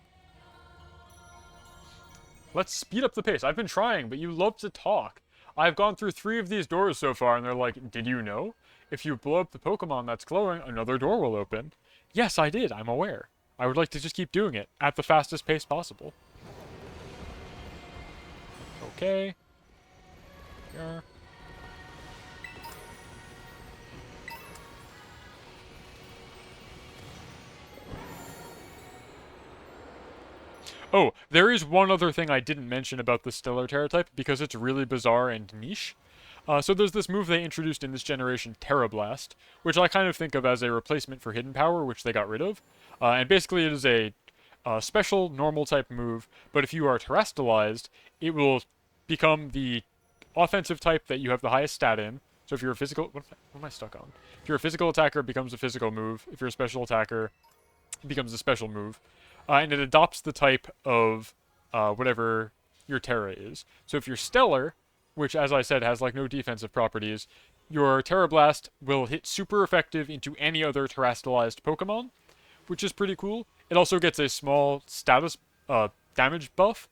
Let's speed up the pace. I've been trying, but you love to talk. I've gone through 3 of these doors so far, and they're like, did you know? If you blow up the Pokemon that's glowing, another door will open. Yes, I did. I'm aware. I would like to just keep doing it at the fastest pace possible. Okay. Here. Oh, there is one other thing I didn't mention about the Stellar Terra type, because it's really bizarre and niche. So there's this move they introduced in this generation, Terra Blast, which I kind of think of as a replacement for Hidden Power, which they got rid of. And basically it is a special normal type move, but if you are terrestrialized, it will become the offensive type that you have the highest stat in. So if you're a physical... What am I stuck on? If you're a physical attacker, it becomes a physical move. If you're a special attacker, it becomes a special move. And it adopts the type of whatever your Terra is. So if you're Stellar, which, as I said, has like no defensive properties, your Terra Blast will hit super effective into any other terrestrialized Pokemon, which is pretty cool. It also gets a small status damage buff,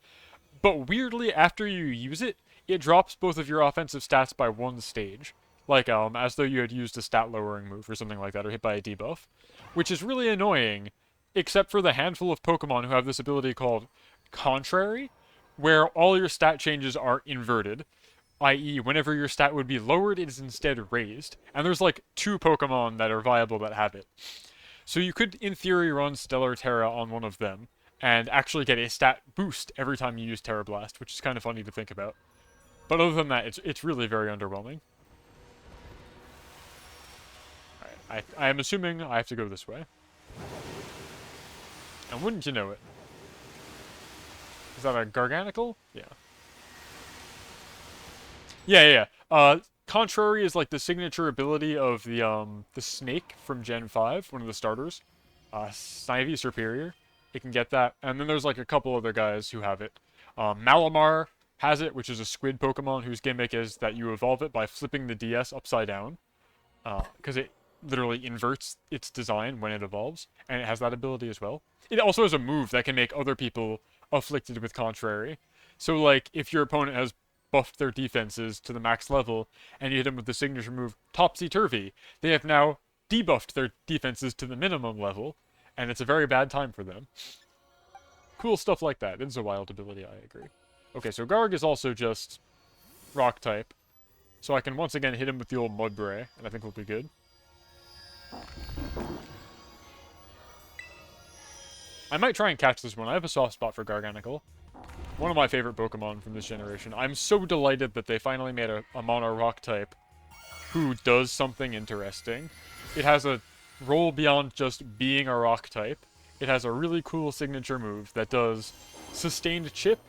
but weirdly, after you use it, it drops both of your offensive stats by 1 stage. Like, as though you had used a stat-lowering move or something like that, or hit by a debuff. Which is really annoying, except for the handful of Pokemon who have this ability called Contrary, where all your stat changes are inverted, i.e. whenever your stat would be lowered, it is instead raised. And there's like 2 Pokemon that are viable that have it. So you could, in theory, run Stellar Terra on one of them, and actually get a stat boost every time you use Terra Blast, which is kind of funny to think about. But other than that, it's really very underwhelming. I am assuming I have to go this way. And wouldn't you know it? Is that a Garganical? Yeah. Yeah. Contrary is like the signature ability of the snake from Gen 5, one of the starters. Snivy Superior. It can get that. And then there's like a couple other guys who have it. Malamar has it, which is a squid Pokemon whose gimmick is that you evolve it by flipping the DS upside down. Because it literally inverts its design when it evolves. And it has that ability as well. It also has a move that can make other people afflicted with Contrary. So like, if your opponent has buffed their defenses to the max level, and you hit them with the signature move Topsy-Turvy, they have now debuffed their defenses to the minimum level, and it's a very bad time for them. Cool stuff like that. It's a wild ability, I agree. Okay, so Garg is also just rock type, so I can once again hit him with the old Mudbray, and I think we'll be good. I might try and catch this one. I have a soft spot for Garganical. One of my favorite Pokemon from this generation. I'm so delighted that they finally made a Mono Rock type who does something interesting. It has a role beyond just being a rock type. It has a really cool signature move that does Sustained Chip.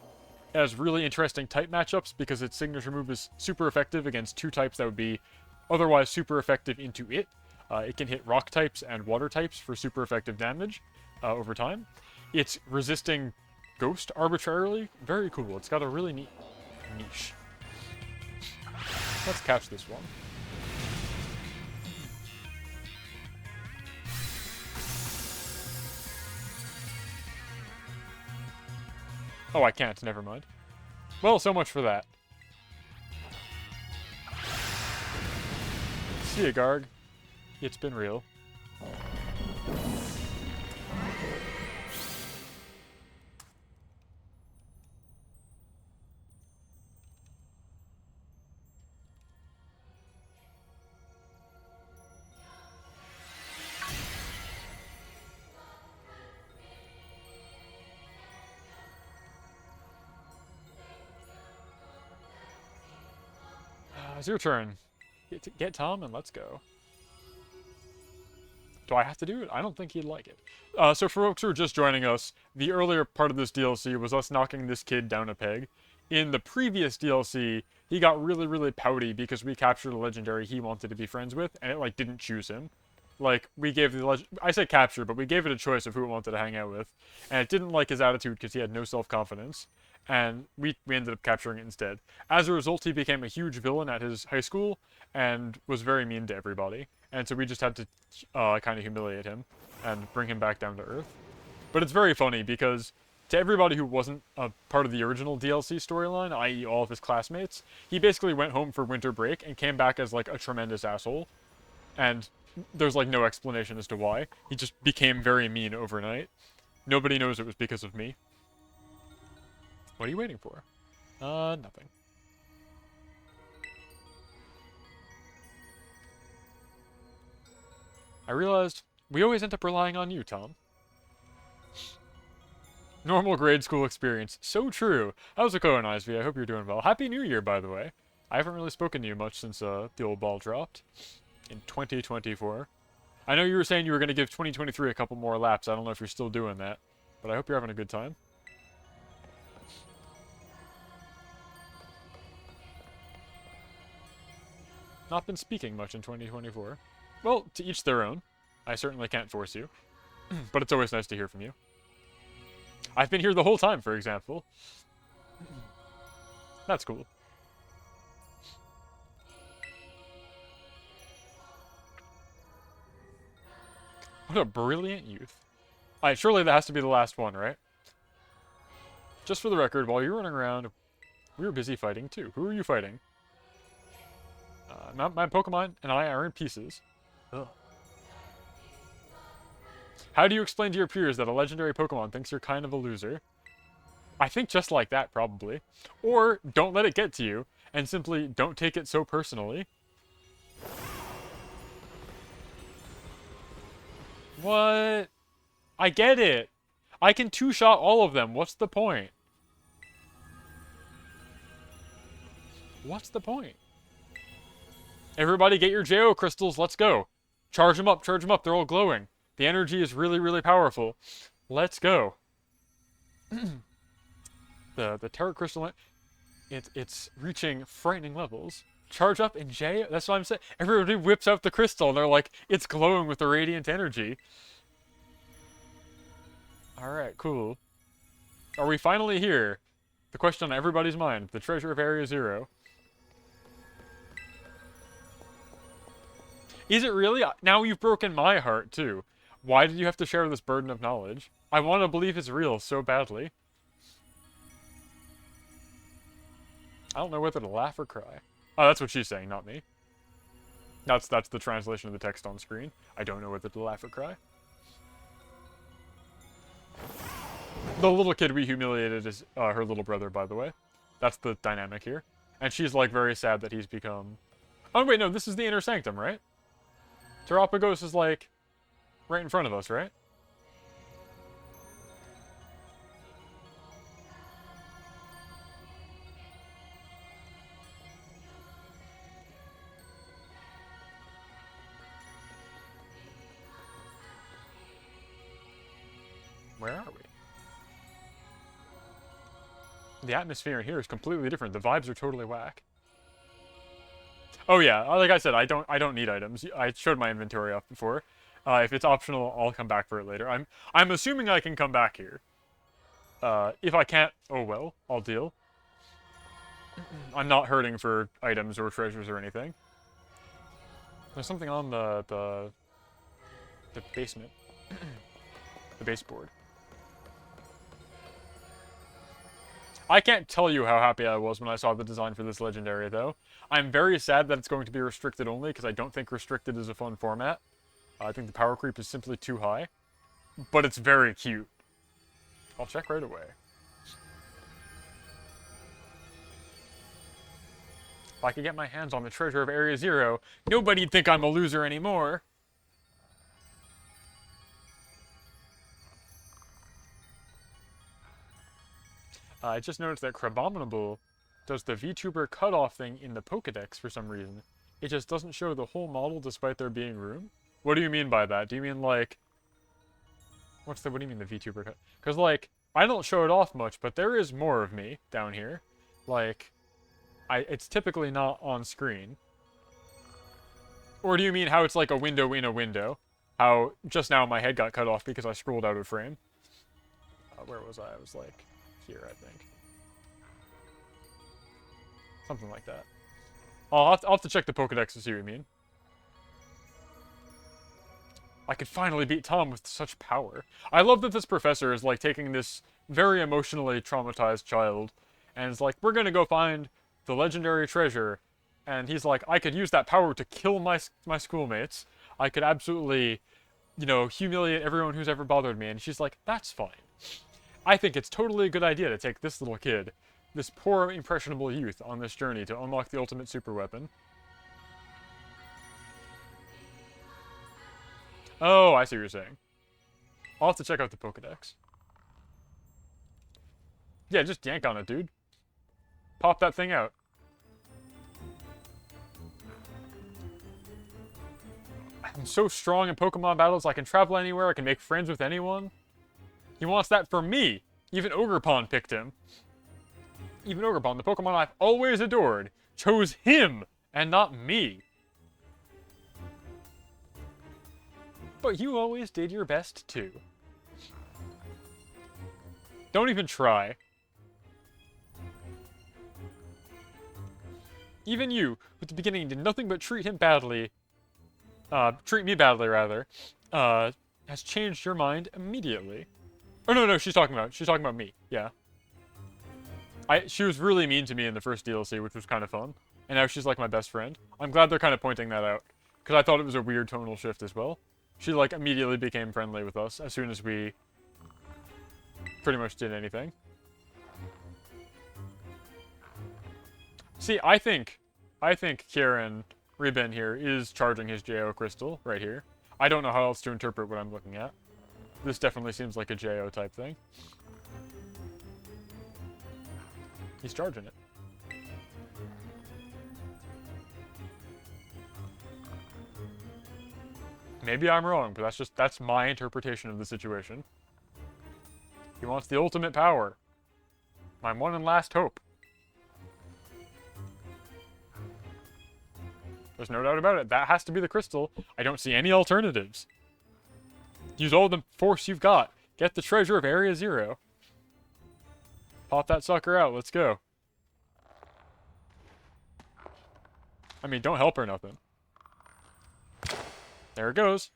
It has really interesting type matchups because its signature move is super effective against two types that would be otherwise super effective into it. It can hit rock types and water types for super effective damage over time. It's resisting Ghost arbitrarily. Very cool. It's got a really neat niche. Let's catch this one. Oh, I can't. Never mind. Well, so much for that. See ya, Garg. It's been real. It's your turn. Get Tom and let's go. Do I have to do it? I don't think he'd like it. So for folks who are just joining us, the earlier part of this DLC was us knocking this kid down a peg. In the previous DLC, he got really, really pouty because we captured a legendary he wanted to be friends with, and it, like, didn't choose him. Like, we gave the I said capture, but we gave it a choice of who it wanted to hang out with, and it didn't like his attitude because he had no self-confidence, and we ended up capturing it instead. As a result, he became a huge villain at his high school, and was very mean to everybody, and so we just had to kind of humiliate him, and bring him back down to Earth. But it's very funny, because to everybody who wasn't a part of the original DLC storyline, i.e. all of his classmates, he basically went home for winter break, and came back as, like, a tremendous asshole, and there's, like, no explanation as to why. He just became very mean overnight. Nobody knows it was because of me. What are you waiting for? Nothing. I realized we always end up relying on you, Tom. Normal grade school experience. So true. How's it going, Isv? I hope you're doing well. Happy New Year, by the way. I haven't really spoken to you much since the old ball dropped. In 2024. I know you were saying you were going to give 2023 a couple more laps. I don't know if you're still doing that. But I hope you're having a good time. Not been speaking much in 2024. Well, to each their own. I certainly can't force you. But it's always nice to hear from you. I've been here the whole time, for example. That's cool. What a brilliant youth. Alright, surely that has to be the last one, right? Just for the record, while you're running around, we were busy fighting too. Who are you fighting? My Pokemon and I are in pieces. Ugh. How do you explain to your peers that a legendary Pokemon thinks you're kind of a loser? I think just like that, probably. Or, don't let it get to you, and simply don't take it so personally. What? I get it. I can two-shot all of them. What's the point? What's the point? Everybody get your JO crystals. Let's go. Charge them up, charge them up. They're all glowing. The energy is really, really powerful. Let's go. the Terra Crystal, it's reaching frightening levels. Charge up in J? That's what I'm saying. Everybody whips out the crystal and they're like, it's glowing with the radiant energy. Alright, cool. Are we finally here? The question on everybody's mind. The treasure of Area Zero. Is it really? Now you've broken my heart, too. Why did you have to share this burden of knowledge? I want to believe it's real so badly. I don't know whether to laugh or cry. Oh, that's what she's saying, not me. That's the translation of the text on screen. I don't know whether to laugh or cry. The little kid we humiliated is her little brother, by the way. That's the dynamic here. And she's, like, very sad that he's become... Oh, wait, no, this is the Inner Sanctum, right? Terapagos is, like, right in front of us, right? Where are we? The atmosphere in here is completely different. The vibes are totally whack. Oh yeah, like I said, I don't need items. I showed my inventory off before. If it's optional, I'll come back for it later. I'm assuming I can come back here. If I can't, oh well, I'll deal. I'm not hurting for items or treasures or anything. There's something on the basement. The baseboard. I can't tell you how happy I was when I saw the design for this legendary, though. I'm very sad that it's going to be restricted only, because I don't think restricted is a fun format. I think the power creep is simply too high. But it's very cute. I'll check right away. If I could get my hands on the treasure of Area Zero, nobody'd think I'm a loser anymore. I just noticed that Crabominable does the VTuber cutoff thing in the Pokedex for some reason. It just doesn't show the whole model despite there being room. What do you mean by that? Do you mean like... what do you mean the VTuber cut? Because like, I don't show it off much, but there is more of me down here. Like, it's typically not on screen. Or do you mean how it's like a window in a window? How just now my head got cut off because I scrolled out of frame. Where was I? I was like... here, I think. Something like that. I'll have to check the Pokedex to see what you mean. I could finally beat Tom with such power. I love that this professor is, like, taking this very emotionally traumatized child, and is like, we're gonna go find the legendary treasure, and he's like, I could use that power to kill my schoolmates. I could absolutely, you know, humiliate everyone who's ever bothered me, and she's like, that's fine. I think it's totally a good idea to take this little kid, this poor, impressionable youth, on this journey to unlock the ultimate super weapon. Oh, I see what you're saying. I'll have to check out the Pokedex. Yeah, just yank on it, dude. Pop that thing out. I'm so strong in Pokemon battles, I can travel anywhere, I can make friends with anyone. He wants that for me. Even Ogerpon picked him. Even Ogerpon, the Pokemon I've always adored, chose him and not me. But you always did your best, too. Don't even try. Even you, who at the beginning did nothing but treat me badly, rather, has changed your mind immediately. Oh, no, she's talking about me, yeah. She was really mean to me in the first DLC, which was kind of fun. And now she's like my best friend. I'm glad they're kind of pointing that out. Because I thought it was a weird tonal shift as well. She like immediately became friendly with us as soon as we pretty much did anything. See, I think Kieran Ribbon here is charging his JO crystal right here. I don't know how else to interpret what I'm looking at. This definitely seems like a JO type thing. He's charging it. Maybe I'm wrong, but that's my interpretation of the situation. He wants the ultimate power. My one and last hope. There's no doubt about it. That has to be the crystal. I don't see any alternatives. Use all the force you've got. Get the treasure of Area Zero. Pop that sucker out. Let's go. I mean, don't help her nothing. There it goes.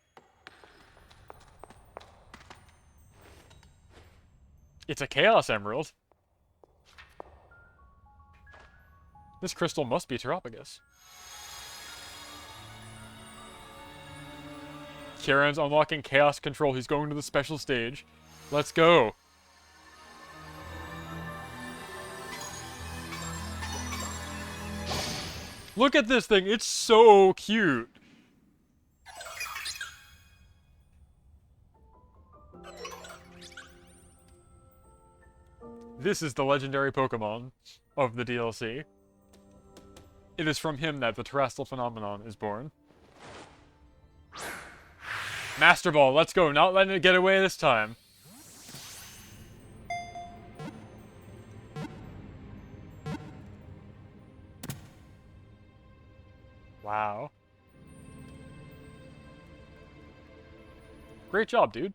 It's a Chaos Emerald. This crystal must be Terapagos. Kieran's unlocking Chaos Control. He's going to the special stage. Let's go. Look at this thing. It's so cute. This is the legendary Pokemon of the DLC. It is from him that the terrestrial phenomenon is born. Master Ball, let's go. Not letting it get away this time. Wow. Great job, dude.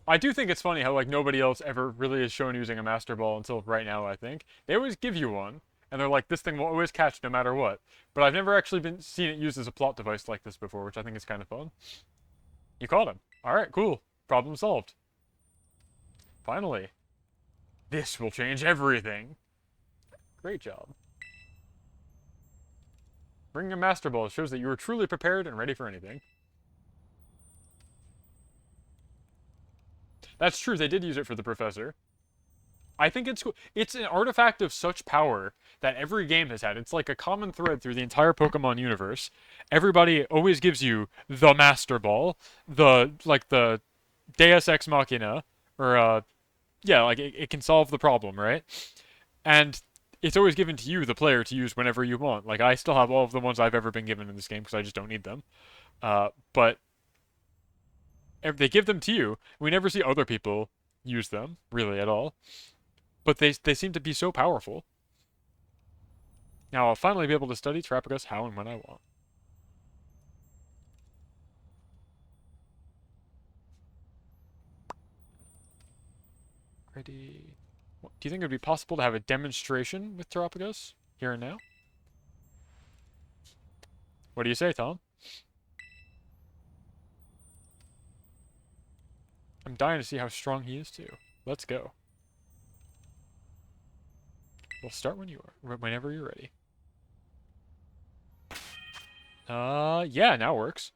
I do think it's funny how, like, nobody else ever really is shown using a Master Ball until right now, I think. They always give you one, and they're like, this thing will always catch no matter what. But I've never actually seen it used as a plot device like this before, which I think is kind of fun. You caught him. Alright, cool. Problem solved. Finally. This will change everything. Great job. Bringing a Master Ball shows that you are truly prepared and ready for anything. That's true, they did use it for the professor. I think it's cool. It's an artifact of such power that every game has had. It's like a common thread through the entire Pokemon universe. Everybody always gives you the Master Ball, the Deus Ex Machina, or yeah, like it can solve the problem, right? And it's always given to you, the player, to use whenever you want. Like, I still have all of the ones I've ever been given in this game because I just don't need them. But they give them to you. We never see other people use them, really, at all. But they seem to be so powerful. Now I'll finally be able to study Terapagos how and when I want. Ready. Do you think it would be possible to have a demonstration with Terapagos here and now? What do you say, Tom? I'm dying to see how strong he is, too. Let's go. We'll start when you are, whenever you're ready. Yeah, now works.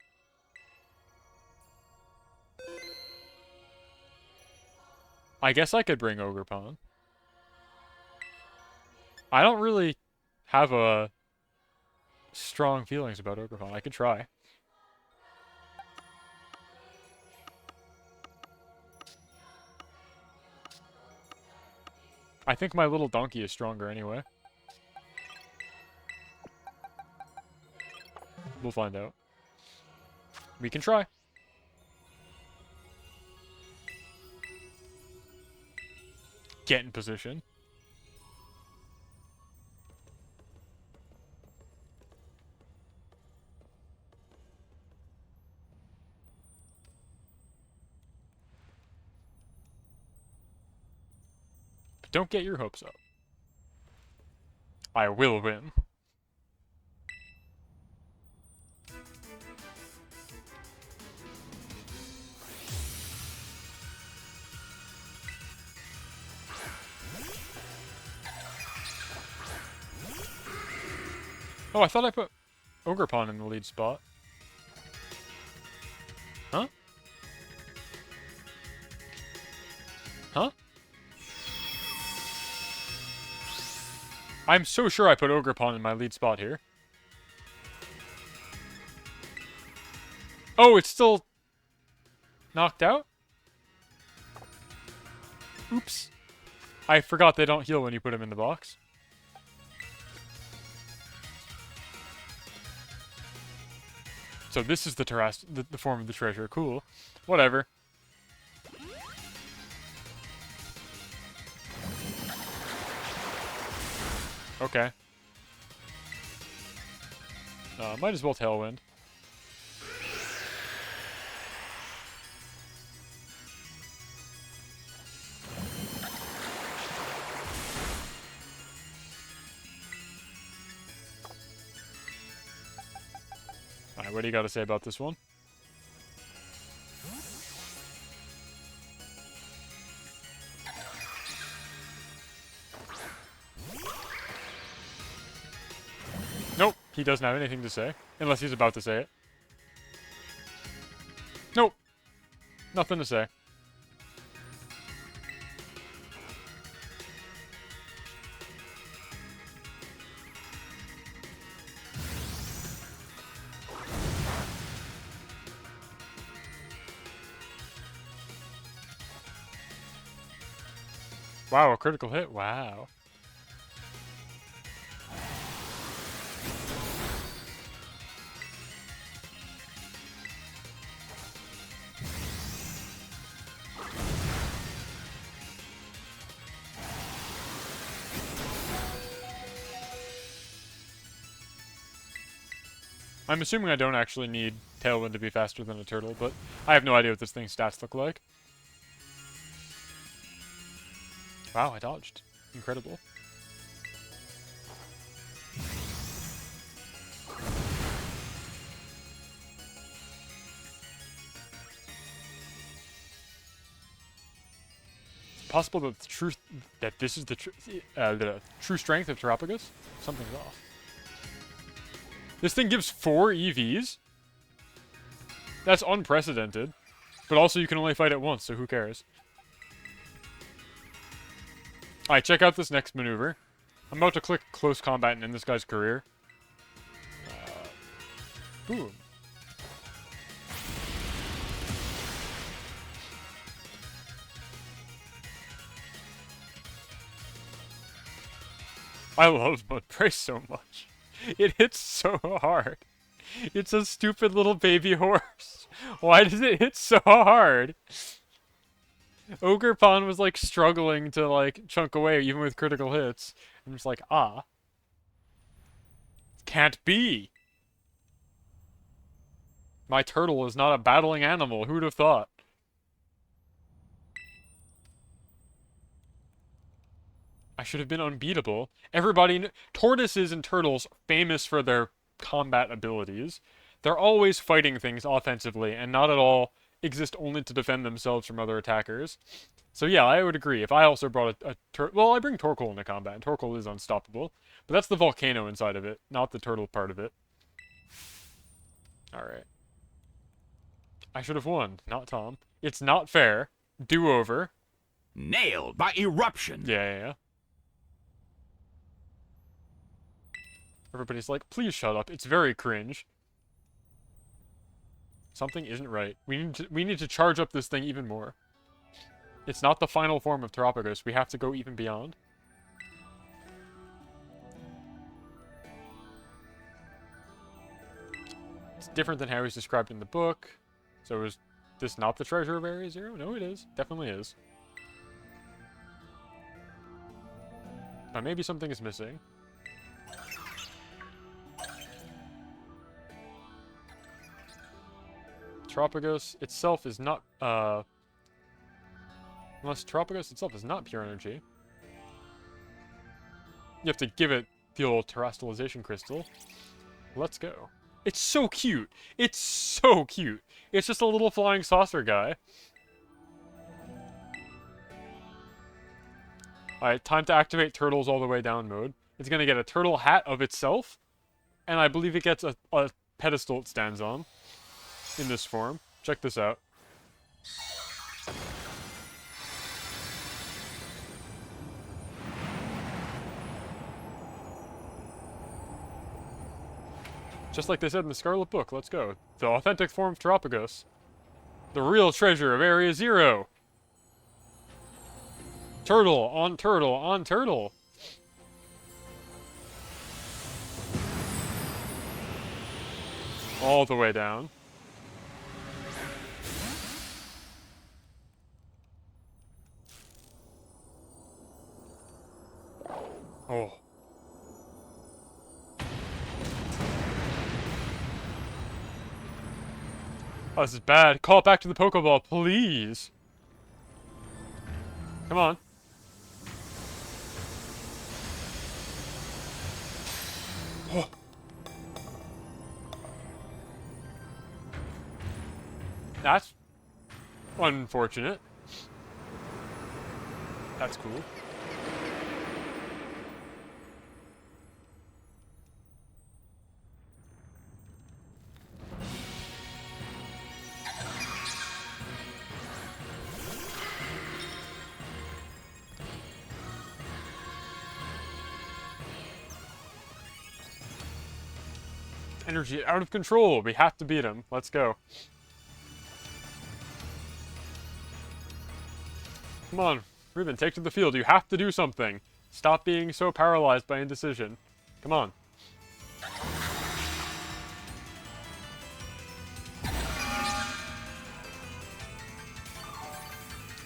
I guess I could bring Ogerpon. I don't really have a strong feelings about Ogerpon. I could try. I think my little donkey is stronger anyway. We'll find out. We can try. Get in position. But don't get your hopes up. I will win. Oh, I thought I put Ogerpon in the lead spot. Huh? Huh? I'm so sure I put Ogerpon in my lead spot here. Oh, it's still knocked out? Oops. I forgot they don't heal when you put them in the box. So this is the form of the treasure. Cool. Whatever. Okay. Might as well Tailwind. Alright, what do you got to say about this one? Nope, he doesn't have anything to say. Unless he's about to say it. Nope. Nothing to say. Wow, a critical hit? Wow. I'm assuming I don't actually need Tailwind to be faster than a turtle, but I have no idea what this thing's stats look like. Wow, I dodged. Incredible. It's possible that this is the true strength of Terapagos? Something's off. This thing gives 4 EVs? That's unprecedented. But also you can only fight it once, so who cares? Alright, check out this next maneuver. I'm about to click close combat and end this guy's career. Boom. I love Mud Praise so much. It hits so hard. It's a stupid little baby horse. Why does it hit so hard? Ogerpon was like struggling to like chunk away even with critical hits. I'm just like, ah. Can't be. My turtle is not a battling animal. Who'd have thought? I should have been unbeatable. Tortoises and turtles, famous for their combat abilities, they're always fighting things offensively and not at all exist only to defend themselves from other attackers. So yeah, I would agree. If I also brought well, I bring Torkoal into combat, and Torkoal is unstoppable. But that's the volcano inside of it, not the turtle part of it. Alright. I should have won, not Tom. It's not fair. Do-over. Nailed by eruption. Yeah. Everybody's like, please shut up. It's very cringe. Something isn't right. We need to charge up this thing even more. It's not the final form of Terapagos. We have to go even beyond. It's different than how he's described in the book. So is this not the treasure of Area Zero? No, it is. Definitely is. But maybe something is missing. Terapagos itself is not, unless Terapagos itself is not pure energy. You have to give it the old terrestrialization crystal. Let's go. It's so cute! It's so cute! It's just a little flying saucer guy. Alright, time to activate Turtles all the way down mode. It's gonna get a turtle hat of itself, and I believe it gets a pedestal it stands on. In this form. Check this out. Just like they said in the Scarlet Book, let's go. The authentic form of Terapagos. The real treasure of Area Zero. Turtle on turtle on turtle. All the way down. Oh. Oh, this is bad. Call it back to the Pokeball, please. Come on. Oh. That's unfortunate. That's cool. Energy out of control. We have to beat him. Let's go. Come on, Ruben, take to the field. You have to do something. Stop being so paralyzed by indecision. Come on.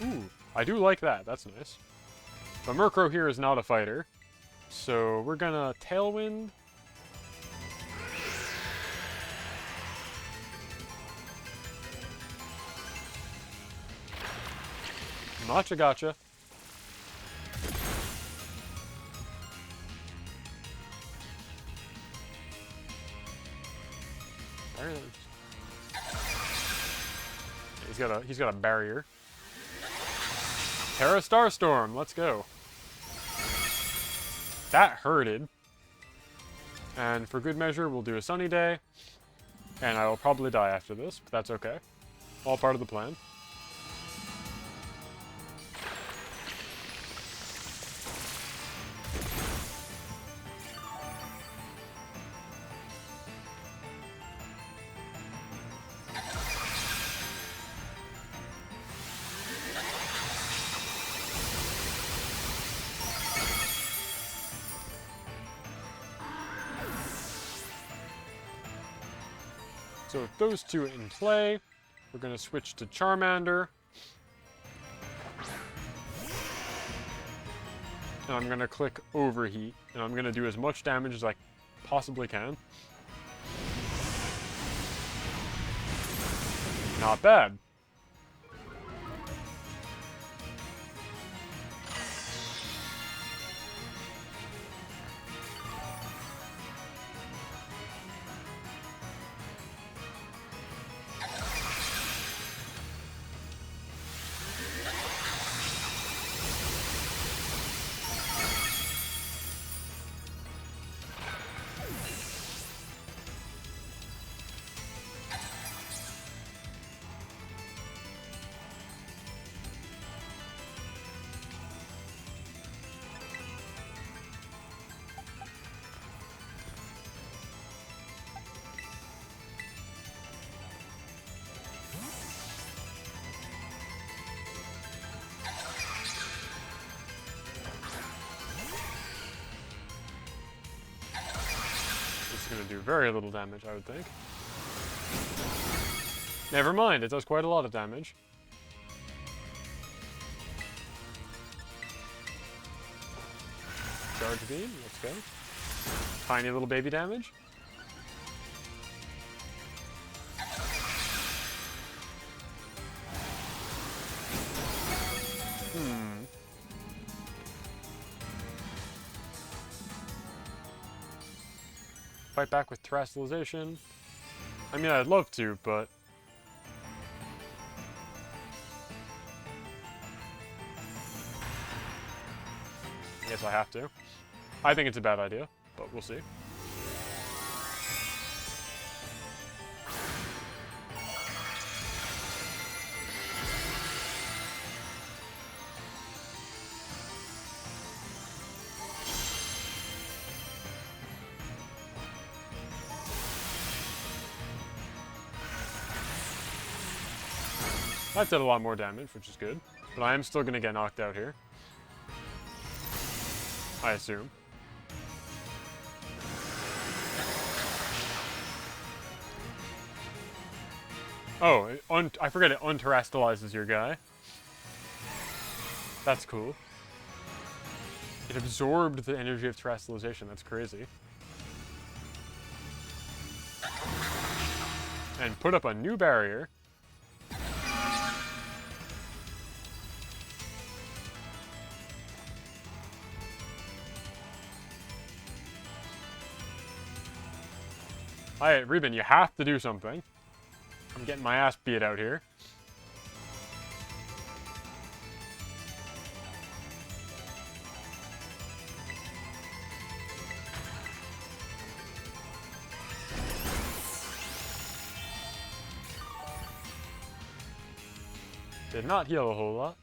Ooh, I do like that. That's nice. But Murkrow here is not a fighter. So we're gonna Tailwind. Matcha gotcha. He's got a barrier. Terra Starstorm, let's go. That hurted. And for good measure, we'll do a sunny day. And I will probably die after this, but that's okay. All part of the plan. So with those two in play, we're going to switch to Charmander. And I'm going to click Overheat, and I'm going to do as much damage as I possibly can. Not bad. It's going to do very little damage, I would think. Never mind, it does quite a lot of damage. Charge Beam, let's go. Tiny little baby damage. Fight back with Terastallization. I mean, I'd love to, but... I guess I have to. I think it's a bad idea, but we'll see. That did a lot more damage, which is good. But I am still going to get knocked out here. I assume. Oh, I forget it unterastalizes your guy. That's cool. It absorbed the energy of terastallization. That's crazy. And put up a new barrier. Alright, Reuben, you have to do something. I'm getting my ass beat out here. Did not heal a whole lot.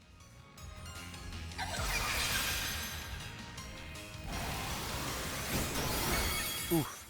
Oof.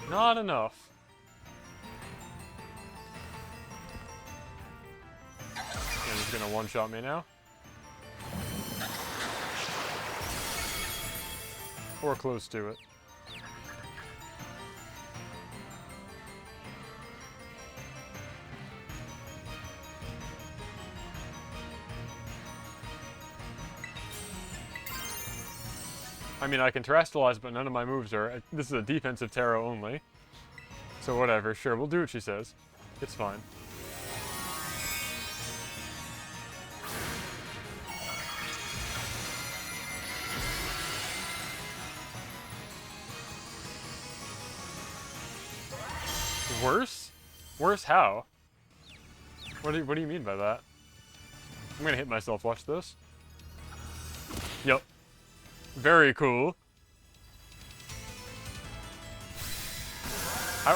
Not enough. And he's gonna one-shot me now. Or close to it. I mean, I can terastallize, but none of my moves are... This is a defensive Terra only. So whatever, sure, we'll do what she says. It's fine. Worse? Worse how? What do you mean by that? I'm gonna hit myself, watch this. Yep. Very cool.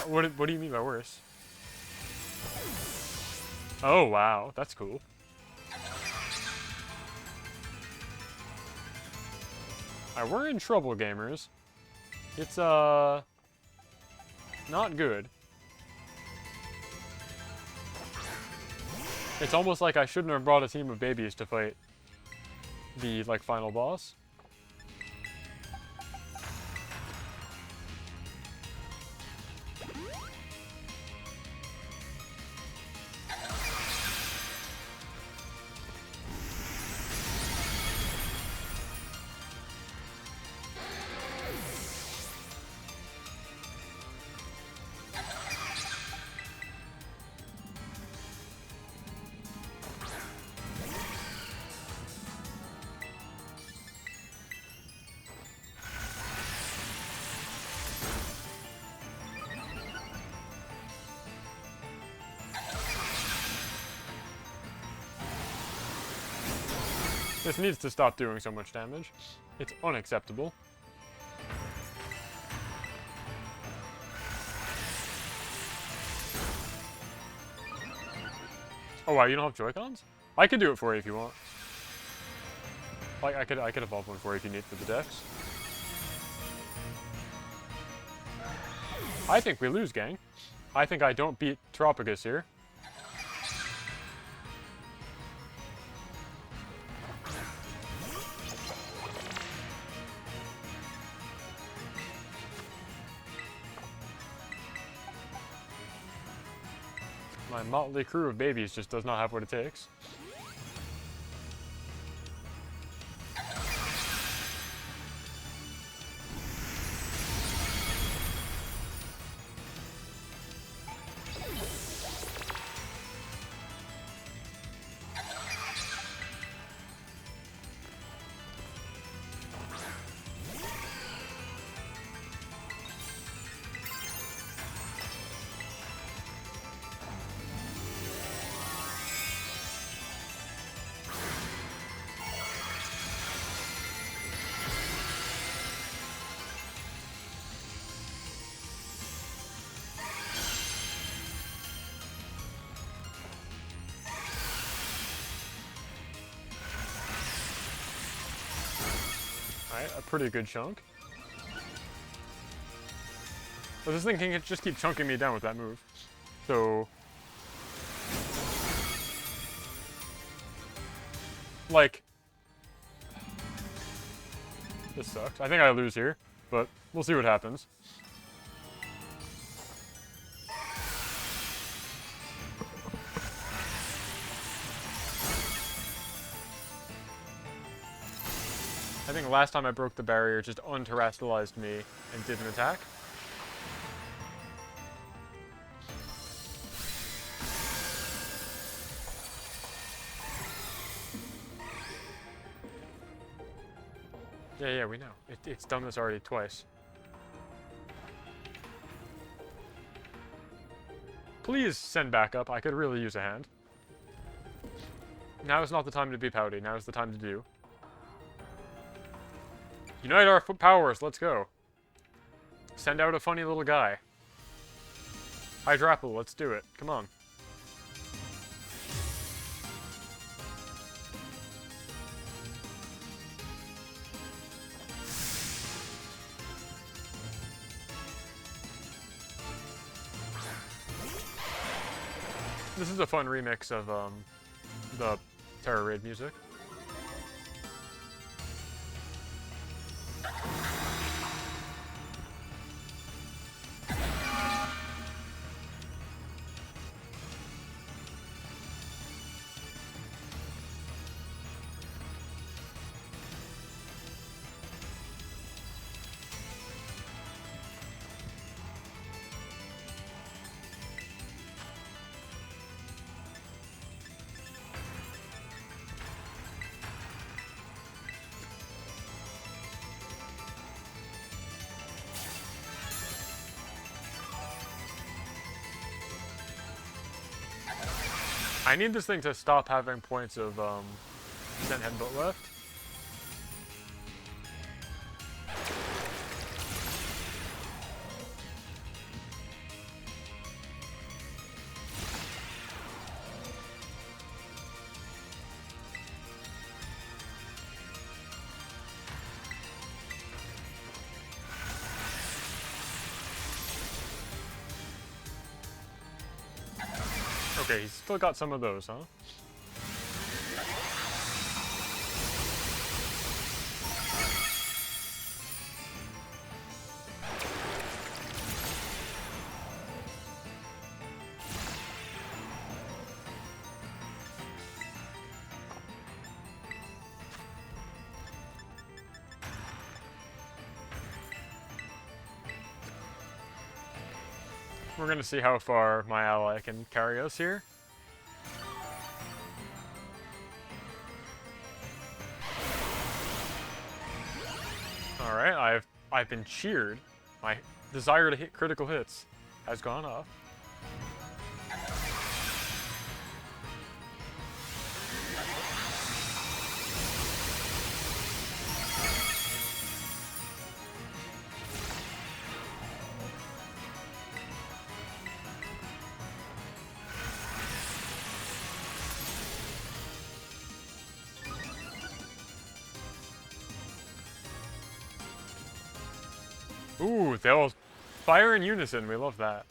What do you mean by worse? Oh, wow. That's cool. Alright, we're in trouble, gamers. It's, not good. It's almost like I shouldn't have brought a team of babies to fight the, like, final boss. This needs to stop doing so much damage. It's unacceptable. Oh wow, you don't have Joy-Cons? I could do it for you if you want. Like I could evolve one for you if you need for the decks. I think we lose, gang. I think I don't beat Terapagos here. My motley crew of babies just does not have what it takes. Alright, a pretty good chunk. But this thing can just keep chunking me down with that move. So... like... this sucks. I think I lose here, but we'll see what happens. I think last time I broke the barrier, it just unterrestrialized me and didn't attack. Yeah, we know. It's done this already twice. Please send backup. I could really use a hand. Now is not the time to be pouty. Now is the time to do. Unite our powers. Let's go. Send out a funny little guy. Hydrapple. Let's do it. Come on. This is a fun remix of the Terra Raid music. I need this thing to stop having points of Zen Headbutt left. Okay, he's still got some of those, huh? We're gonna see how far my ally can carry us here. Alright, I've been cheered. My desire to hit critical hits has gone off. Ooh, they all fire in unison. We love that.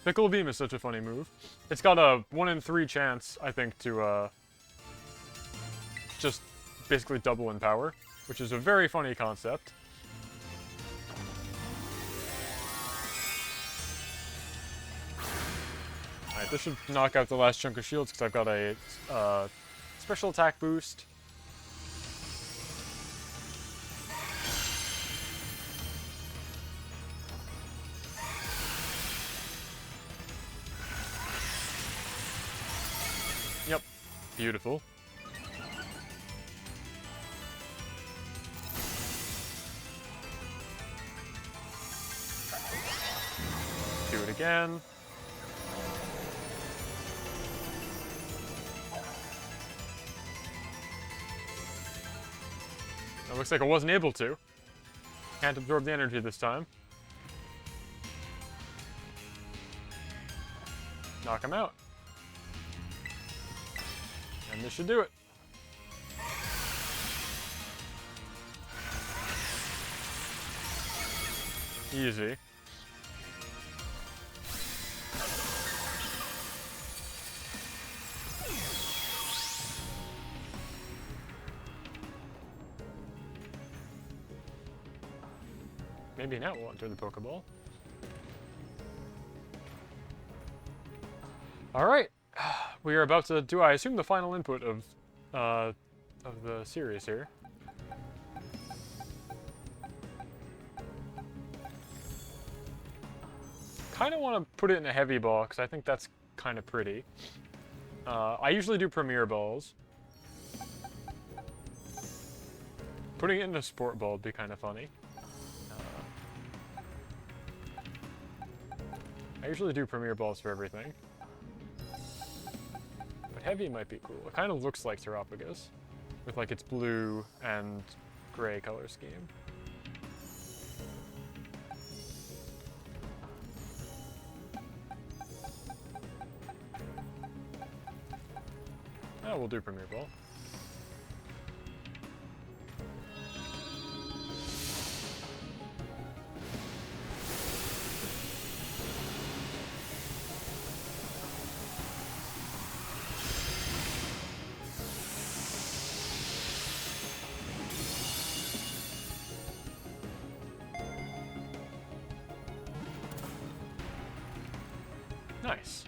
Pickle Beam is such a funny move. It's got a 1 in 3 chance, I think, to just basically double in power, which is a very funny concept. Alright, this should knock out the last chunk of shields because I've got a special attack boost. Yep, beautiful. Do it again. It looks like I wasn't able to. Can't absorb the energy this time. Knock him out. And this should do it. Easy. Maybe now we'll enter the Pokeball. Alright. We are about to do, I assume, the final input of the series here. Kind of want to put it in a heavy ball, because I think that's kind of pretty. I usually do Premier Balls. Putting it in a Sport Ball would be kind of funny. I usually do Premier Balls for everything. But heavy might be cool. It kind of looks like Terapagos, with like its blue and gray color scheme. Oh, we'll do Premier Ball. Nice.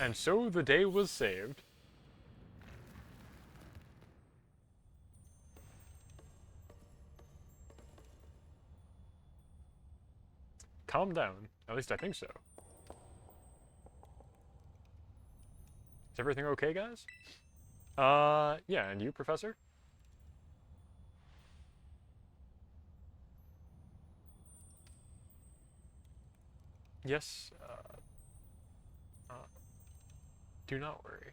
And so the day was saved. Calm down. At least I think so. Is everything okay, guys? Yeah, and you, Professor? Yes, do not worry.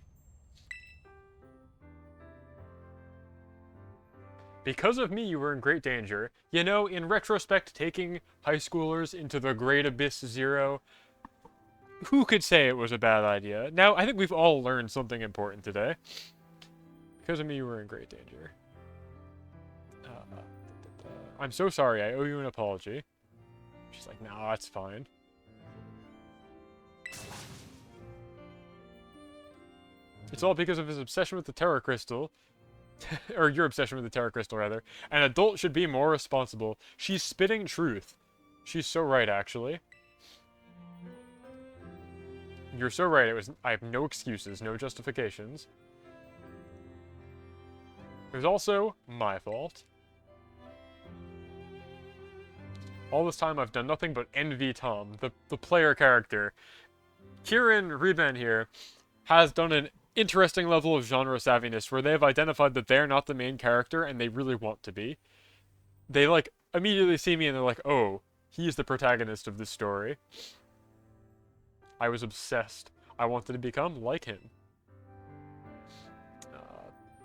Because of me, you were in great danger. You know, in retrospect, taking high schoolers into the Great Abyss Zero, who could say it was a bad idea? Now, I think we've all learned something important today. Because of me, you were in great danger. I'm so sorry, I owe you an apology. She's like, nah, it's fine. It's all because of his obsession with the Terra Crystal. Or your obsession with the Terra Crystal, rather. An adult should be more responsible. She's spitting truth. She's so right, actually. You're so right. I have no excuses, no justifications. It was also my fault. All this time I've done nothing but envy Tom, the player character. Kieran Reedman here has done an interesting level of genre savviness where they've identified that they're not the main character and they really want to be. They, like, immediately see me and they're like, oh, he's the protagonist of this story. I was obsessed. I wanted to become like him.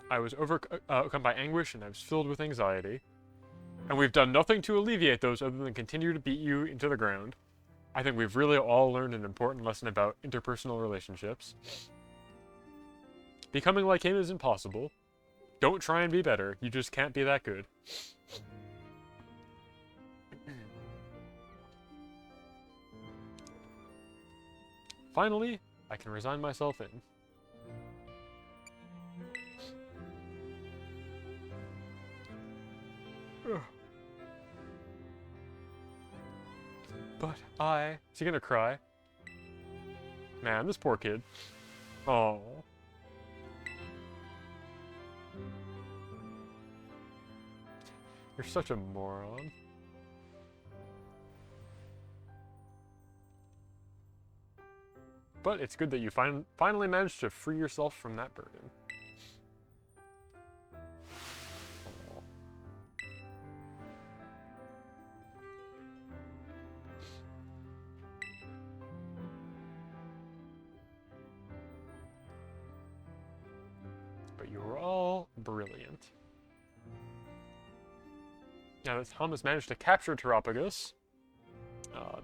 I was overcome by anguish and I was filled with anxiety. And we've done nothing to alleviate those other than continue to beat you into the ground. I think we've really all learned an important lesson about interpersonal relationships. Becoming like him is impossible. Don't try and be better. You just can't be that good. Finally, I can resign myself in. But is he gonna cry? Man, this poor kid. Oh. You're such a moron. But it's good that you finally managed to free yourself from that burden. But you were all brilliant. Now that Tom has managed to capture Terapagos,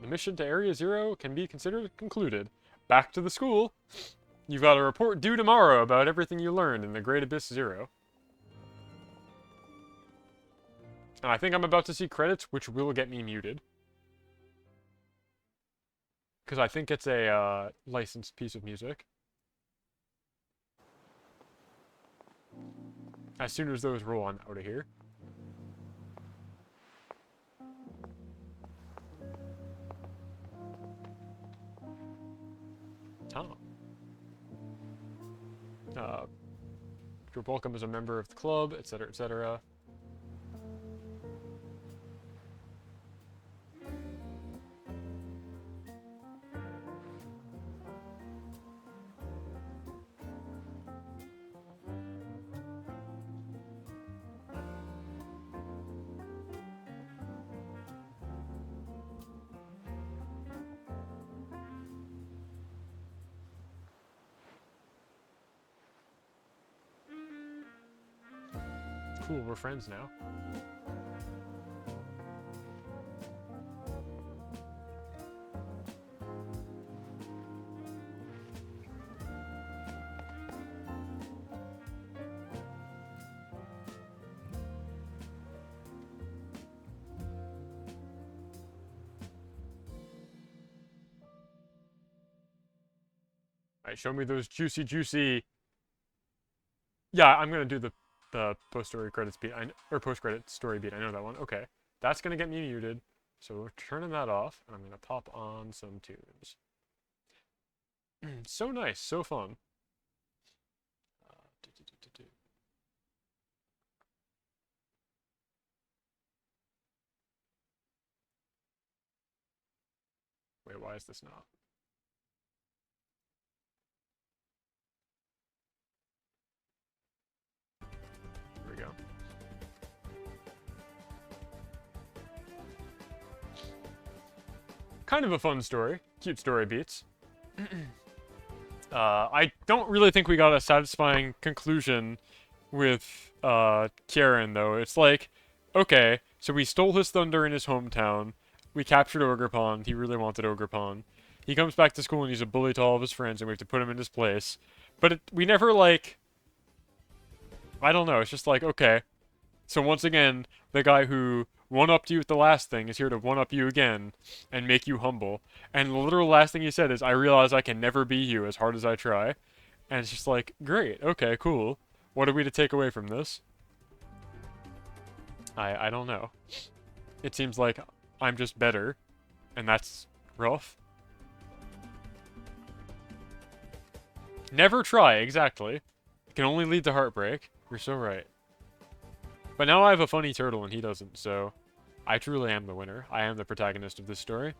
the mission to Area Zero can be considered concluded. Back to the school. You've got a report due tomorrow about everything you learned in the Great Abyss Zero. And I think I'm about to see credits, which will get me muted. Because I think it's a licensed piece of music. As soon as those roll, I'm out of here. Oh. You're welcome as a member of the club, etc., etc. Cool, we're friends now. Alright, show me those juicy... Yeah, I'm gonna do the post-story credits beat, or post-credit story beat. I know that one. Okay, that's gonna get me muted, so we're turning that off, and I'm gonna pop on some tunes. So nice, so fun. Wait, why is this not? Here we go. Kind of a fun story. Cute story beats. I don't really think we got a satisfying conclusion with Kieran, though. It's like, okay, so we stole his thunder in his hometown. We captured Ogrepon. He really wanted Ogrepon. He comes back to school and he's a bully to all of his friends, and we have to put him in his place. But we never, like... I don't know, it's just like, okay. So once again, the guy who one-upped you with the last thing is here to one-up you again and make you humble. And the literal last thing he said is, I realize I can never be you as hard as I try. And it's just like, great, okay, cool. What are we to take away from this? I don't know. It seems like I'm just better, and that's rough. Never try, exactly. It can only lead to heartbreak. You're so right. But now I have a funny turtle and he doesn't, so I truly am the winner. I am the protagonist of this story.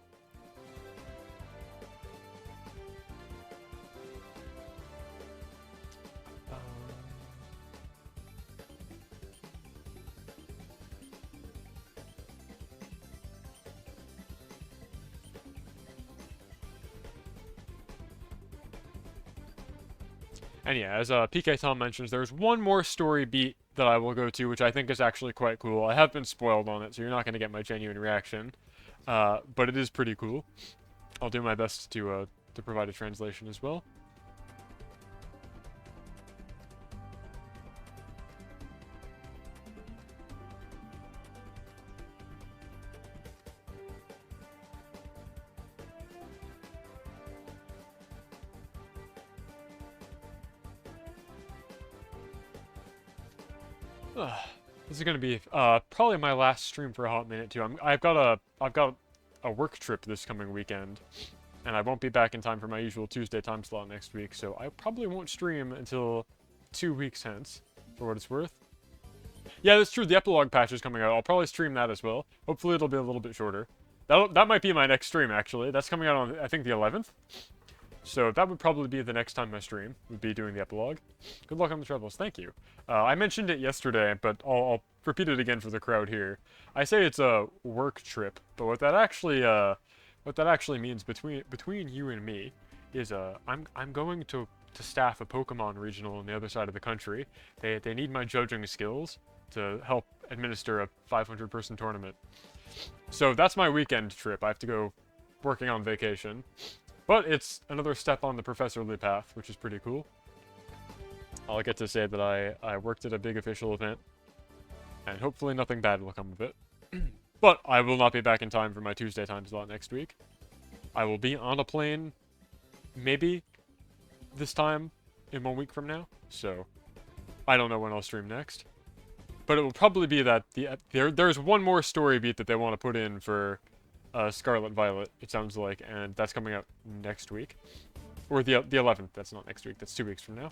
And yeah, as PK Tom mentions, there's one more story beat that I will go to, which I think is actually quite cool. I have been spoiled on it, so you're not going to get my genuine reaction. But it is pretty cool. I'll do my best to provide a translation as well. This is gonna be probably my last stream for a hot minute too. I've got a work trip this coming weekend, and I won't be back in time for my usual Tuesday time slot next week. So I probably won't stream until 2 weeks hence, for what it's worth. Yeah, that's true. The epilogue patch is coming out. I'll probably stream that as well. Hopefully it'll be a little bit shorter. That might be my next stream actually. That's coming out on I think the 11th. So that would probably be the next time I stream, would be doing the epilogue. Good luck on the travels, thank you. I mentioned it yesterday, but I'll repeat it again for the crowd here. I say it's a work trip, but what that actually means between you and me is I'm going to staff a Pokemon regional on the other side of the country. They need my judging skills to help administer a 500-person tournament. So that's my weekend trip. I have to go working on vacation. But it's another step on the professorly path, which is pretty cool. I'll get to say that I worked at a big official event. And hopefully nothing bad will come of it. But I will not be back in time for my Tuesday time slot next week. I will be on a plane, maybe, this time in 1 week from now. So, I don't know when I'll stream next. But it will probably be that there's one more story beat that they want to put in for Scarlet Violet, it sounds like, and that's coming out next week. Or the 11th, that's not next week, that's 2 weeks from now.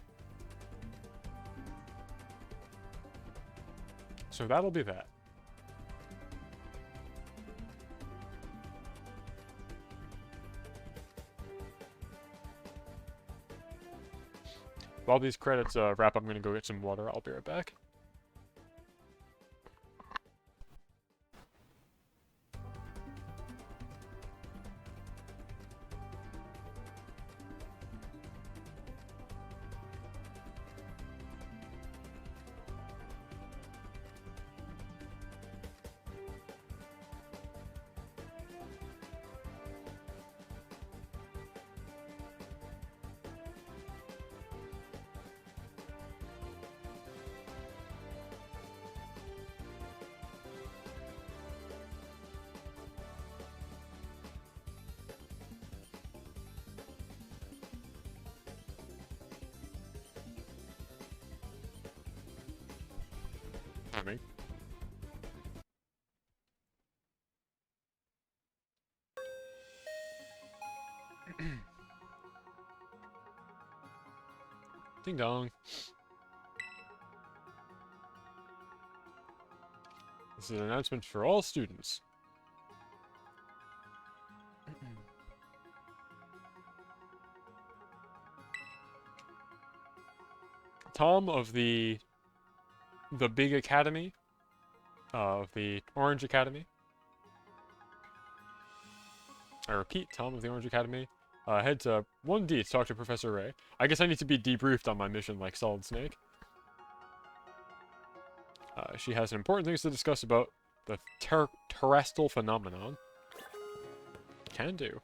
So that'll be that. While these credits wrap, I'm going to go get some water. I'll be right back. Me. Ding dong. This is an announcement for all students. Tom of the big academy, of the Orange Academy. I repeat, Tom of the Orange Academy. Head to 1D to talk to Professor Ray. I guess I need to be debriefed on my mission like Solid Snake. She has some important things to discuss about the terrestrial phenomenon. Can do.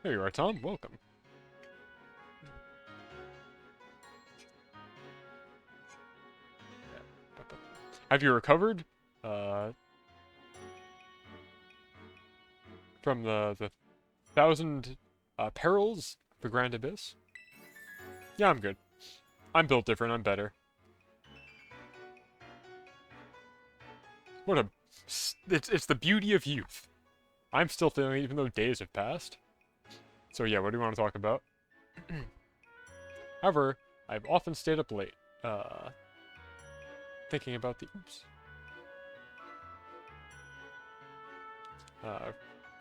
There you are, Tom. Welcome. Have you recovered from the 1,000 perils of the Grand Abyss? Yeah, I'm good. I'm built different. I'm better. What a... It's the beauty of youth. I'm still feeling it even though days have passed. So yeah, what do you want to talk about? However, I've often stayed up late, thinking about the... Oops.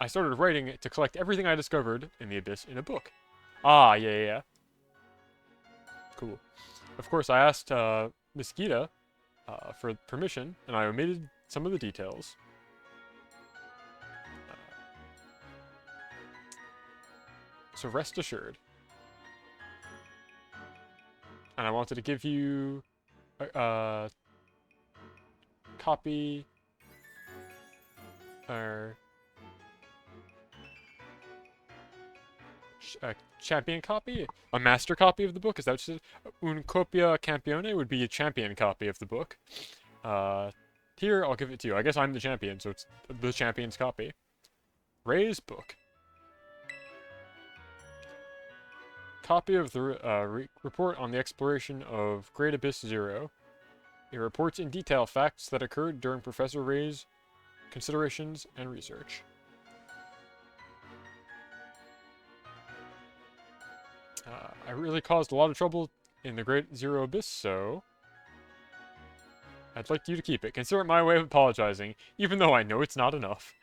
I started writing to collect everything I discovered in the Abyss in a book. Ah, yeah. Cool. Of course, I asked Miss Gita for permission, and I omitted some of the details. So rest assured. And I wanted to give you a copy, or a champion copy? A master copy of the book? Is that what you said? Un copia campione would be a champion copy of the book. Here, I'll give it to you. I guess I'm the champion, so it's the champion's copy. Ray's book. Copy of the report on the exploration of Great Abyss Zero. It reports in detail facts that occurred during Professor Ray's considerations and research. I really caused a lot of trouble in the Great Zero Abyss, so I'd like you to keep it. Consider it my way of apologizing, even though I know it's not enough.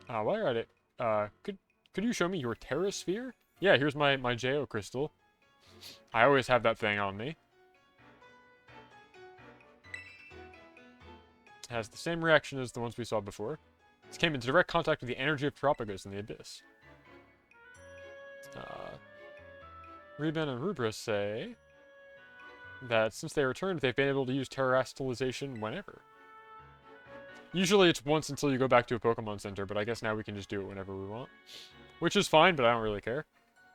While you're at it, could you show me your Terra Sphere? Yeah, here's my Jo crystal. I always have that thing on me. It has the same reaction as the ones we saw before. This came into direct contact with the energy of Terapagos in the Abyss. Reben and Rubris say that since they returned, they've been able to use terrestrialization whenever. Usually it's once until you go back to a Pokemon Center, but I guess now we can just do it whenever we want. Which is fine, but I don't really care.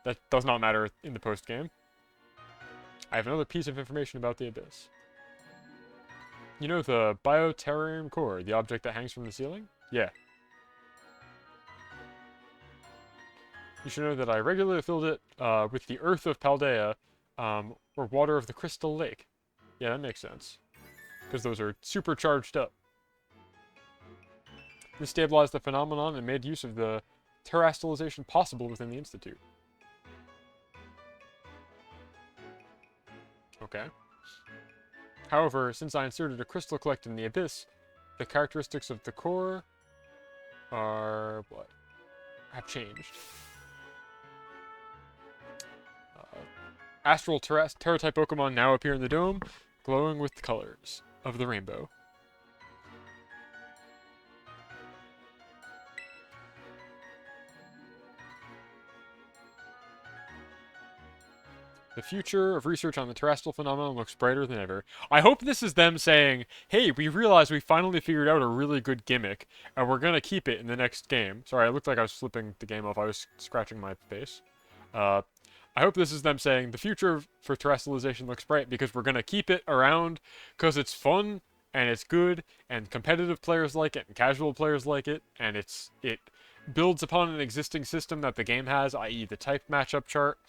That does not matter in the post-game. I have another piece of information about the Abyss. You know the Bioterrarium core, the object that hangs from the ceiling? Yeah. You should know that I regularly filled it with the earth of Paldea, or water of the Crystal Lake. Yeah, that makes sense. Because those are super charged up. This stabilized the phenomenon and made use of the terrestrialization possible within the Institute. Okay. However, since I inserted a crystal collector in the Abyss, the characteristics of the core are... what? Have changed. Astral Terra-type Pokemon now appear in the dome, glowing with the colors of the rainbow. The future of research on the terrestrial phenomenon looks brighter than ever. I hope this is them saying, hey, we realized we finally figured out a really good gimmick, and we're gonna keep it in the next game. Sorry, it looked like I was flipping the game off. I was scratching my face. I hope this is them saying, the future for terrestrialization looks bright because we're gonna keep it around because it's fun, and it's good, and competitive players like it, and casual players like it, and it builds upon an existing system that the game has, i.e. the type matchup chart.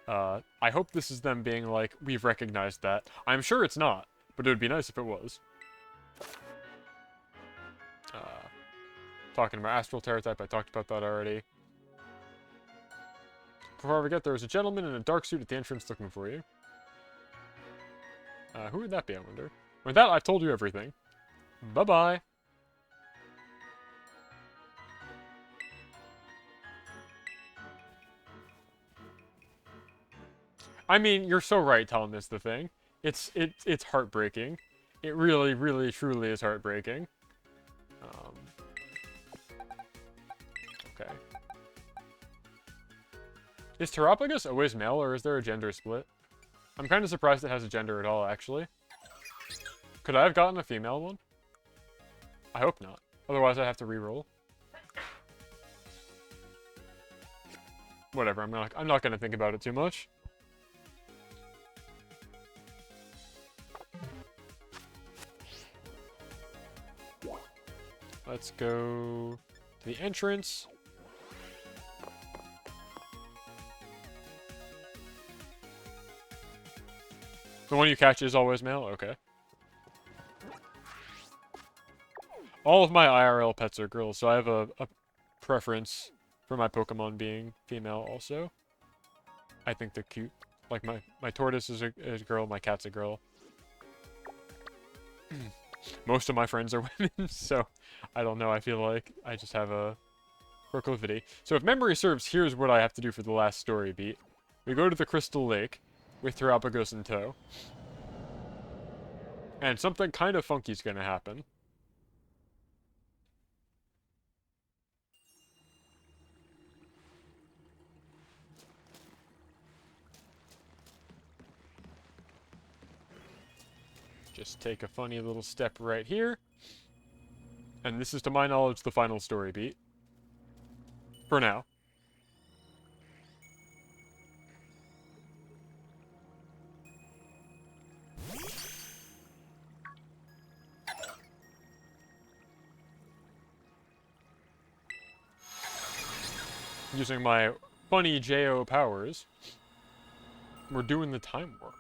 I hope this is them being like, we've recognized that. I'm sure it's not, but it would be nice if it was. Talking about Astral Terra type, I talked about that already. Before I forget, there was a gentleman in a dark suit at the entrance looking for you. Who would that be, I wonder? With that, I've told you everything. Bye-bye! I mean, you're so right telling this the thing. It's heartbreaking. It really, really, truly is heartbreaking. Okay. Is Terapagos always male, or is there a gender split? I'm kind of surprised it has a gender at all, actually. Could I have gotten a female one? I hope not. Otherwise, I'd have to re-roll. Whatever, I'm not gonna think about it too much. Let's go to the entrance. The one you catch is always male? Okay. All of my IRL pets are girls, so I have a preference for my Pokemon being female also. I think they're cute. Like my tortoise is a girl, my cat's a girl. Most of my friends are women, so I don't know, I feel like I just have a proclivity. So if memory serves, here's what I have to do for the last story beat. We go to the Crystal Lake with Terapagos in tow. And something kind of funky's gonna happen. Just take a funny little step right here. And this is, to my knowledge, the final story beat. For now. Using my funny JO powers, we're doing the time warp.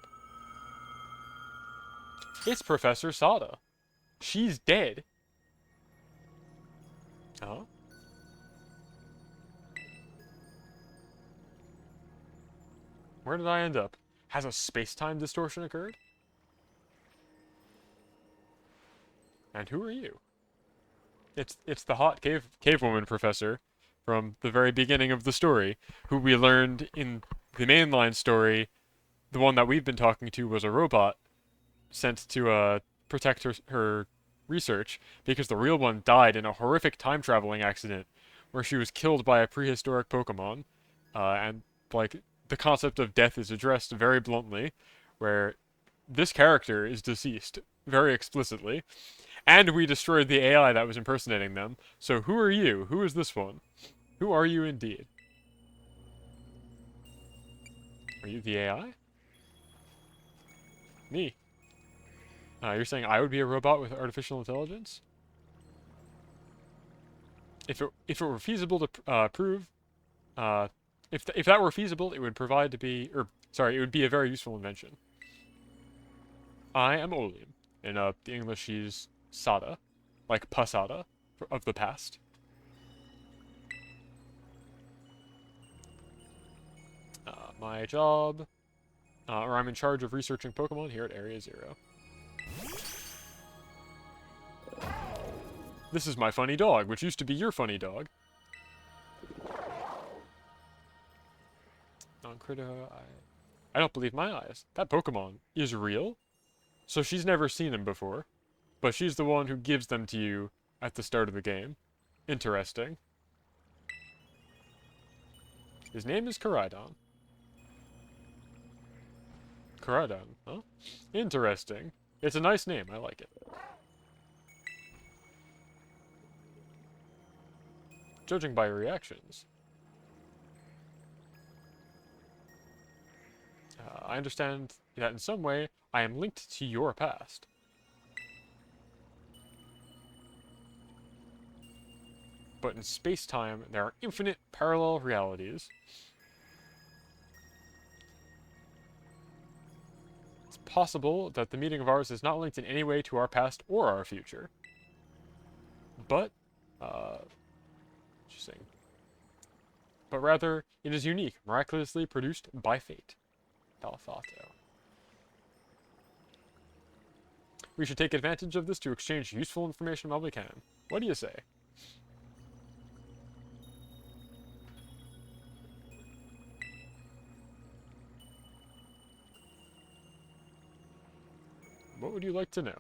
It's Professor Sada. She's dead. Huh? Where did I end up? Has a space-time distortion occurred? And who are you? It's the hot cavewoman professor from the very beginning of the story, who we learned in the mainline story, the one that we've been talking to was a robot sent to protect her research, because the real one died in a horrific time-traveling accident where she was killed by a prehistoric Pokemon, and like the concept of death is addressed very bluntly, where this character is deceased very explicitly, and we destroyed the AI that was impersonating them. So who are you? Who is this one? Who are you indeed? Are you the AI? Me. You're saying I would be a robot with artificial intelligence? If it were feasible to prove, if that were feasible, it would provide to be, or sorry, it would be a very useful invention. I am Olium. In the English, he's Sada, like Pasada of the past. My job, or I'm in charge of researching Pokemon here at Area 0. This is my funny dog, which used to be your funny dog. Non-crito, I don't believe my eyes. That Pokemon is real? So she's never seen him before, but she's the one who gives them to you at the start of the game. Interesting. His name is Koraidon. Koraidon, huh? Interesting. It's a nice name, I like it. Judging by your reactions. I understand that in some way, I am linked to your past. But in space-time, there are infinite parallel realities. It's possible that the meeting of ours is not linked in any way to our past or our future. But, interesting. But rather, it is unique, miraculously produced by fate. Dalfato. We should take advantage of this to exchange useful information while we can. What do you say? What would you like to know?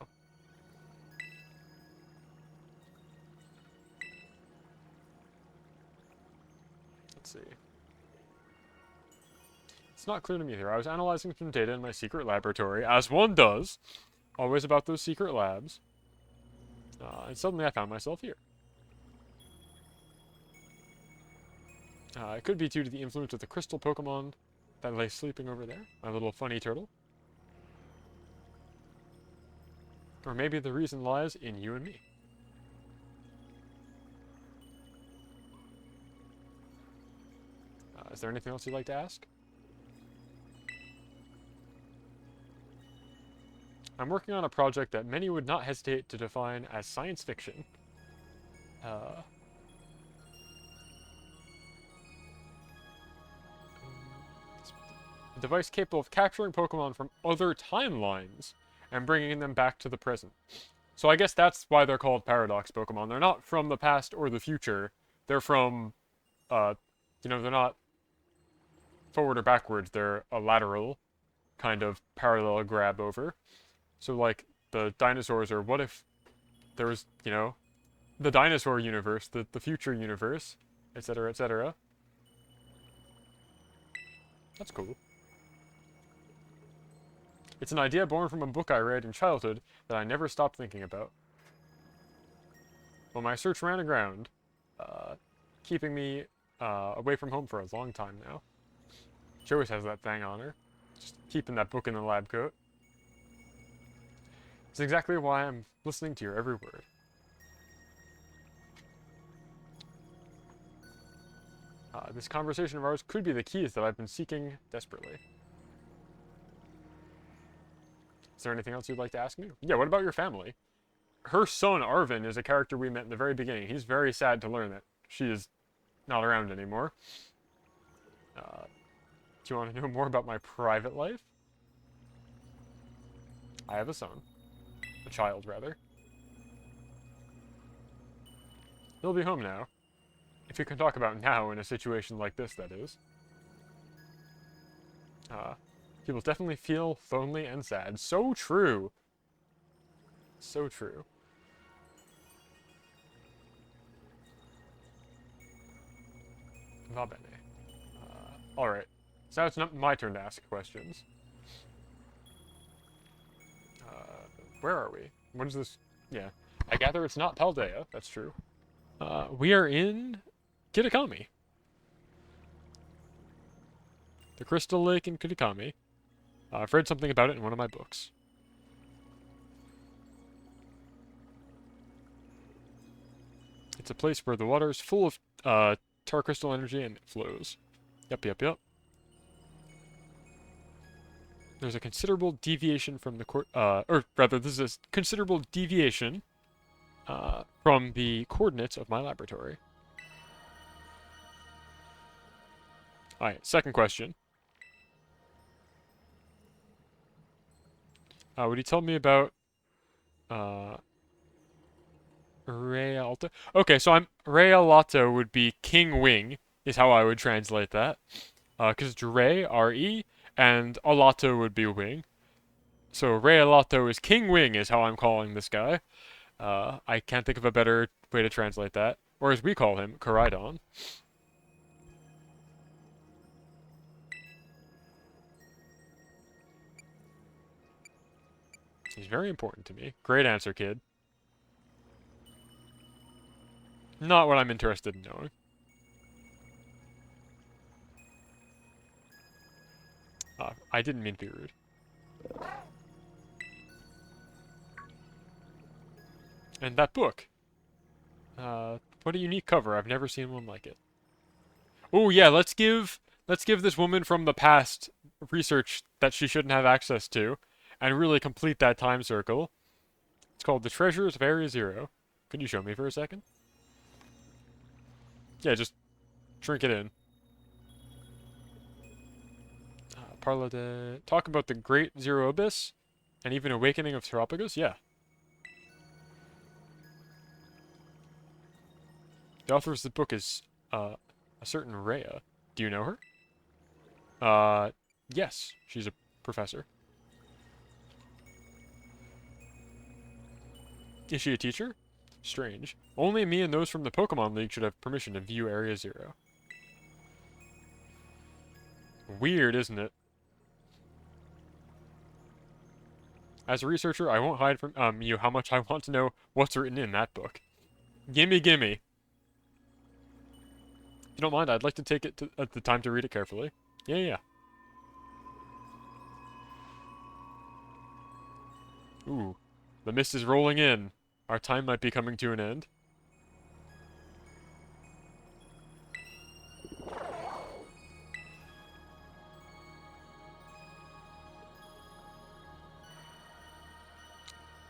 Let's see. It's not clear to me here. I was analyzing some data in my secret laboratory, as one does. Always about those secret labs. And suddenly I found myself here. It could be due to the influence of the crystal Pokemon that lay sleeping over there. My little funny turtle. Or maybe the reason lies in you and me. Is there anything else you'd like to ask? I'm working on a project that many would not hesitate to define as science fiction. A device capable of capturing Pokemon from other timelines and bringing them back to the present. So I guess that's why they're called Paradox Pokemon. They're not from the past or the future. They're from, they're not forward or backwards. They're a lateral kind of parallel grab over. So, like, the dinosaurs are, what if there was, the dinosaur universe, the future universe, etc., etc. That's cool. It's an idea born from a book I read in childhood that I never stopped thinking about. Well, my search ran aground, keeping me away from home for a long time now. She always has that thing on her. Just keeping that book in the lab coat. It's exactly why I'm listening to your every word. This conversation of ours could be the keys that I've been seeking desperately. Is there anything else you'd like to ask me? Yeah, what about your family? Her son, Arvin, is a character we met in the very beginning. He's very sad to learn that she is not around anymore. Do you want to know more about my private life? I have a son. A child, rather. He'll be home now. If you can talk about now in a situation like this, that is. He will definitely feel lonely and sad. So true. So true. Va bene. Alright. So it's not my turn to ask questions. Where are we? What is this? Yeah. I gather it's not Paldea. That's true. We are in Kitakami. The Crystal Lake in Kitakami. I've read something about it in one of my books. It's a place where the water is full of tar crystal energy and it flows. Yep, yep, yep. There's a considerable deviation from the or rather, this is a considerable deviation from the coordinates of my laboratory. Alright, second question. Would you tell me about Realto? Okay, so Realato would be King Wing, is how I would translate that. Because it's Re, R-E, and Alato would be Wing. So Realato is King Wing, is how I'm calling this guy. I can't think of a better way to translate that. Or as we call him, Koraidon. He's very important to me. Great answer, kid. Not what I'm interested in knowing. I didn't mean to be rude. And that book. What a unique cover. I've never seen one like it. Oh yeah, let's give this woman from the past research that she shouldn't have access to, and really complete that time circle. It's called The Treasures of Area Zero. Can you show me for a second? Yeah, just drink it in. Parla de... Talk about the Great Zero Abyss, and even Awakening of Terapagos? Yeah. The author of the book is, a certain Rhea. Do you know her? Yes. She's a professor. Is she a teacher? Strange. Only me and those from the Pokemon League should have permission to view Area Zero. Weird, isn't it? As a researcher, I won't hide from you how much I want to know what's written in that book. Gimme, gimme. If you don't mind, I'd like to take it the time to read it carefully. Yeah, yeah. Ooh. The mist is rolling in. Our time might be coming to an end.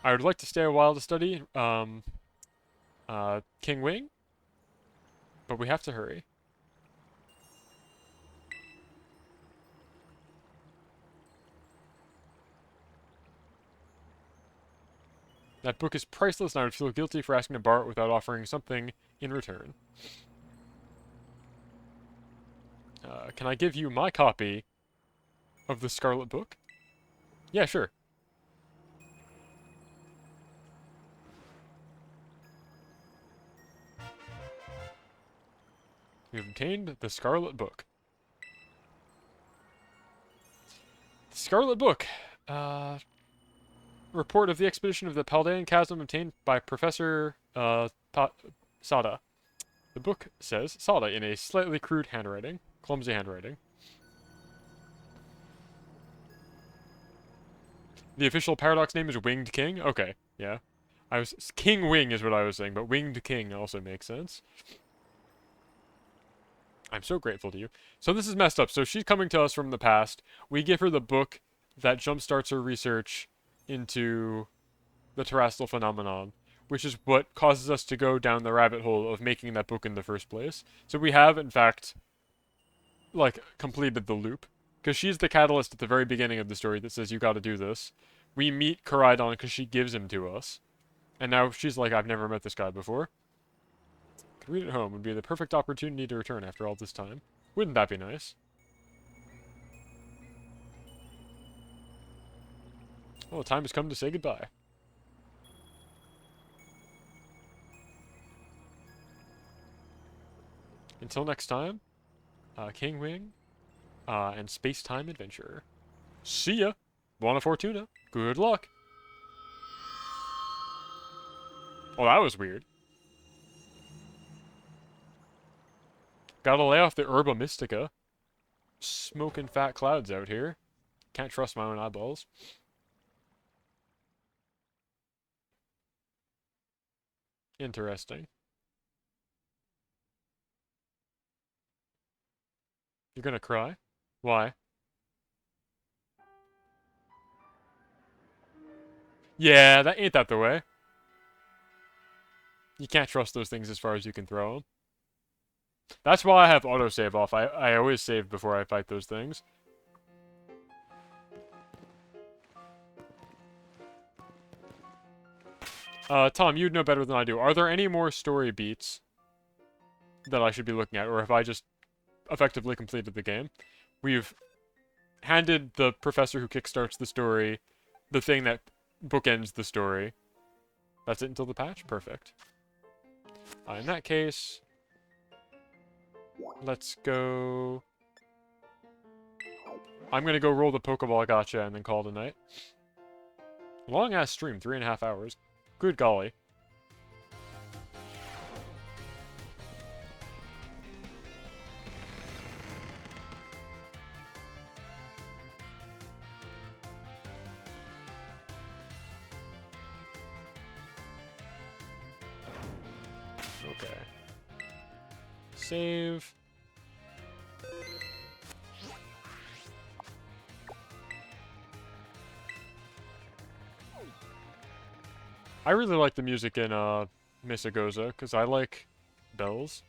I would like to stay a while to study, King Wing, but we have to hurry. That book is priceless, and I would feel guilty for asking to borrow it without offering something in return. Can I give you my copy of the Scarlet Book? Yeah, sure. We've obtained the Scarlet Book. The Scarlet Book. Report of the expedition of the Paldean Chasm obtained by Professor Sada. The book says Sada in a slightly crude handwriting, clumsy handwriting. The official paradox name is Winged King. Okay, yeah. King Wing is what I was saying, but Winged King also makes sense. I'm so grateful to you. So this is messed up. So she's coming to us from the past. We give her the book that jumpstarts her research into the terrestrial phenomenon, which is what causes us to go down the rabbit hole of making that book in the first place. So we have, in fact, like, completed the loop. Because she's the catalyst at the very beginning of the story that says, you gotta do this. We meet Koraidon because she gives him to us. And now she's like, I've never met this guy before. Could read at home would be the perfect opportunity to return after all this time. Wouldn't that be nice? Well, the time has come to say goodbye. Until next time, King Wing, and Space-Time Adventurer. See ya! Buona Fortuna. Good luck! Oh, that was weird. Gotta lay off the Herba Mystica. Smoking fat clouds out here. Can't trust my own eyeballs. Interesting. You're gonna cry? Why? Yeah, that ain't that the way. You can't trust those things as far as you can throw them. That's why I have autosave off. I always save before I fight those things. Tom, you'd know better than I do. Are there any more story beats that I should be looking at, or have I just effectively completed the game? We've handed the professor who kickstarts the story the thing that bookends the story. That's it until the patch? Perfect. In that case, let's go... I'm gonna go roll the Pokeball gacha and then call it a night. Long-ass stream, 3.5 hours. Good golly. Okay. Save. I really like the music in Misagoza, because I like bells.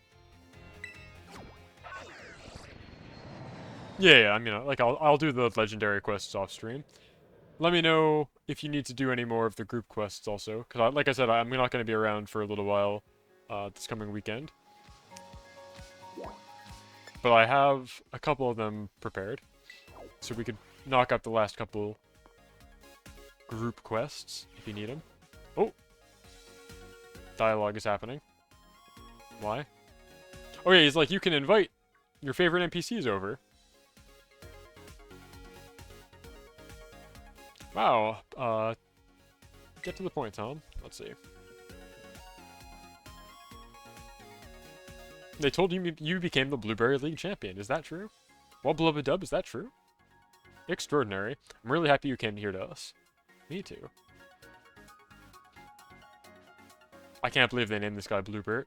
Yeah, I mean, like, I'll do the legendary quests off stream. Let me know if you need to do any more of the group quests also, because like I said, I'm not going to be around for a little while this coming weekend. But I have a couple of them prepared, so we could knock out the last couple group quests if you need them. Oh! Dialogue is happening. Why? Oh yeah, he's like, you can invite your favorite NPCs over. Wow, get to the point, Tom. Let's see. They told you you became the Blueberry League champion. Is that true? Well, Blubba Dub, is that true? Extraordinary. I'm really happy you came here to us. Me too. I can't believe they named this guy Bluebert.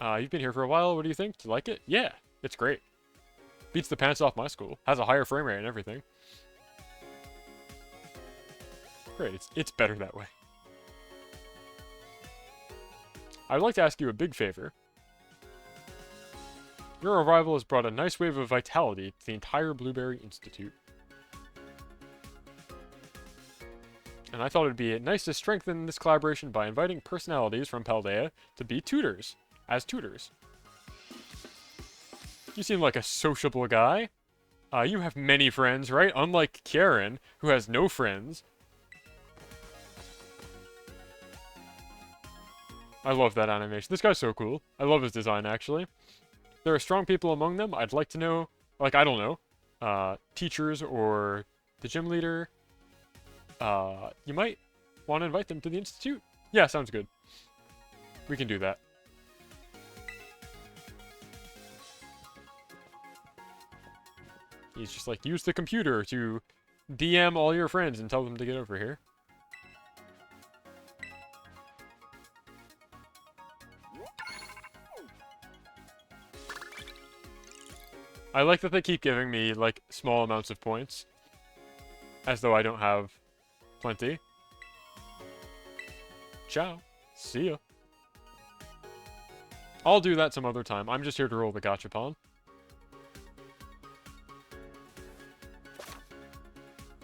You've been here for a while. What do you think? Do you like it? Yeah, it's great. Beats the pants off my school. Has a higher frame rate and everything. Great, it's better that way. I'd like to ask you a big favor. Your arrival has brought a nice wave of vitality to the entire Blueberry Institute. And I thought it'd be nice to strengthen this collaboration by inviting personalities from Paldea to be tutors, as tutors. You seem like a sociable guy. You have many friends, right? Unlike Kieran, who has no friends. I love that animation. This guy's so cool. I love his design, actually. There are strong people among them. I'd like to know, like, I don't know, teachers or the gym leader. You might want to invite them to the Institute. Yeah, sounds good. We can do that. He's just like, use the computer to DM all your friends and tell them to get over here. I like that they keep giving me, like, small amounts of points. As though I don't have plenty. Ciao. See ya. I'll do that some other time. I'm just here to roll the gachapon.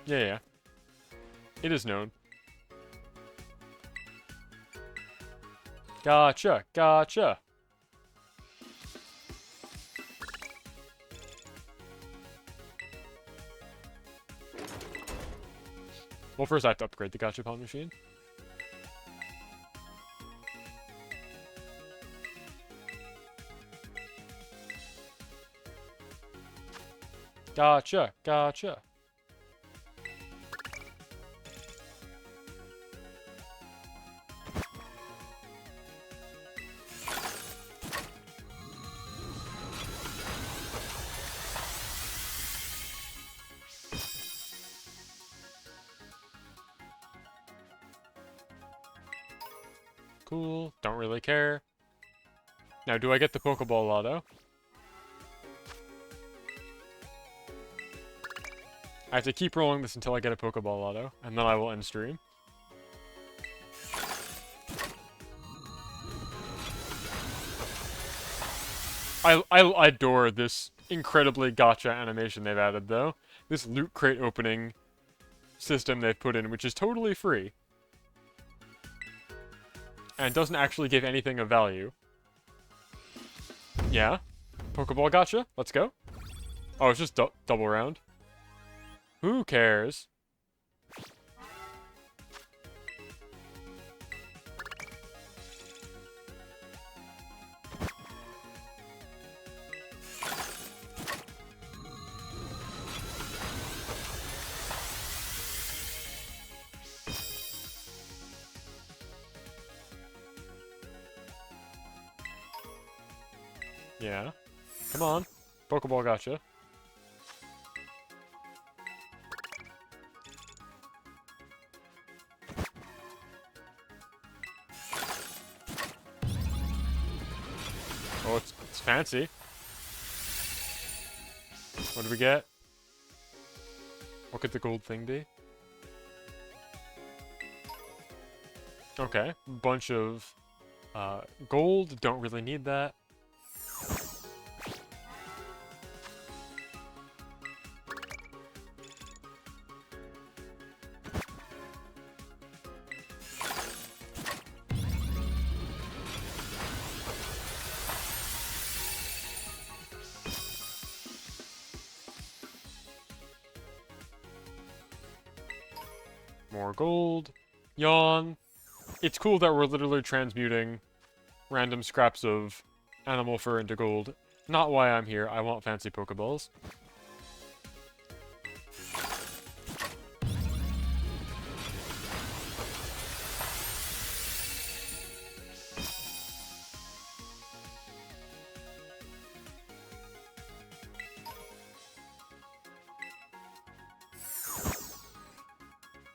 Yeah. It is known. Gotcha. Gotcha. Well, first I have to upgrade the gachapon machine. Gotcha, gotcha. Cool, don't really care. Now, do I get the Pokeball Lotto? I have to keep rolling this until I get a Pokeball Lotto, and then I will end stream. I adore this incredibly gotcha animation they've added, though. This loot crate opening system they've put in, which is totally free. And doesn't actually give anything of value. Yeah. Pokeball gotcha. Let's go. Oh, it's just double round. Who cares? Yeah. Come on. Pokeball gotcha. Oh, it's fancy. What do we get? What could the gold thing be? Okay. Bunch of gold. Don't really need that. More gold. Yawn. It's cool that we're literally transmuting random scraps of animal fur into gold. Not why I'm here. I want fancy Pokeballs.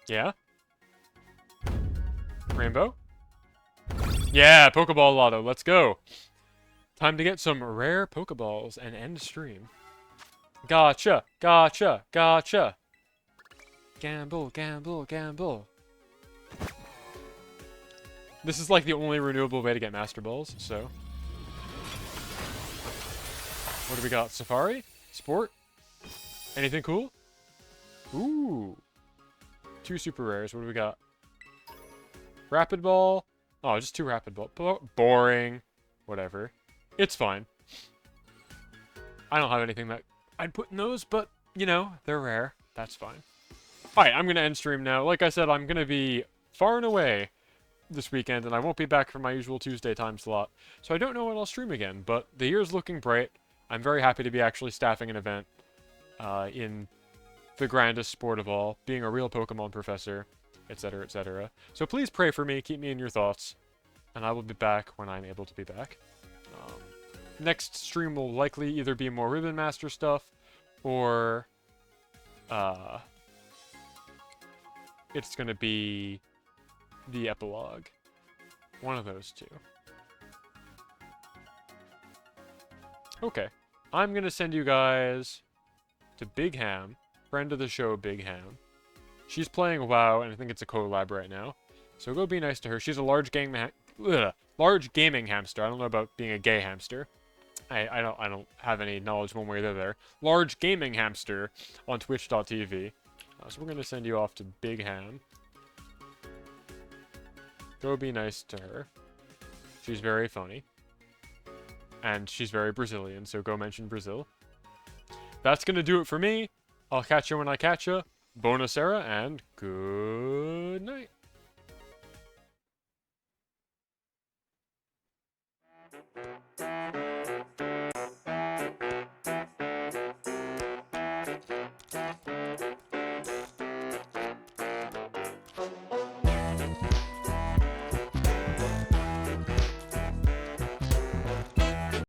Yeah? Rainbow? Yeah, Pokeball Lotto, let's go! Time to get some rare Pokeballs and end stream. Gotcha! Gotcha! Gotcha! Gamble, gamble, gamble. This is like the only renewable way to get Master Balls, so... What do we got? Safari? Sport? Anything cool? Ooh! 2 super rares. What do we got? Rapid Ball. Oh, just 2 Rapid Ball. Boring. Whatever. It's fine. I don't have anything that I'd put in those, but, you know, they're rare. That's fine. Alright, I'm going to end stream now. Like I said, I'm going to be far and away this weekend, and I won't be back for my usual Tuesday time slot. So I don't know when I'll stream again, but the year's looking bright. I'm very happy to be actually staffing an event in the grandest sport of all, being a real Pokemon professor, etc., etc. So please pray for me, keep me in your thoughts, and I will be back when I'm able to be back. Next stream will likely either be more Ribbon Master stuff, or it's going to be the epilogue. One of those two. Okay. I'm going to send you guys to Big Ham, friend of the show, Big Ham. She's playing WoW, and I think it's a collab right now. So go be nice to her. She's a large large gaming hamster. I don't know about being a gay hamster. I don't have any knowledge one way or the other. Large gaming hamster on Twitch.tv. So we're gonna send you off to Big Ham. Go be nice to her. She's very funny. And she's very Brazilian, so go mention Brazil. That's gonna do it for me. I'll catch you when I catch you. Bonacera, and good night.